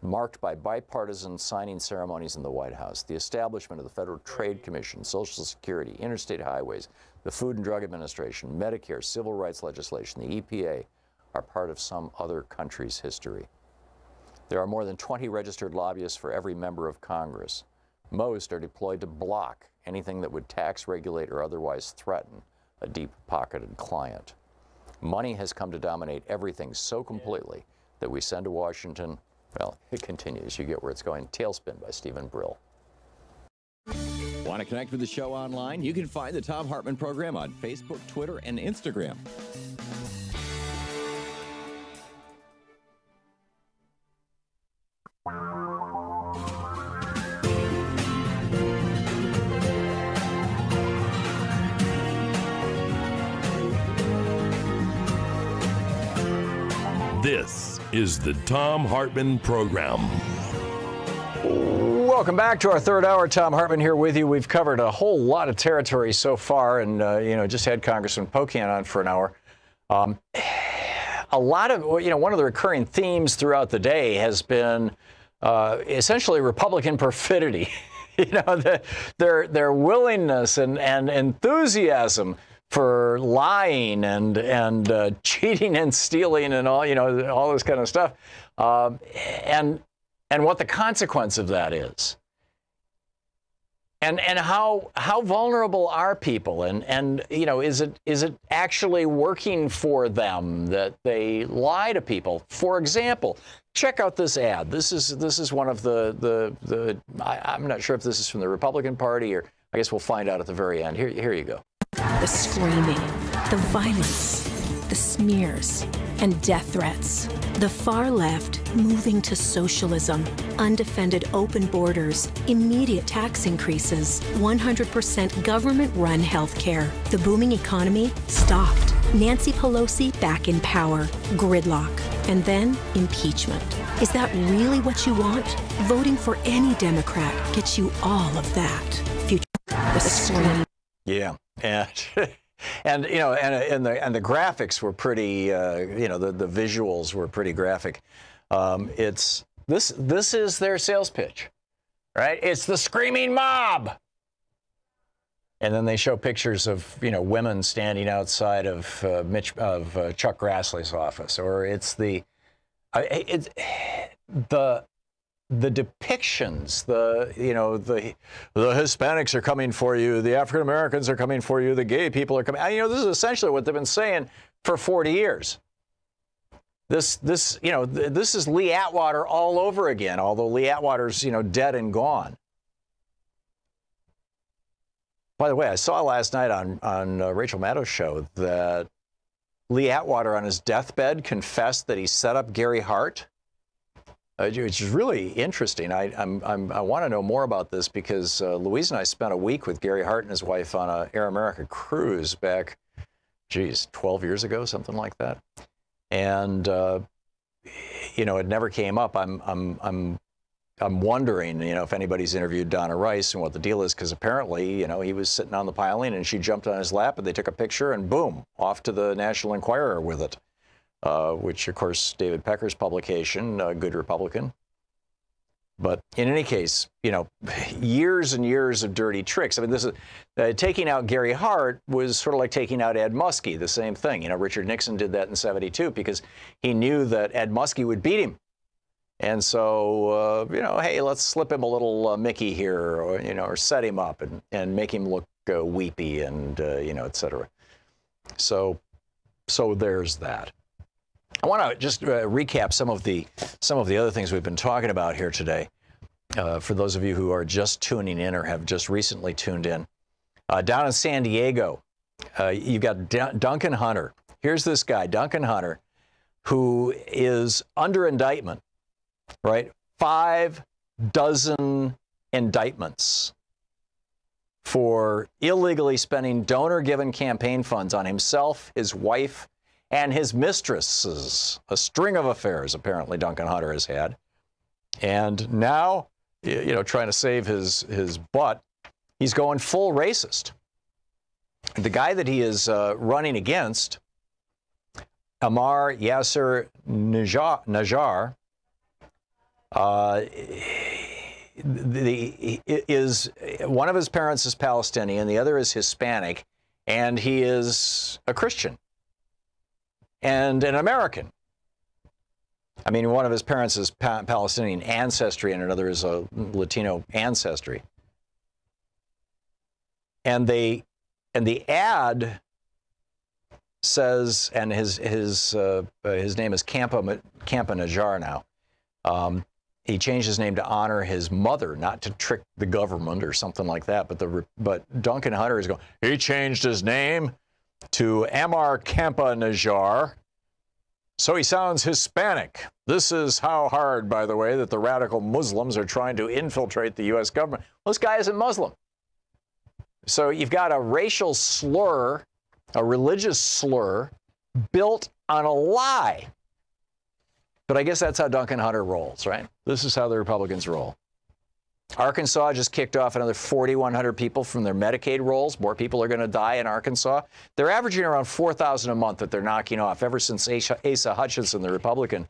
marked by bipartisan signing ceremonies in the White House, the establishment of the Federal Trade Commission, Social Security, interstate highways, the Food and Drug Administration, Medicare, civil rights legislation, the EPA, are part of some other country's history. There are more than 20 registered lobbyists for every member of Congress. Most are deployed to block anything that would tax, regulate, or otherwise threaten a deep-pocketed client. Money has come to dominate everything so completely that we send to Washington, well, it continues. You get where it's going. Tailspin by Stephen Brill. Want to connect with the show online? You can find the Thom Hartmann Program on Facebook, Twitter, and Instagram. This is the Thom Hartmann Program. Welcome back to our third hour. Thom Hartmann here with you. We've covered a whole lot of territory so far, and just had Congressman Pocan on for an hour. A lot of one of the recurring themes throughout the day has been essentially Republican perfidy. Their willingness and enthusiasm for lying and cheating and stealing and all this kind of stuff, and what the consequence of that is, and how vulnerable are people, and is it actually working for them that they lie to people? For example, check out this ad. This is one of the I'm not sure if this is from the Republican Party, or I guess we'll find out at the very end. Here you go. The screaming, the violence, the the smears and death threats. The far left moving to socialism, undefended open borders, immediate tax increases, 100% government-run health care. The booming economy stopped. Nancy Pelosi back in power. Gridlock. And then impeachment. Is that really what you want? Voting for any Democrat gets you all of that. Future the screen. Yeah, and you know, and the graphics were pretty. The visuals were pretty graphic. This is their sales pitch, right? It's the screaming mob. And then they show pictures of women standing outside of Chuck Grassley's office, or it's the depictions, the Hispanics are coming for you, the African Americans are coming for you, the gay people are coming. This is essentially what they've been saying for 40 years. This is Lee Atwater all over again, although Lee Atwater's dead and gone. By the way, I saw last night on Rachel Maddow's show that Lee Atwater on his deathbed confessed that he set up Gary Hart, which is really interesting. I want to know more about this because Louise and I spent a week with Gary Hart and his wife on a Air America cruise back, 12 years ago, something like that. And it never came up. I'm wondering, if anybody's interviewed Donna Rice and what the deal is, because apparently, he was sitting on the piling and she jumped on his lap and they took a picture and boom, off to the National Enquirer with it, which, of course, David Pecker's publication, Good Republican. But in any case, years and years of dirty tricks. I mean, this is taking out Gary Hart was sort of like taking out Ed Muskie, the same thing. Richard Nixon did that in '72 because he knew that Ed Muskie would beat him. And so, hey, let's slip him a little Mickey here, or set him up and make him look weepy and, et cetera. So there's that. I want to just recap some of the other things we've been talking about here today. For those of you who are just tuning in or have just recently tuned in. Down in San Diego, you've got Duncan Hunter. Here's this guy, Duncan Hunter, who is under indictment. Right? 5 dozen indictments for illegally spending donor-given campaign funds on himself, his wife, and his mistresses. A string of affairs, apparently, Duncan Hunter has had. And now, trying to save his butt, he's going full racist. The guy that he is running against, Ammar Yasser Najjar, is one of his parents is Palestinian, the other is Hispanic, and he is a Christian and an American. I mean, one of his parents is Palestinian ancestry and another is a Latino ancestry. And the ad says, and his name is Campa Najjar now. He changed his name to honor his mother, not to trick the government or something like that. But Duncan Hunter is going, he changed his name to Ammar Campa Najjar, so he sounds Hispanic. This is how hard, by the way, that the radical Muslims are trying to infiltrate the U.S. government. Well, this guy isn't Muslim. So you've got a racial slur, a religious slur, built on a lie. But I guess that's how Duncan Hunter rolls, right? This is how the Republicans roll. Arkansas just kicked off another 4,100 people from their Medicaid rolls. More people are going to die in Arkansas. They're averaging around 4,000 a month that they're knocking off ever since Asa Hutchinson, the Republican,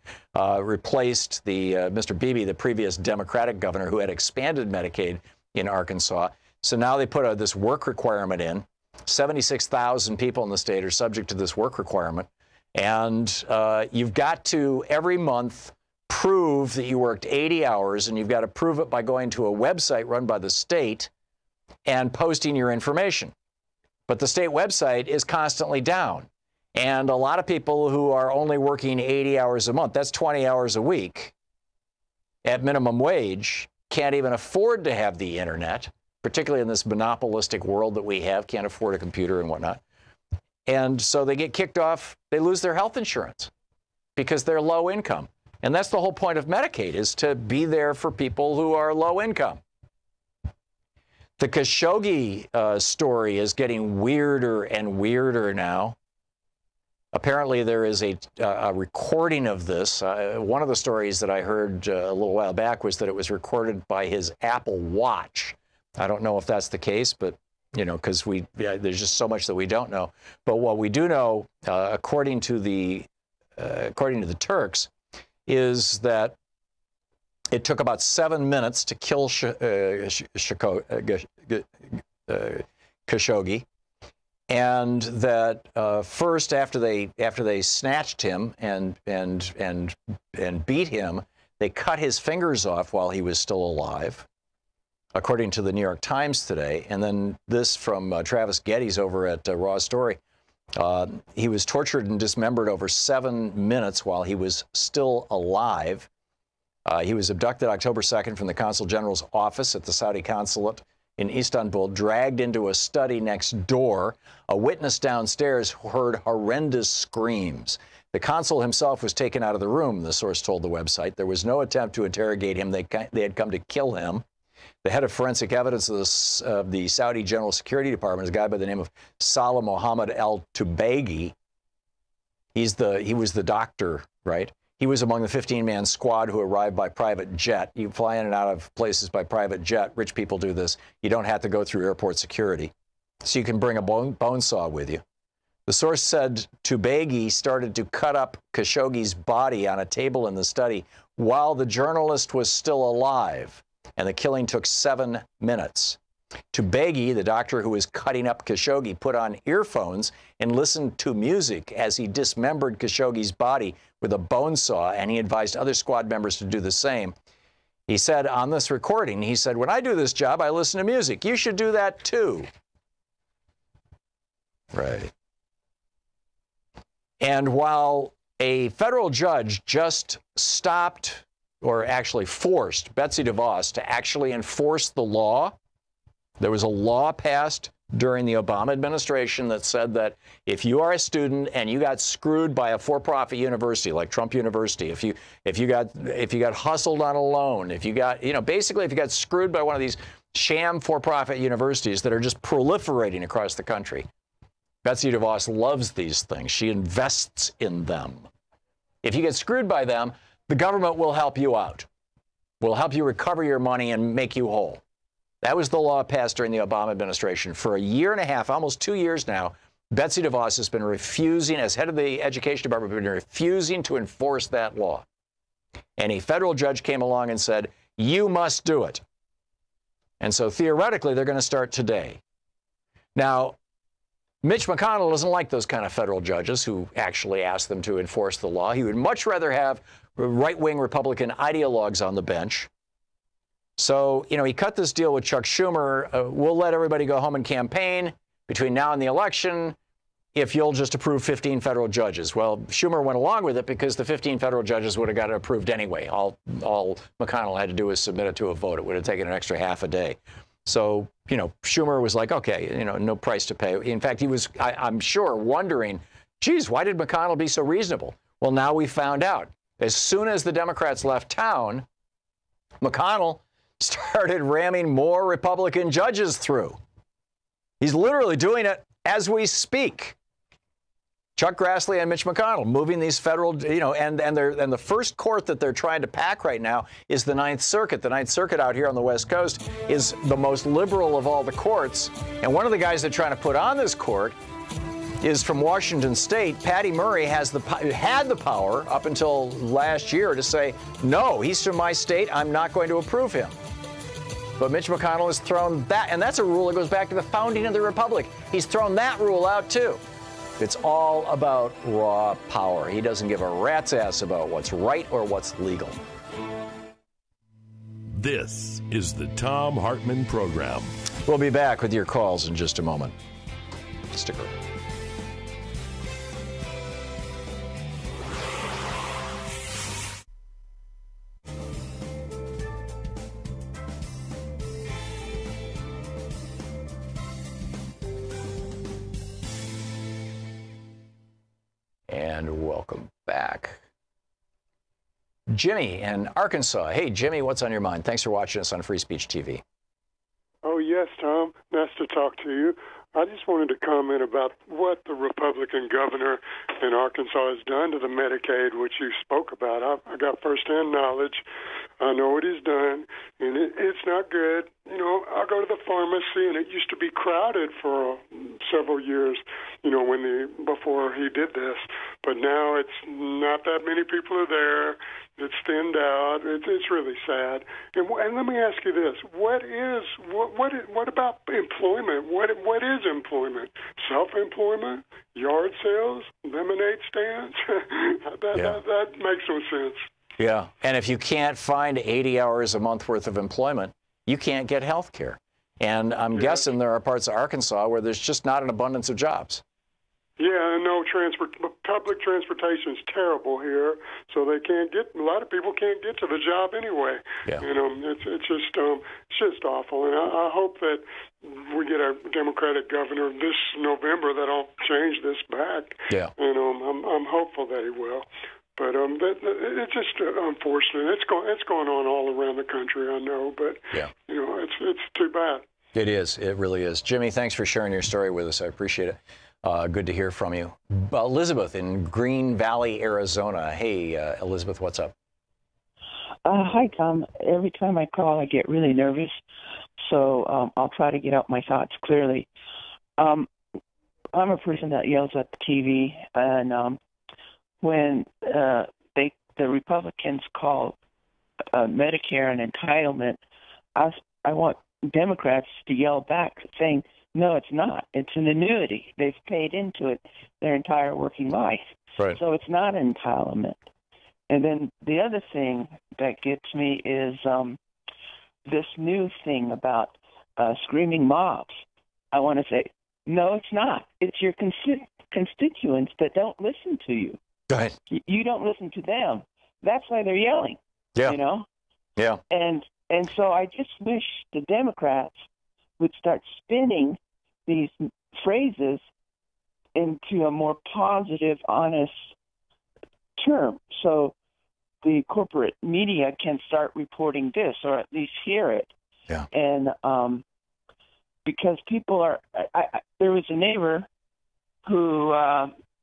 replaced the Mr. Beebe, the previous Democratic governor who had expanded Medicaid in Arkansas. So now they put this work requirement in. 76,000 people in the state are subject to this work requirement. And you've got to, every month, prove that you worked 80 hours, and you've got to prove it by going to a website run by the state and posting your information. But the state website is constantly down. And a lot of people who are only working 80 hours a month, that's 20 hours a week, at minimum wage, can't even afford to have the internet, particularly in this monopolistic world that we have, can't afford a computer and whatnot. And so they get kicked off, they lose their health insurance because they're low income. And that's the whole point of Medicaid, is to be there for people who are low income. The Khashoggi story is getting weirder and weirder now. Apparently, there is a recording of this. One of the stories that I heard a little while back was that it was recorded by his Apple Watch. I don't know if that's the case, but, you know, because there's just so much that we don't know. But what we do know, according to the Turks, is that it took about 7 minutes to kill Khashoggi, and that first, after they snatched him and beat him, they cut his fingers off while he was still alive, according to the New York Times today. And then this from Travis Geddes over at Raw Story. He was tortured and dismembered over 7 minutes while he was still alive. He was abducted October 2nd from the Consul General's office at the Saudi consulate in Istanbul, dragged into a study next door. A witness downstairs heard horrendous screams. The consul himself was taken out of the room, the source told the website. There was no attempt to interrogate him. They had come to kill him. The head of forensic evidence of the Saudi General Security Department is a guy by the name of Salah Mohammed al-Tubaigi. He was the doctor, right? He was among the 15-man squad who arrived by private jet. You fly in and out of places by private jet. Rich people do this. You don't have to go through airport security. So you can bring a bone saw with you. The source said Tubaigi started to cut up Khashoggi's body on a table in the study while the journalist was still alive, and the killing took 7 minutes. Tubaigi, the doctor who was cutting up Khashoggi, put on earphones and listened to music as he dismembered Khashoggi's body with a bone saw, and he advised other squad members to do the same. He said on this recording, he said, "When I do this job, I listen to music. You should do that too." Right. And while a federal judge just stopped, or actually forced, Betsy DeVos to actually enforce the law, there was a law passed during the Obama administration that said that if you are a student and you got screwed by a for-profit university like Trump University, if you got hustled on a loan, if you got, basically if you got screwed by one of these sham for-profit universities that are just proliferating across the country. Betsy DeVos loves these things. She invests in them. If you get screwed by them, the government will help you out. Will help you recover your money and make you whole. That was the law passed during the Obama administration. For a year and a half, almost 2 years now, Betsy DeVos has been refusing, as head of the Education Department, been refusing to enforce that law. And a federal judge came along and said, you must do it. And so theoretically, they're going to start today. Now, Mitch McConnell doesn't like those kind of federal judges who actually ask them to enforce the law. He would much rather have right-wing Republican ideologues on the bench. So, he cut this deal with Chuck Schumer. We'll let everybody go home and campaign between now and the election if you'll just approve 15 federal judges. Well, Schumer went along with it because the 15 federal judges would have got it approved anyway. All McConnell had to do was submit it to a vote. It would have taken an extra half a day. So, Schumer was like, okay, no price to pay. In fact, he was, I'm sure, wondering, geez, why did McConnell be so reasonable? Well, now we found out. As soon as the Democrats left town, McConnell started ramming more Republican judges through. He's literally doing it as we speak. Chuck Grassley and Mitch McConnell moving these federal, and the first court that they're trying to pack right now is the Ninth Circuit. The Ninth Circuit out here on the West Coast is the most liberal of all the courts. And one of the guys they're trying to put on this court is from Washington State. Patty Murray had the power up until last year to say, no, he's from my state. I'm not going to approve him. But Mitch McConnell has thrown that, and that's a rule that goes back to the founding of the Republic. He's thrown that rule out, too. It's all about raw power. He doesn't give a rat's ass about what's right or what's legal. This is the Thom Hartmann Program. We'll be back with your calls in just a moment. Stick around. welcome back. Jimmy in Arkansas. Hey, Jimmy, what's on your mind? Thanks for watching us on Free Speech TV. Oh, yes, Tom. Nice to talk to you. I just wanted to comment about what the Republican governor in Arkansas has done to the Medicaid, which you spoke about. I got firsthand knowledge. I know what he's done, and it's not good. You know, I go to the pharmacy, and it used to be crowded for several years, you know, before he did this. But now it's not that many people are there. It's thinned out. It's really sad. And let me ask you this: what about employment? What is employment? Self-employment, yard sales, lemonade stands? that makes no sense. Yeah, and if you can't find 80 hours a month worth of employment, you can't get health care. And I'm guessing there are parts of Arkansas where there's just not an abundance of jobs. Yeah, no public transportation is terrible here, so a lot of people can't get to the job anyway. Yeah. You know, it's just awful, and I hope that we get a Democratic governor this November that'll change this back. Yeah. And I'm hopeful that he will. But it's just unfortunate. It's going on all around the country, I know, but you know, it's too bad. It is. It really is. Jimmy, thanks for sharing your story with us. I appreciate it. Good to hear from you. Elizabeth in Green Valley, Arizona. Hey, Elizabeth, what's up? Hi, Tom. Every time I call, I get really nervous, so I'll try to get out my thoughts clearly. I'm a person that yells at the TV, and when the Republicans call Medicare an entitlement, I want Democrats to yell back saying, no, it's not. It's an annuity. They've paid into it their entire working life. Right. So it's not an entitlement. And then the other thing that gets me is this new thing about screaming mobs. I want to say, no, it's not. It's your constituents that don't listen to you. Go ahead. You don't listen to them. That's why they're yelling. Yeah. You know? Yeah. And so I just wish the Democrats would start spinning these phrases into a more positive, honest term, so the corporate media can start reporting this, or at least hear it. Yeah. And because people are, there was a neighbor who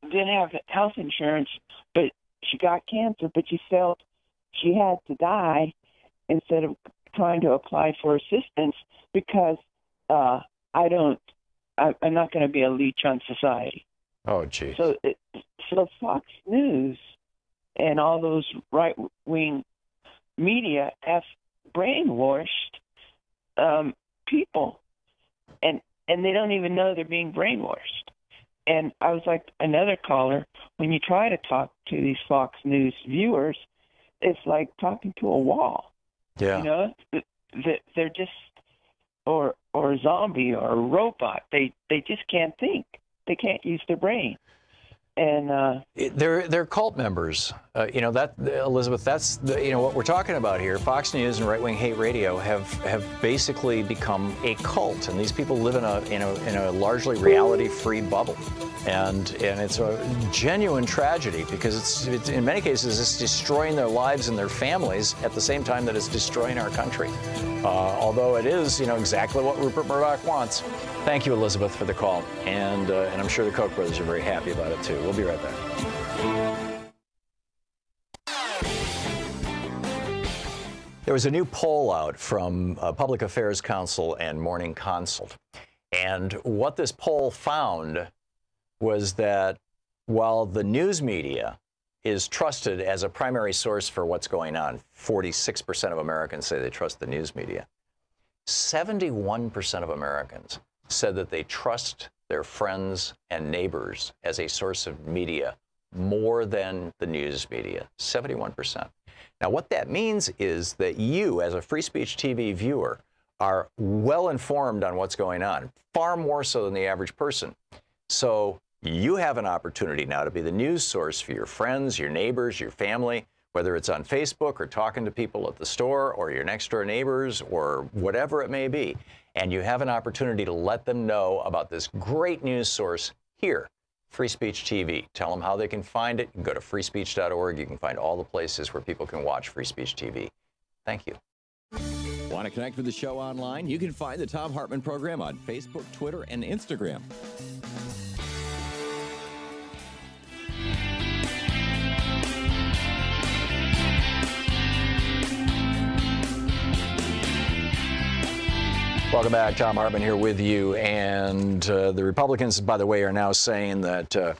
didn't have health insurance, but she got cancer, but she felt she had to die instead of trying to apply for assistance because I'm not going to be a leech on society. Oh, geez. So Fox News and all those right-wing media have brainwashed people, and they don't even know they're being brainwashed. And I was like another caller, when you try to talk to these Fox News viewers, it's like talking to a wall. Yeah. You know, they're just or a zombie or a robot. They just can't think. They can't use their brain. And they're cult members. You know that, Elizabeth. That's what we're talking about here. Fox News and right-wing hate radio have basically become a cult, and these people live in a largely reality-free bubble, and it's a genuine tragedy because it's in many cases it's destroying their lives and their families at the same time that it's destroying our country. Although it is exactly what Rupert Murdoch wants. Thank you, Elizabeth, for the call, and I'm sure the Koch brothers are very happy about it too. We'll be right back. There was a new poll out from Public Affairs Council and Morning Consult. And what this poll found was that while the news media is trusted as a primary source for what's going on, 46% of Americans say they trust the news media, 71% of Americans said that they trust their friends and neighbors as a source of media more than the news media, 71%. Now, what that means is that you, as a Free Speech TV viewer, are well informed on what's going on, far more so than the average person. So you have an opportunity now to be the news source for your friends, your neighbors, your family, whether it's on Facebook or talking to people at the store or your next door neighbors or whatever it may be. And you have an opportunity to let them know about this great news source here. Free Speech TV. Tell them how they can find it. You can go to freespeech.org. You can find all the places where people can watch Free Speech TV. Thank you. Want to connect with the show online? You can find the Thom Hartmann Program on Facebook, Twitter, and Instagram. Welcome back. Thom Hartmann here with you. And the Republicans, by the way, are now saying that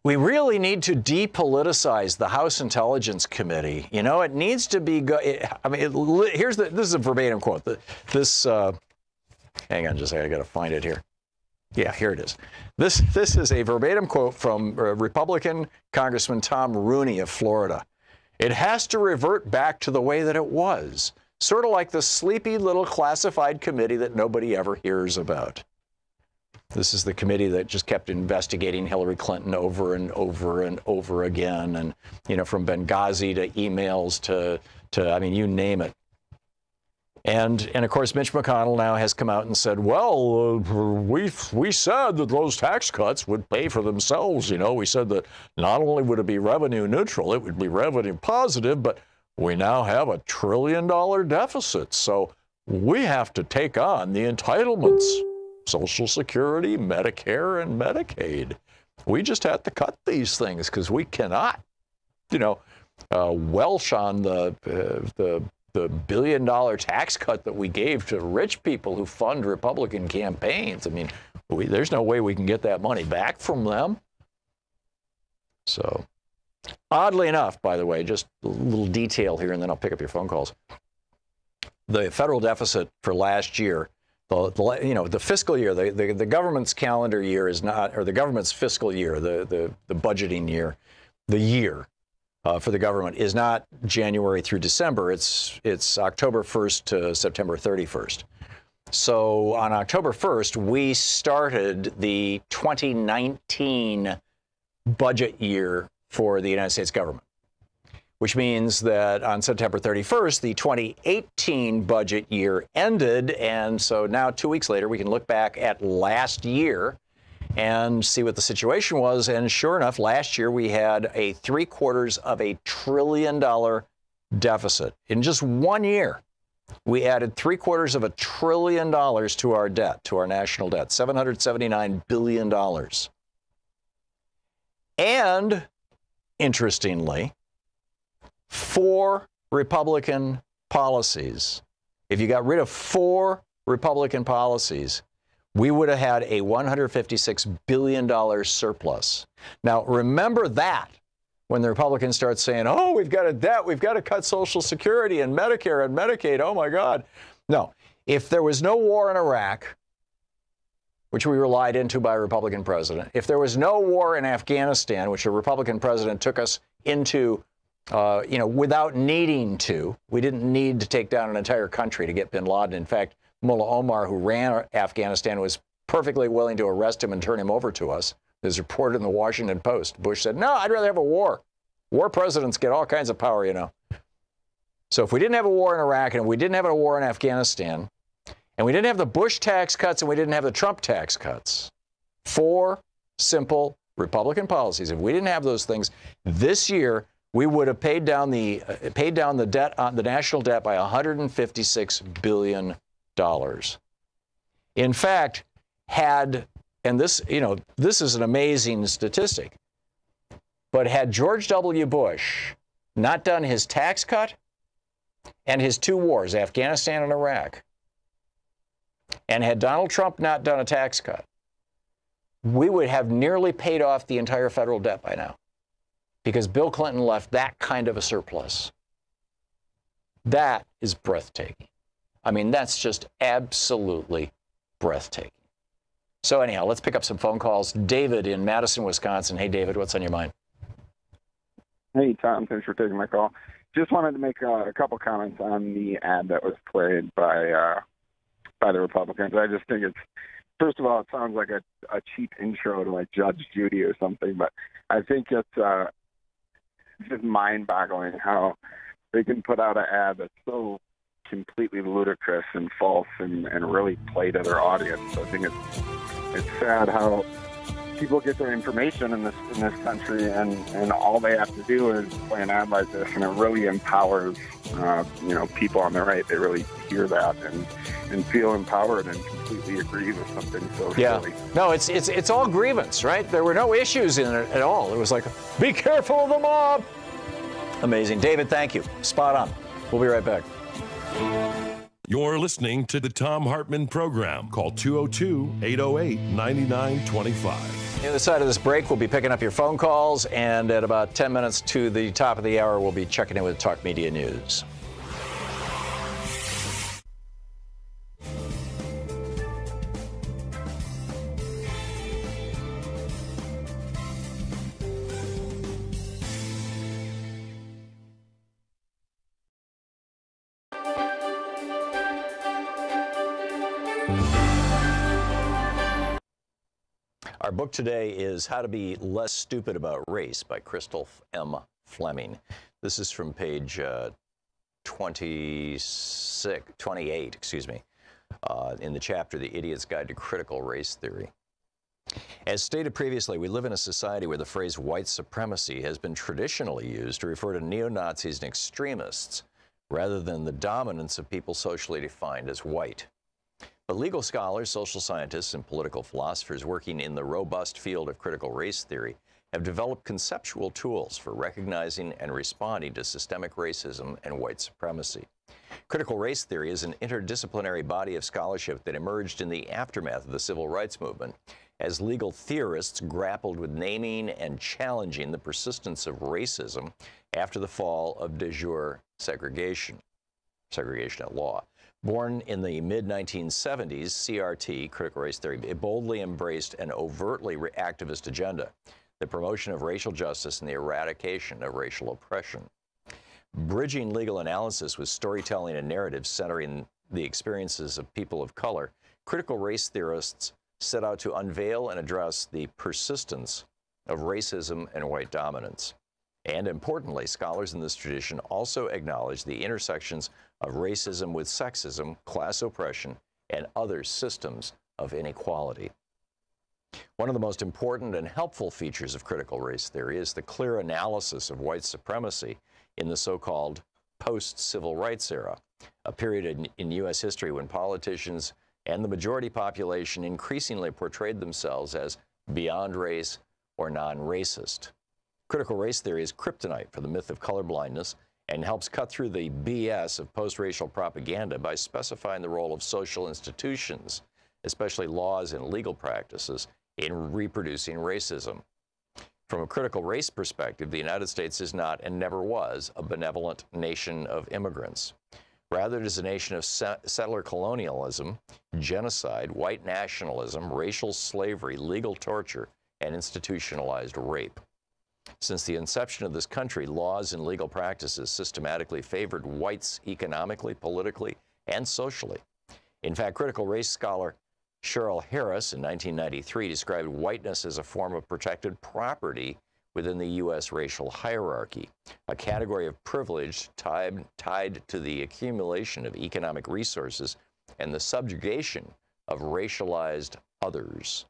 we really need to depoliticize the House Intelligence Committee. You know, it needs to be. This is a verbatim quote. Hang on, just I got to find it here. Yeah, here it is. This is a verbatim quote from Republican Congressman Tom Rooney of Florida. It has to revert back to the way that it was. Sort of like the sleepy little classified committee that nobody ever hears about. This is the committee that just kept investigating Hillary Clinton over and over and over again. And, you know, from Benghazi to emails to I mean, you name it. And of course, Mitch McConnell now has come out and said, well, we said that those tax cuts would pay for themselves. You know, we said that not only would it be revenue neutral, it would be revenue positive, but we now have $1 trillion deficit, so we have to take on the entitlements, Social Security, Medicare, and Medicaid. We just have to cut these things because we cannot, welsh on the $1 billion tax cut that we gave to rich people who fund Republican campaigns. I mean, there's no way we can get that money back from them. So, oddly enough, by the way, just a little detail here, and then I'll pick up your phone calls. The federal deficit for last year, the fiscal year, the government's calendar year is not, or the government's fiscal year, the budgeting year, the year for the government is not January through December. It's October 1st to September 31st. So on October 1st, we started the 2019 budget year for the United States government, which means that on September 31st, the 2018 budget year ended. And so now 2 weeks later, we can look back at last year and see what the situation was. And sure enough, last year we had a $750 billion deficit. In just 1 year, we added $750 billion to our debt, to our national debt, $779 billion. And interestingly, 4 Republican policies. If you got rid of 4 Republican policies, we would have had a $156 billion surplus. Now, remember that when the Republicans start saying, oh, we've got a debt, we've got to cut Social Security and Medicare and Medicaid, oh my God. No, if there was no war in Iraq, which we relied into by a Republican president, if there was no war in Afghanistan, which a Republican president took us into, without needing to, we didn't need to take down an entire country to get bin Laden. In fact, Mullah Omar, who ran Afghanistan, was perfectly willing to arrest him and turn him over to us. There's reported in the Washington Post. Bush said, no, I'd rather have a war. War presidents get all kinds of power, you know. So if we didn't have a war in Iraq and we didn't have a war in Afghanistan, and we didn't have the Bush tax cuts and we didn't have the Trump tax cuts, 4 simple Republican policies. If we didn't have those things, this year we would have paid down the debt on the national debt by $156 billion. In fact, this is an amazing statistic, but had George W. Bush not done his tax cut and his 2 wars, Afghanistan and Iraq, and had Donald Trump not done a tax cut, we would have nearly paid off the entire federal debt by now, because Bill Clinton left that kind of a surplus. That is breathtaking. I mean, that's just absolutely breathtaking. So anyhow, let's pick up some phone calls. David in Madison, Wisconsin. Hey, David, what's on your mind? Hey, Tom, thanks for taking my call. Just wanted to make a couple comments on the ad that was played by the Republicans. I just think first of all, it sounds like a cheap intro to like Judge Judy or something, but I think it's just mind-boggling how they can put out an ad that's so completely ludicrous and false and really play to their audience. So I think it's sad how people get their information in this country, and all they have to do is play an ad like this, and it really empowers people on the right. They really hear that and feel empowered and completely agree with something so silly. No, it's all grievance, right? There were no issues in it at all. It was like, be careful of the mob. Amazing. David, thank you. Spot on. We'll be right back. You're listening to the Thom Hartmann Program. Call 202-808-9925. On the other side of this break, we'll be picking up your phone calls, and at about 10 minutes to the top of the hour, we'll be checking in with Talk Media News. Our book today is How to Be Less Stupid About Race by Crystal M. Fleming. This is from page 28, in the chapter, The Idiot's Guide to Critical Race Theory. As stated previously, we live in a society where the phrase white supremacy has been traditionally used to refer to neo-Nazis and extremists, rather than the dominance of people socially defined as white. But legal scholars, social scientists, and political philosophers working in the robust field of critical race theory have developed conceptual tools for recognizing and responding to systemic racism and white supremacy. Critical race theory is an interdisciplinary body of scholarship that emerged in the aftermath of the civil rights movement as legal theorists grappled with naming and challenging the persistence of racism after the fall of de jure segregation at law. Born in the mid-1970s, CRT, critical race theory, it boldly embraced an overtly activist agenda, the promotion of racial justice and the eradication of racial oppression. Bridging legal analysis with storytelling and narrative centering the experiences of people of color, critical race theorists set out to unveil and address the persistence of racism and white dominance. And importantly, scholars in this tradition also acknowledge the intersections of racism with sexism, class oppression, and other systems of inequality. One of the most important and helpful features of critical race theory is the clear analysis of white supremacy in the so-called post-civil rights era, a period in U.S. history when politicians and the majority population increasingly portrayed themselves as beyond race or non-racist. Critical race theory is kryptonite for the myth of colorblindness and helps cut through the BS of post-racial propaganda by specifying the role of social institutions, especially laws and legal practices, in reproducing racism. From a critical race perspective, the United States is not and never was a benevolent nation of immigrants. Rather, it is a nation of settler colonialism, genocide, white nationalism, racial slavery, legal torture, and institutionalized rape. Since the inception of this country, laws and legal practices systematically favored whites economically, politically, and socially. In fact, critical race scholar Cheryl Harris in 1993 described whiteness as a form of protected property within the U.S. racial hierarchy, a category of privilege tied to the accumulation of economic resources and the subjugation of racialized others.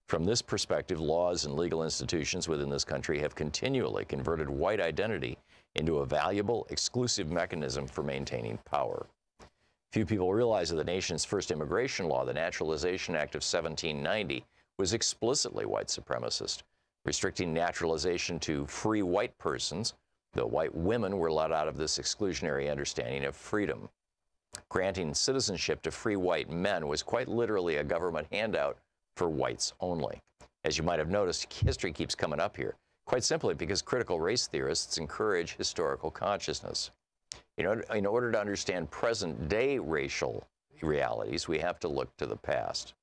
From this perspective, laws and legal institutions within this country have continually converted white identity into a valuable, exclusive mechanism for maintaining power. Few people realize that the nation's first immigration law, the Naturalization Act of 1790, was explicitly white supremacist, restricting naturalization to free white persons, though white women were let out of this exclusionary understanding of freedom. Granting citizenship to free white men was quite literally a government handout for whites only. As you might have noticed, history keeps coming up here, quite simply because critical race theorists encourage historical consciousness. In order to understand present-day racial realities, we have to look to the past.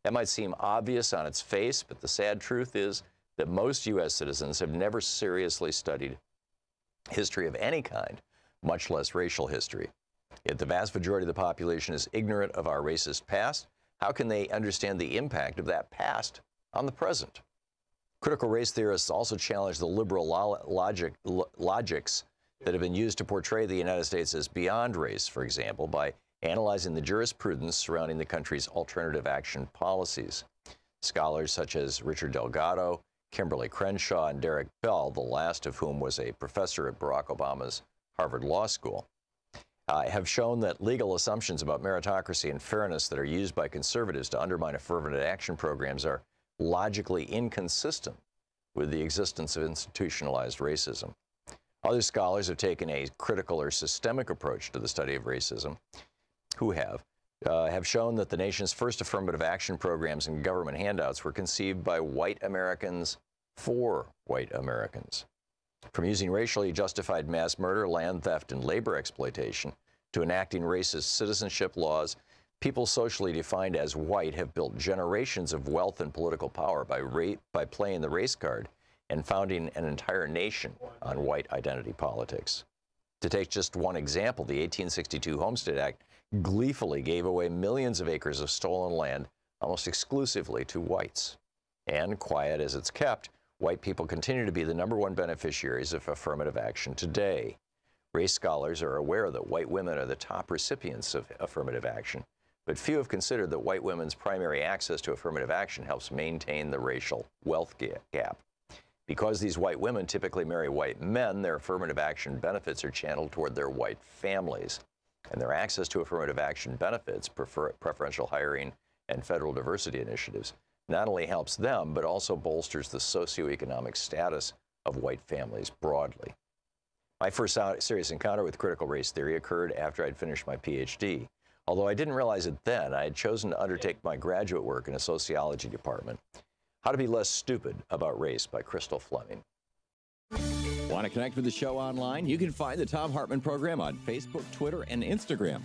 That might seem obvious on its face, but the sad truth is that most U.S. citizens have never seriously studied history of any kind, much less racial history. Yet the vast majority of the population is ignorant of our racist past. How can they understand the impact of that past on the present? Critical race theorists also challenge the liberal logics that have been used to portray the United States as beyond race, for example, by analyzing the jurisprudence surrounding the country's alternative action policies. Scholars such as Richard Delgado, Kimberly Crenshaw, and Derek Bell, the last of whom was a professor at Barack Obama's Harvard Law School, have shown that legal assumptions about meritocracy and fairness that are used by conservatives to undermine affirmative action programs are logically inconsistent with the existence of institutionalized racism. Other scholars have taken a critical or systemic approach to the study of racism, who have shown that the nation's first affirmative action programs and government handouts were conceived by white Americans for white Americans. From using racially justified mass murder, land theft, and labor exploitation to enacting racist citizenship laws, people socially defined as white have built generations of wealth and political power by playing the race card and founding an entire nation on white identity politics. To take just one example, the 1862 Homestead Act gleefully gave away millions of acres of stolen land almost exclusively to whites. And quiet as it's kept, white people continue to be the #1 beneficiaries of affirmative action today. Race scholars are aware that white women are the top recipients of affirmative action, but few have considered that white women's primary access to affirmative action helps maintain the racial wealth gap. Because these white women typically marry white men, their affirmative action benefits are channeled toward their white families, and their access to affirmative action benefits, preferential hiring, and federal diversity initiatives not only helps them, but also bolsters the socioeconomic status of white families broadly. My first serious encounter with critical race theory occurred after I'd finished my PhD. Although I didn't realize it then, I had chosen to undertake my graduate work in a sociology department. How to Be Less Stupid About Race by Crystal Fleming. Want to connect with the show online? You can find the Thom Hartmann Program on Facebook, Twitter, and Instagram.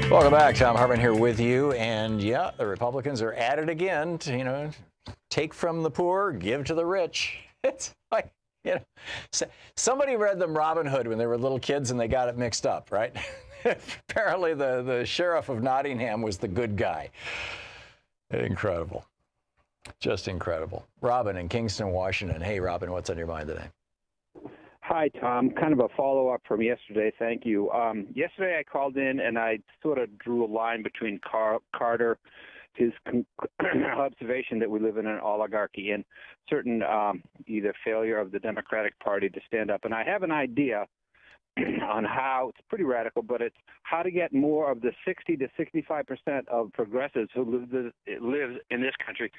Welcome back. Thom Hartmann here with you. And yeah, the Republicans are at it again to, take from the poor, give to the rich. It's like, somebody read them Robin Hood when they were little kids and they got it mixed up, right? Apparently the sheriff of Nottingham was the good guy. Incredible. Just incredible. Robin in Kingston, Washington. Hey, Robin, what's on your mind today? Hi, Tom. Kind of a follow-up from yesterday. Thank you. Yesterday I called in and I sort of drew a line between Carter, his observation that we live in an oligarchy, and certain either failure of the Democratic Party to stand up. And I have an idea on how, it's pretty radical, but it's how to get more of the 60 to 65% of progressives who live in this country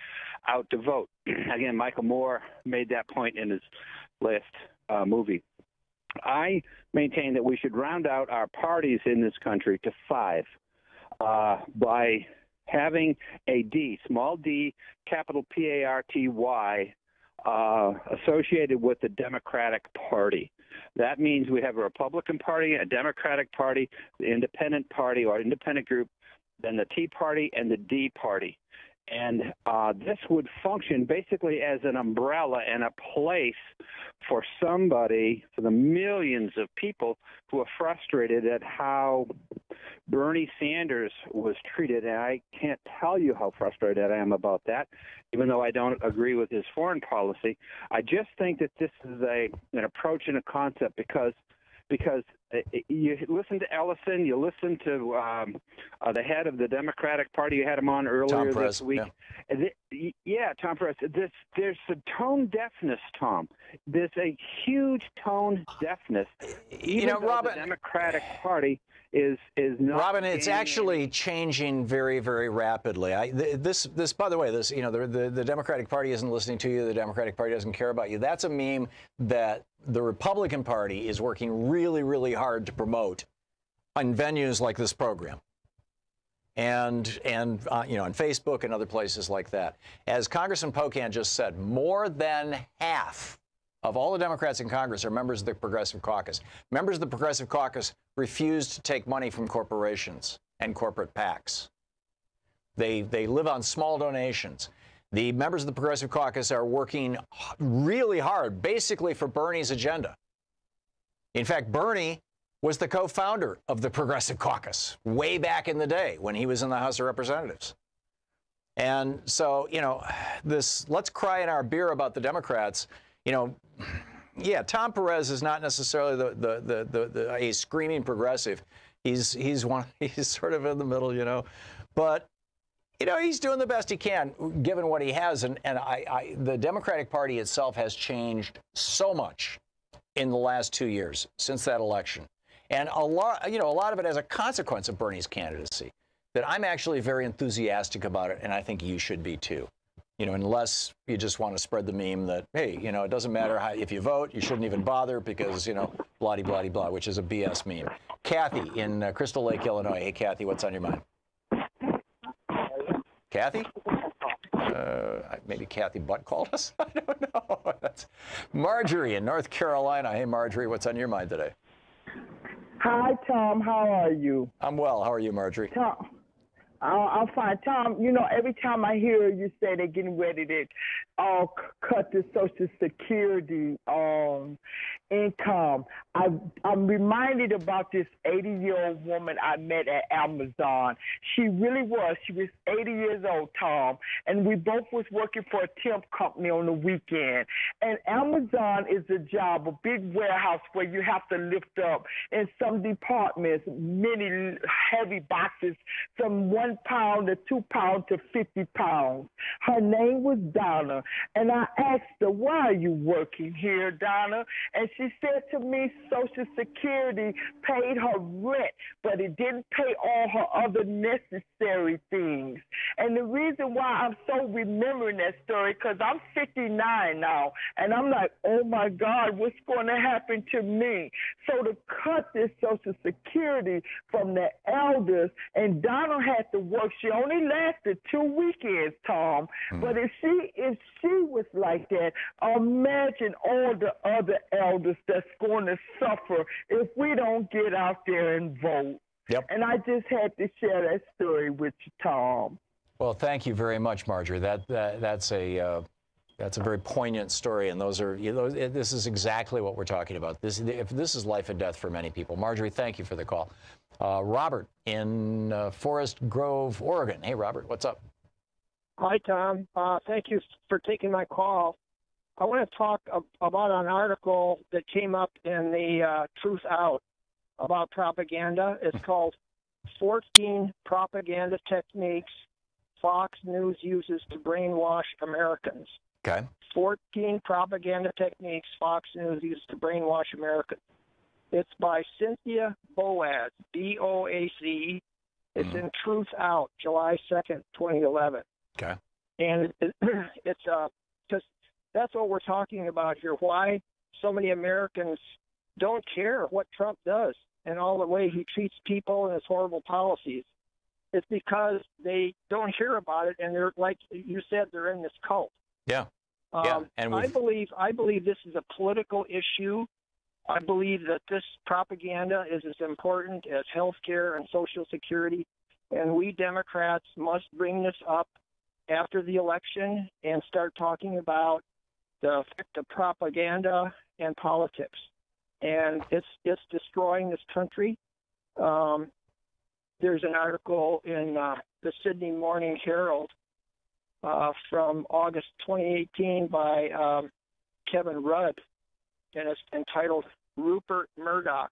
out to vote. Again, Michael Moore made that point in his last movie. I maintain that we should round out our parties in this country to 5 by having a D, small d, capital P-A-R-T-Y, associated with the Democratic Party. That means we have a Republican Party, a Democratic Party, the Independent Party or Independent Group, then the Tea Party and the D Party. And this would function basically as an umbrella and a place for somebody, for the millions of people who are frustrated at how Bernie Sanders was treated. And I can't tell you how frustrated I am about that, even though I don't agree with his foreign policy. I just think that this is an approach and a concept because you listen to Ellison, you listen to the head of the Democratic Party. You had him on earlier this week. Yeah, Tom Perez. There's a tone deafness, Tom. There's a huge tone deafness. Even though Robin, the Democratic Party is not. Robin, it's actually changing very, very rapidly. This, by the way, the Democratic Party isn't listening to you. The Democratic Party doesn't care about you. That's a meme that the Republican Party is working really, really hard to promote on venues like this program, and on Facebook and other places like that. As Congressman Pocan just said, more than half of all the Democrats in Congress are members of the Progressive Caucus. Members of the Progressive Caucus refuse to take money from corporations and corporate PACs. They live on small donations. The members of the Progressive Caucus are working really hard, basically for Bernie's agenda. In fact, Bernie was the co-founder of the Progressive Caucus way back in the day when he was in the House of Representatives. And so, this let's cry in our beer about the Democrats. Yeah, Tom Perez is not necessarily a screaming progressive. He's sort of in the middle, you know, but you know, he's doing the best he can given what he has, and the Democratic Party itself has changed so much in the last 2 years since that election, and a lot of it as a consequence of Bernie's candidacy. That I'm actually very enthusiastic about it, and I think you should be too. You know, unless you just want to spread the meme that, hey, you know, it doesn't matter how, if you vote, you shouldn't even bother because, you know, blah-de-blah-de-blah, which is a BS meme. Kathy in Crystal Lake, Illinois. Hey, Kathy, what's on your mind? Kathy? Maybe Kathy Butt called us? I don't know. That's Marjorie in North Carolina. Hey, Marjorie, what's on your mind today? Hi, Tom. How are you? I'm well. How are you, Marjorie? Tom, I'm fine. Tom, you know, every time I hear you say they're getting ready to cut the Social Security income, I'm reminded about this 80-year-old woman I met at Amazon. She really was. She was 80 years old, Tom, and we both was working for a temp company on the weekend. And Amazon is a job, a big warehouse where you have to lift up in some departments many heavy boxes from 1 pound to 2 pounds to 50 pounds. Her name was Donna, and I asked her, why are you working here, Donna? And she said to me, Social Security paid her rent, but it didn't pay all her other necessary things. And the reason why I'm so remembering that story, because I'm 59 now, and I'm like, oh my God, what's going to happen to me? So to cut this Social Security from the elders, and Donna had to work. She only lasted 2 weekends, Tom. But if she was like that, imagine all the other elders that's going to suffer if we don't get out there and vote. Yep. And I just had to share that story with you, Tom. Well, thank you very much, Marjorie. That's a very poignant story, and this is exactly what we're talking about. This is life and death for many people. Marjorie, thank you for the call. Robert in Forest Grove, Oregon. Hey, Robert, what's up? Hi, Tom. Thank you for taking my call. I want to talk about an article that came up in the Truth Out about propaganda. It's called 14 Propaganda Techniques Fox News Uses to Brainwash Americans. Okay. 14 Propaganda Techniques Fox News Uses to Brainwash Americans. It's by Cynthia Boaz, B-O-A-C. It's in Truth Out, July 2nd, 2011. Okay. And it's because that's what we're talking about here. Why so many Americans don't care what Trump does and all the way he treats people and his horrible policies. It's because they don't hear about it, and they're, like you said, they're in this cult. Yeah. And I believe this is a political issue. I believe that this propaganda is as important as health care and Social Security, and we Democrats must bring this up after the election and start talking about the effect of propaganda and politics. And it's destroying this country. There's an article in the Sydney Morning Herald from August 2018 by Kevin Rudd, and it's entitled Rupert Murdoch,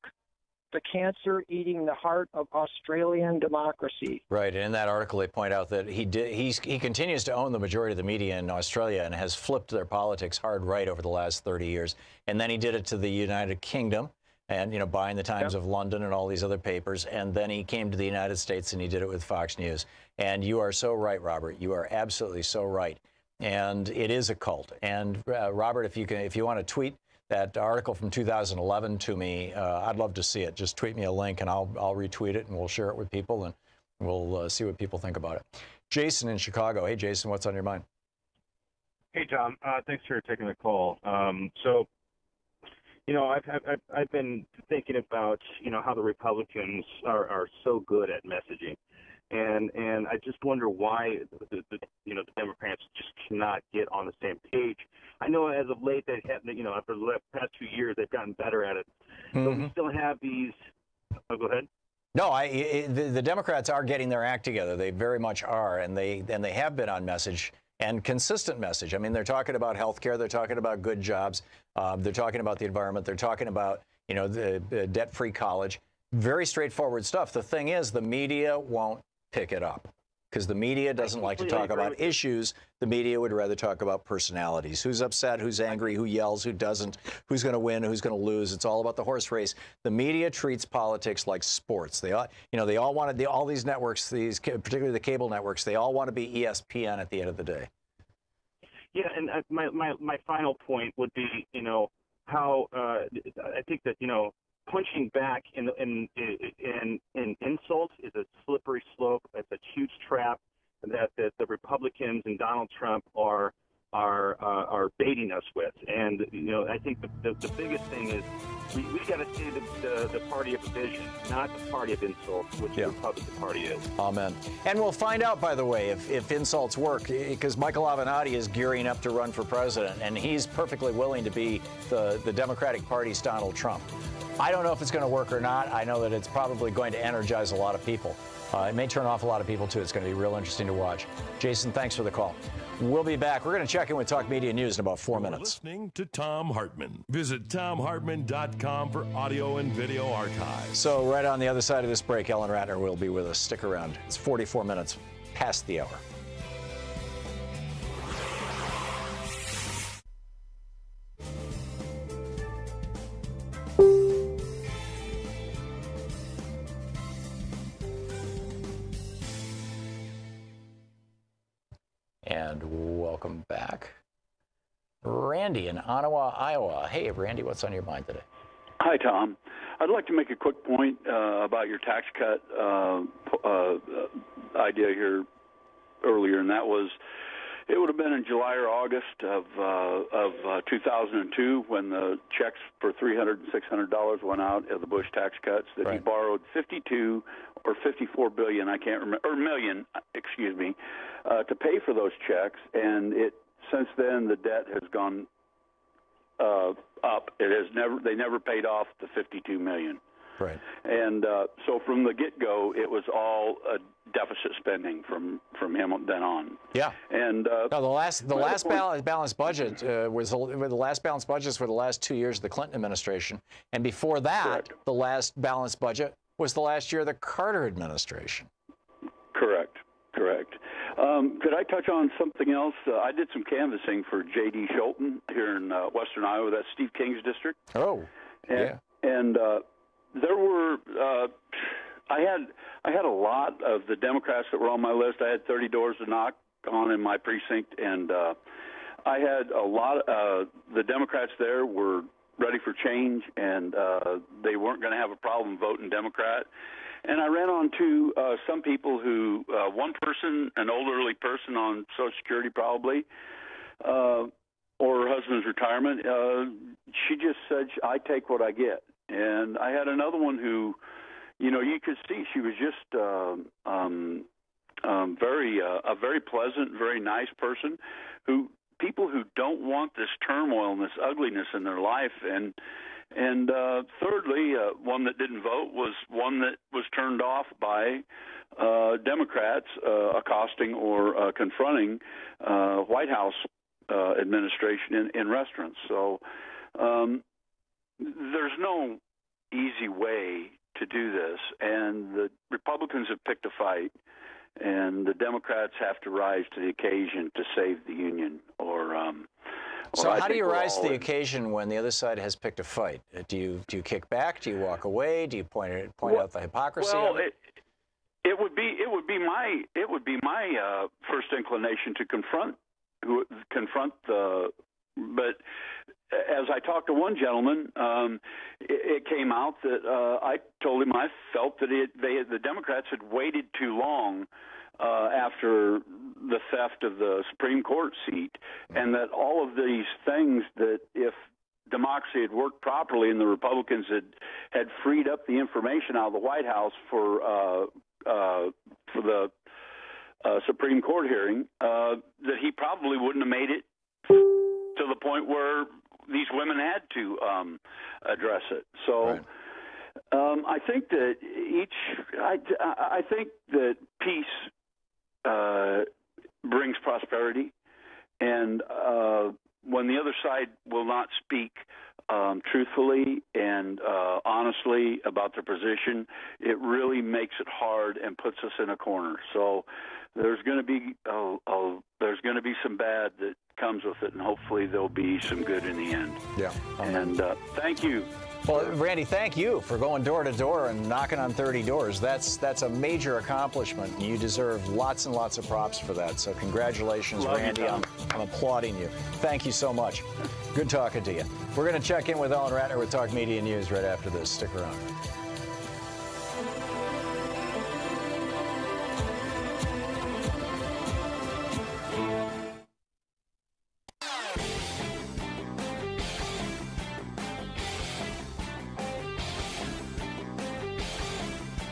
the Cancer Eating the Heart of Australian Democracy. Right, and in that article they point out that he continues to own the majority of the media in Australia and has flipped their politics hard right over the last 30 years. And then he did it to the United Kingdom, and, you know, buying the Times of London and all these other papers. And then he came to the United States and he did it with Fox News. And you are so right, Robert. You are absolutely so right. And it is a cult. And Robert, if you want to tweet that article from 2011 to me, I'd love to see it. Just tweet me a link and I'll retweet it and we'll share it with people and we'll see what people think about it. Jason in Chicago. Hey, Jason, what's on your mind? Hey, Tom. Thanks for taking the call. So, you know, I've been thinking about, you know, how the Republicans are so good at messaging, and I just wonder why the Democrats just cannot get on the same page. I know as of late they have, you know, for the past 2 years they've gotten better at it, but we still have these. Oh, go ahead. No, the Democrats are getting their act together. They very much are, and they have been on message and consistent message. I mean, they're talking about health care. They're talking about good jobs. They're talking about the environment. They're talking about, the debt-free college. Very straightforward stuff. The thing is, the media won't pick it up because the media doesn't like to talk about issues. The media would rather talk about personalities. Who's upset, who's angry, who yells, who doesn't, who's going to win, who's going to lose. It's all about the horse race. The media treats politics like sports. They all, they all wanted all these networks, particularly the cable networks, they all want to be ESPN at the end of the day. Yeah, and my final point would be, how I think that, punching back in insults is a slippery slope. It's a huge trap that the Republicans and Donald Trump are baiting us with. And I think the biggest thing is we got to see the party of division, not the party of insults, which the Republican Party is. Amen. And we'll find out, by the way, if insults work, because Michael Avenatti is gearing up to run for president, and he's perfectly willing to be the Democratic Party's Donald Trump. I don't know if it's going to work or not. I know that it's probably going to energize a lot of people. It may turn off a lot of people, too. It's going to be real interesting to watch. Jason, thanks for the call. We'll be back. We're going to check in with Talk Media News in about 4 minutes. Listening to Thom Hartmann. Visit ThomHartmann.com for audio and video archives. So right on the other side of this break, Ellen Ratner will be with us. Stick around. It's 44 minutes past the hour. And welcome back. Randy in Ottawa, Iowa. Hey, Randy, what's on your mind today? Hi, Tom. I'd like to make a quick point about your tax cut idea here earlier, and that was it would have been in July or August of 2002 when the checks for $300 and $600 went out of the Bush tax cuts that he borrowed 52 or 54 billion, I can't remember, or million, excuse me, to pay for those checks, and since then the debt has gone up. They never paid off the 52 million. Right. And so from the get-go, it was all deficit spending from him then on. Yeah. And the last balanced budget was the last balanced budgets for the last 2 years of the Clinton administration, and before that, the last balanced budget was the last year of the Carter administration. Correct. Could I touch on something else? I did some canvassing for J.D. Scholten here in western Iowa. That's Steve King's district. Oh, yeah. And there were I had a lot of the Democrats that were on my list. I had 30 doors to knock on in my precinct, and I had a lot of the Democrats there were ready for change, and they weren't going to have a problem voting Democrat. And I ran onto some people who, one person, an elderly person on Social Security probably, or her husband's retirement, she just said, I take what I get. And I had another one who, you could see she was just a very pleasant, very nice person people who don't want this turmoil and this ugliness in their life. And thirdly, one that didn't vote was one that was turned off by Democrats accosting or confronting White House administration in restaurants. So there's no easy way to do this, and the Republicans have picked a fight, and the Democrats have to rise to the occasion to save the union. So how do you rise to the occasion when the other side has picked a fight? Do you kick back? Do you walk away? Do you point out the hypocrisy? Well, it would be my first inclination to confront the. But as I talked to one gentleman, it came out that I told him I felt that the Democrats had waited too long after the theft of the Supreme Court seat, and that all of these things that if democracy had worked properly and the Republicans had freed up the information out of the White House for the Supreme Court hearing, that he probably wouldn't have made it to the point where these women had to address it. So I think that I think that peace brings prosperity, And when the other side will not speak truthfully and honestly about their position, it really makes it hard and puts us in a corner. So there's going to be some bad that comes with it, and hopefully there'll be some good in the end. Yeah. And thank you. Well, Randy, thank you for going door to door and knocking on 30 doors. That's a major accomplishment, and you deserve lots and lots of props for that. So congratulations, Love Randy. you, I'm applauding you. Thank you so much. Good talking to you. We're going to check in with Ellen Ratner with Talk Media News right after this. Stick around.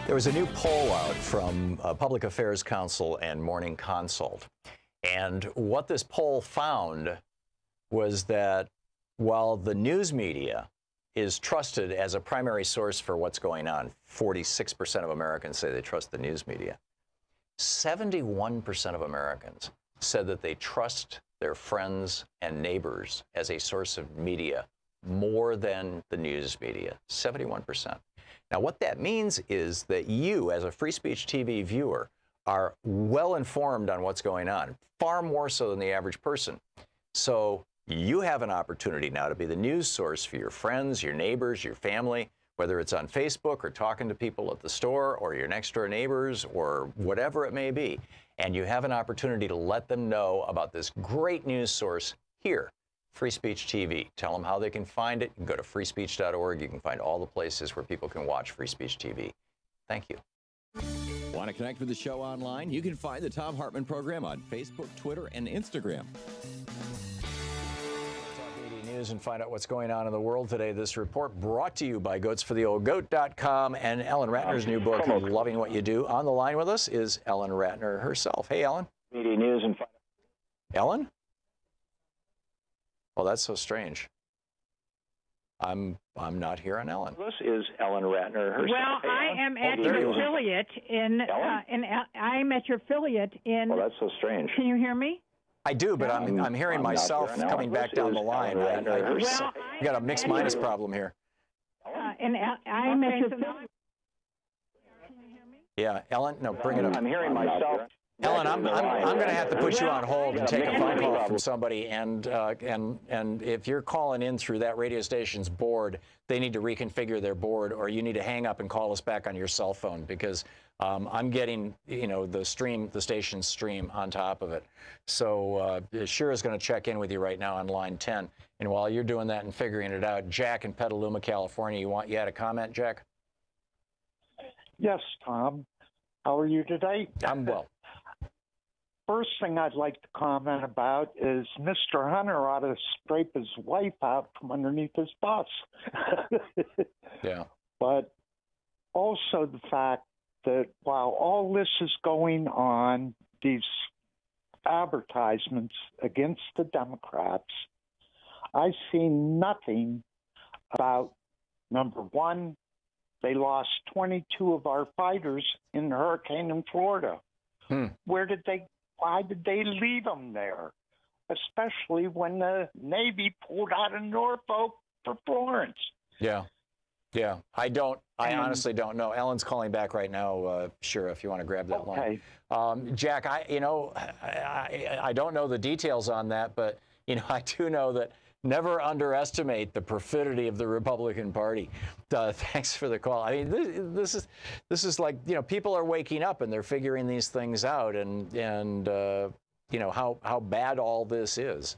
There was a new poll out from Public Affairs Council and Morning Consult. And what this poll found was that while the news media is trusted as a primary source for what's going on, 46% of Americans say they trust the news media, 71% of Americans said that they trust their friends and neighbors as a source of media more than the news media, 71%. Now, what that means is that you, as a Free Speech TV viewer, are well informed on what's going on, far more so than the average person. So you have an opportunity now to be the news source for your friends, your neighbors, your family, whether it's on Facebook or talking to people at the store or your next door neighbors or whatever it may be. And you have an opportunity to let them know about this great news source here. Free Speech TV. Tell them how they can find it. You can go to freespeech.org. You can find all the places where people can watch Free Speech TV. Thank you. Want to connect with the show online? You can find the Thom Hartmann Program on Facebook, Twitter, and Instagram. Talk Media News and find out what's going on in the world today. This report brought to you by goatsfortheoldgoat.com and Ellen Ratner's new book, Loving What You Do. On the line with us is Ellen Ratner herself. Hey, Ellen. Media News and find out. Ellen? Well, that's so strange. I'm not here on Ellen. This is Ellen Ratner herself. Well, hey, I am at your affiliate in I'm at your affiliate in. Well, that's so strange. Can you hear me? I do, but I'm hearing myself coming back down the line. You got a mix minus problem here. And I'm at your affiliate. Yeah, Ellen, no, bring it up. I'm hearing myself. Ellen, I'm going to have to put you on hold and take a phone call from somebody. And if you're calling in through that radio station's board, they need to reconfigure their board, or you need to hang up and call us back on your cell phone, because I'm getting the station's stream on top of it. So Shira is going to check in with you right now on line 10. And while you're doing that and figuring it out, Jack in Petaluma, California, you had a comment, Jack? Yes, Tom. How are you today? I'm well. First thing I'd like to comment about is Mr. Hunter ought to scrape his wife out from underneath his bus. Yeah. But also the fact that while all this is going on, these advertisements against the Democrats, I see nothing about, number one, they lost 22 of our fighters in the hurricane in Florida. Why did they leave them there? Especially when the Navy pulled out of Norfolk for Florence. Yeah. I honestly don't know. Ellen's calling back right now. Sure, if you want to grab that line. Jack, I don't know the details on that, but I do know that never underestimate the perfidy of the Republican Party. Thanks for the call. I mean, this is like, people are waking up and they're figuring these things out, and how bad all this is.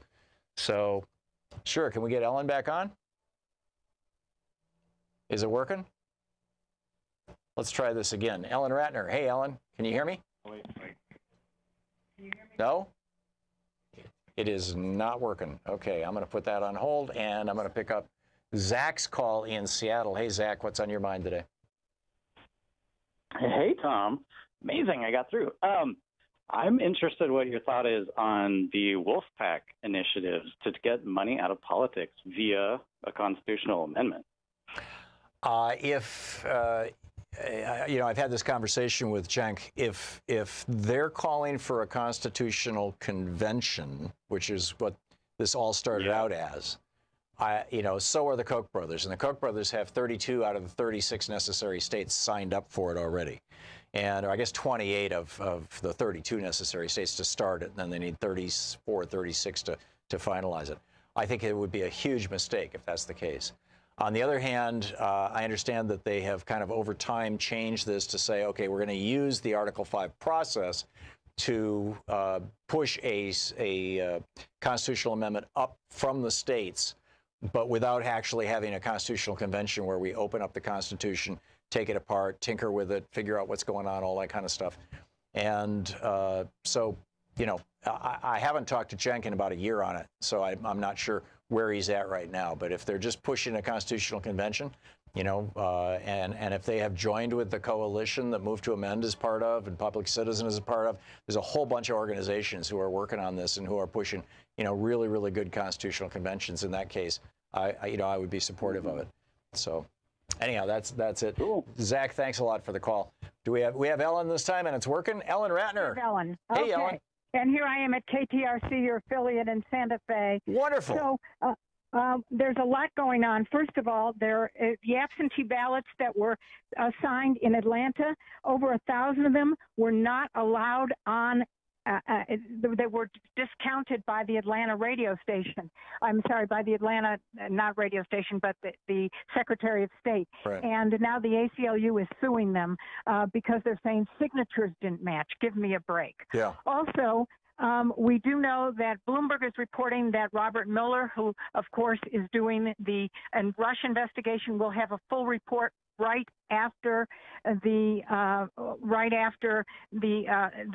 So, sure, can we get Ellen back on? Is it working? Let's try this again. Ellen Ratner. Hey, Ellen, can you hear me? Wait. Can you hear me? No? It is not working. Okay, I'm going to put that on hold, and I'm going to pick up Zach's call in Seattle. Hey, Zach, what's on your mind today? Hey, Tom. Amazing, I got through. I'm interested what your thought is on the Wolfpack initiatives to get money out of politics via a constitutional amendment. you know, I've had this conversation with Cenk. If they're calling for a constitutional convention, which is what this all started out as, you know, so are the Koch brothers, and the Koch brothers have 32 out of the 36 necessary states signed up for it already, and or I guess 28 of the 32 necessary states to start it, and then they need 34, 36 to finalize it. I think it would be a huge mistake if that's the case. On the other hand, I understand that they have kind of over time changed this to say, okay, we're going to use the Article 5 process to push a constitutional amendment up from the states, but without actually having a constitutional convention where we open up the Constitution, take it apart, tinker with it, figure out what's going on, all that kind of stuff. And so, you know, I haven't talked to Cenk in about a year on it, so I'm not sure where he's at right now. But if they're just pushing a constitutional convention, you know, and if they have joined with the coalition that Move to Amend is part of and Public Citizen is a part of, there's a whole bunch of organizations who are working on this and who are pushing, you know, really, really good constitutional conventions. In that case, you know, I would be supportive of it. So anyhow, that's it. Cool. Zach, thanks a lot for the call. Do we have Ellen this time, and it's working? Ellen Ratner. Ellen. Hey, okay. Ellen. And here I am at KTRC, your affiliate in Santa Fe. Wonderful. So there's a lot going on. First of all, the absentee ballots that were signed in Atlanta, over 1,000 of them were not allowed on. They were discounted by the Atlanta radio station. I'm sorry, by the Atlanta, not radio station, but the Secretary of State. Right. And now the ACLU is suing them because they're saying signatures didn't match. Give me a break. Yeah. Also, we do know that Bloomberg is reporting that Robert Mueller, who, of course, is doing the Russia investigation, will have a full report right after the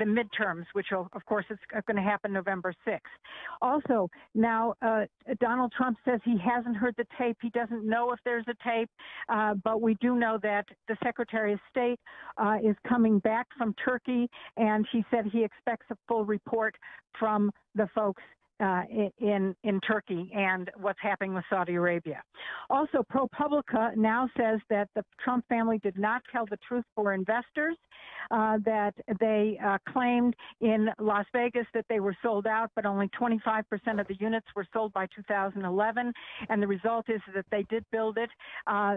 midterms, which will, of course, is going to happen November 6th. Also, now Donald Trump says he hasn't heard the tape. He doesn't know if there's a tape, but we do know that the Secretary of State is coming back from Turkey, and he said he expects a full report from the folks in Turkey and what's happening with Saudi Arabia. Also, ProPublica now says that the Trump family did not tell the truth for investors, that they claimed in Las Vegas that they were sold out, but only 25% of the units were sold by 2011. And the result is that they did build it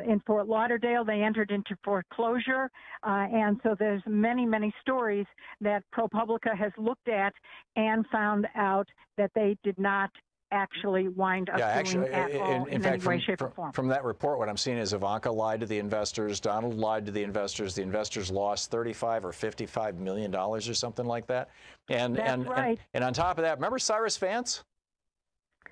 in Fort Lauderdale. They entered into foreclosure. And so there's many, many stories that ProPublica has looked at and found out that they did not actually wind up doing at all in any way, shape, or form. From that report, what I'm seeing is Ivanka lied to the investors, Donald lied to the investors lost $35 or $55 million or something like that. And right. And on top of that, remember Cyrus Vance?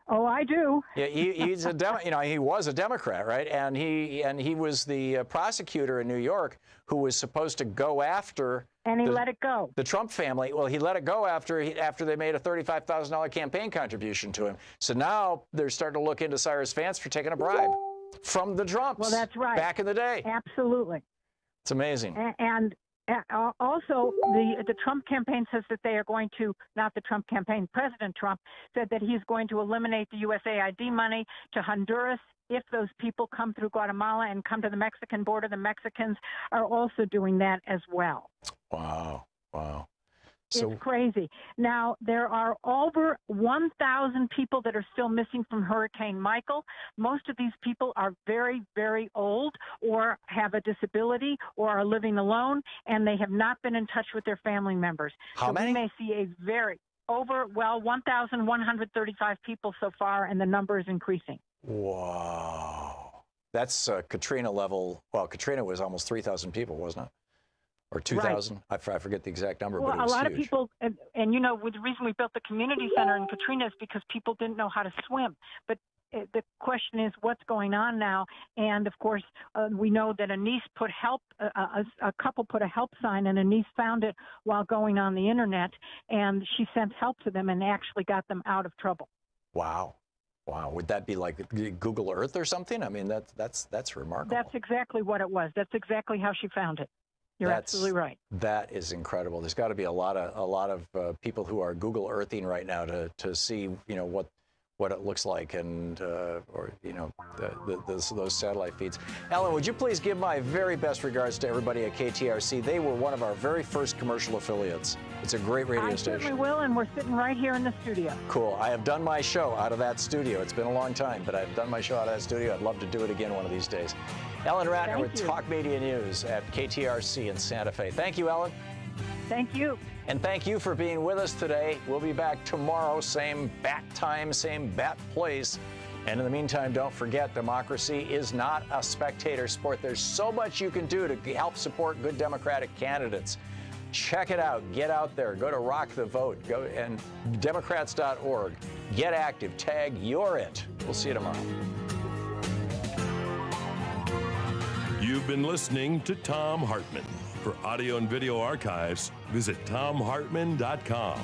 Oh, I do. Yeah, he's he was a Democrat, right? And he was the prosecutor in New York who was supposed to go after. And he let it go. The Trump family. Well, he let it go after they made a $35,000 campaign contribution to him. So now they're starting to look into Cyrus Vance for taking a bribe from the Trumps. Well, that's right. Back in the day. Absolutely. It's amazing. And also, the Trump campaign says that they are going to, not the Trump campaign, President Trump said that he's going to eliminate the USAID money to Honduras. If those people come through Guatemala and come to the Mexican border, the Mexicans are also doing that as well. Wow. It's crazy. Now, there are over 1,000 people that are still missing from Hurricane Michael. Most of these people are very, very old or have a disability or are living alone, and they have not been in touch with their family members. How many? We may see 1,135 people so far, and the number is increasing. Wow. That's Katrina level. Well, Katrina was almost 3,000 people, wasn't it? Or 2,000? Right. I forget the exact number, but it was a lot huge. of people, and you know, with the reason we built the community center in Katrina is because people didn't know how to swim. But the question is, what's going on now? And of course, we know that a niece put a couple put a help sign, and a niece found it while going on the internet, and she sent help to them and actually got them out of trouble. Wow. Would that be like Google Earth or something? I mean, that's remarkable. That's exactly what it was. That's exactly how she found it. You're absolutely right. That is incredible. There's got to be a lot of people who are Google Earthing right now to see, you know, what it looks like, and or those satellite feeds. Ellen, would you please give my very best regards to everybody at KTRC? They were one of our very first commercial affiliates. It's a great radio station. I certainly will, and we're sitting right here in the studio. Cool. I have done my show out of that studio. It's been a long time, but I've done my show out of that studio. I'd love to do it again one of these days. Ellen Ratner with Talk Media News at KTRC in Santa Fe. Thank you, Ellen. Thank you. And thank you for being with us today. We'll be back tomorrow, same bat time, same bat place. And in the meantime, don't forget, democracy is not a spectator sport. There's so much you can do to help support good Democratic candidates. Check it out. Get out there. Go to Rock the Vote. Go and Democrats.org. Get active. Tag You're It. We'll see you tomorrow. You've been listening to Thom Hartmann. For audio and video archives, visit thomhartmann.com.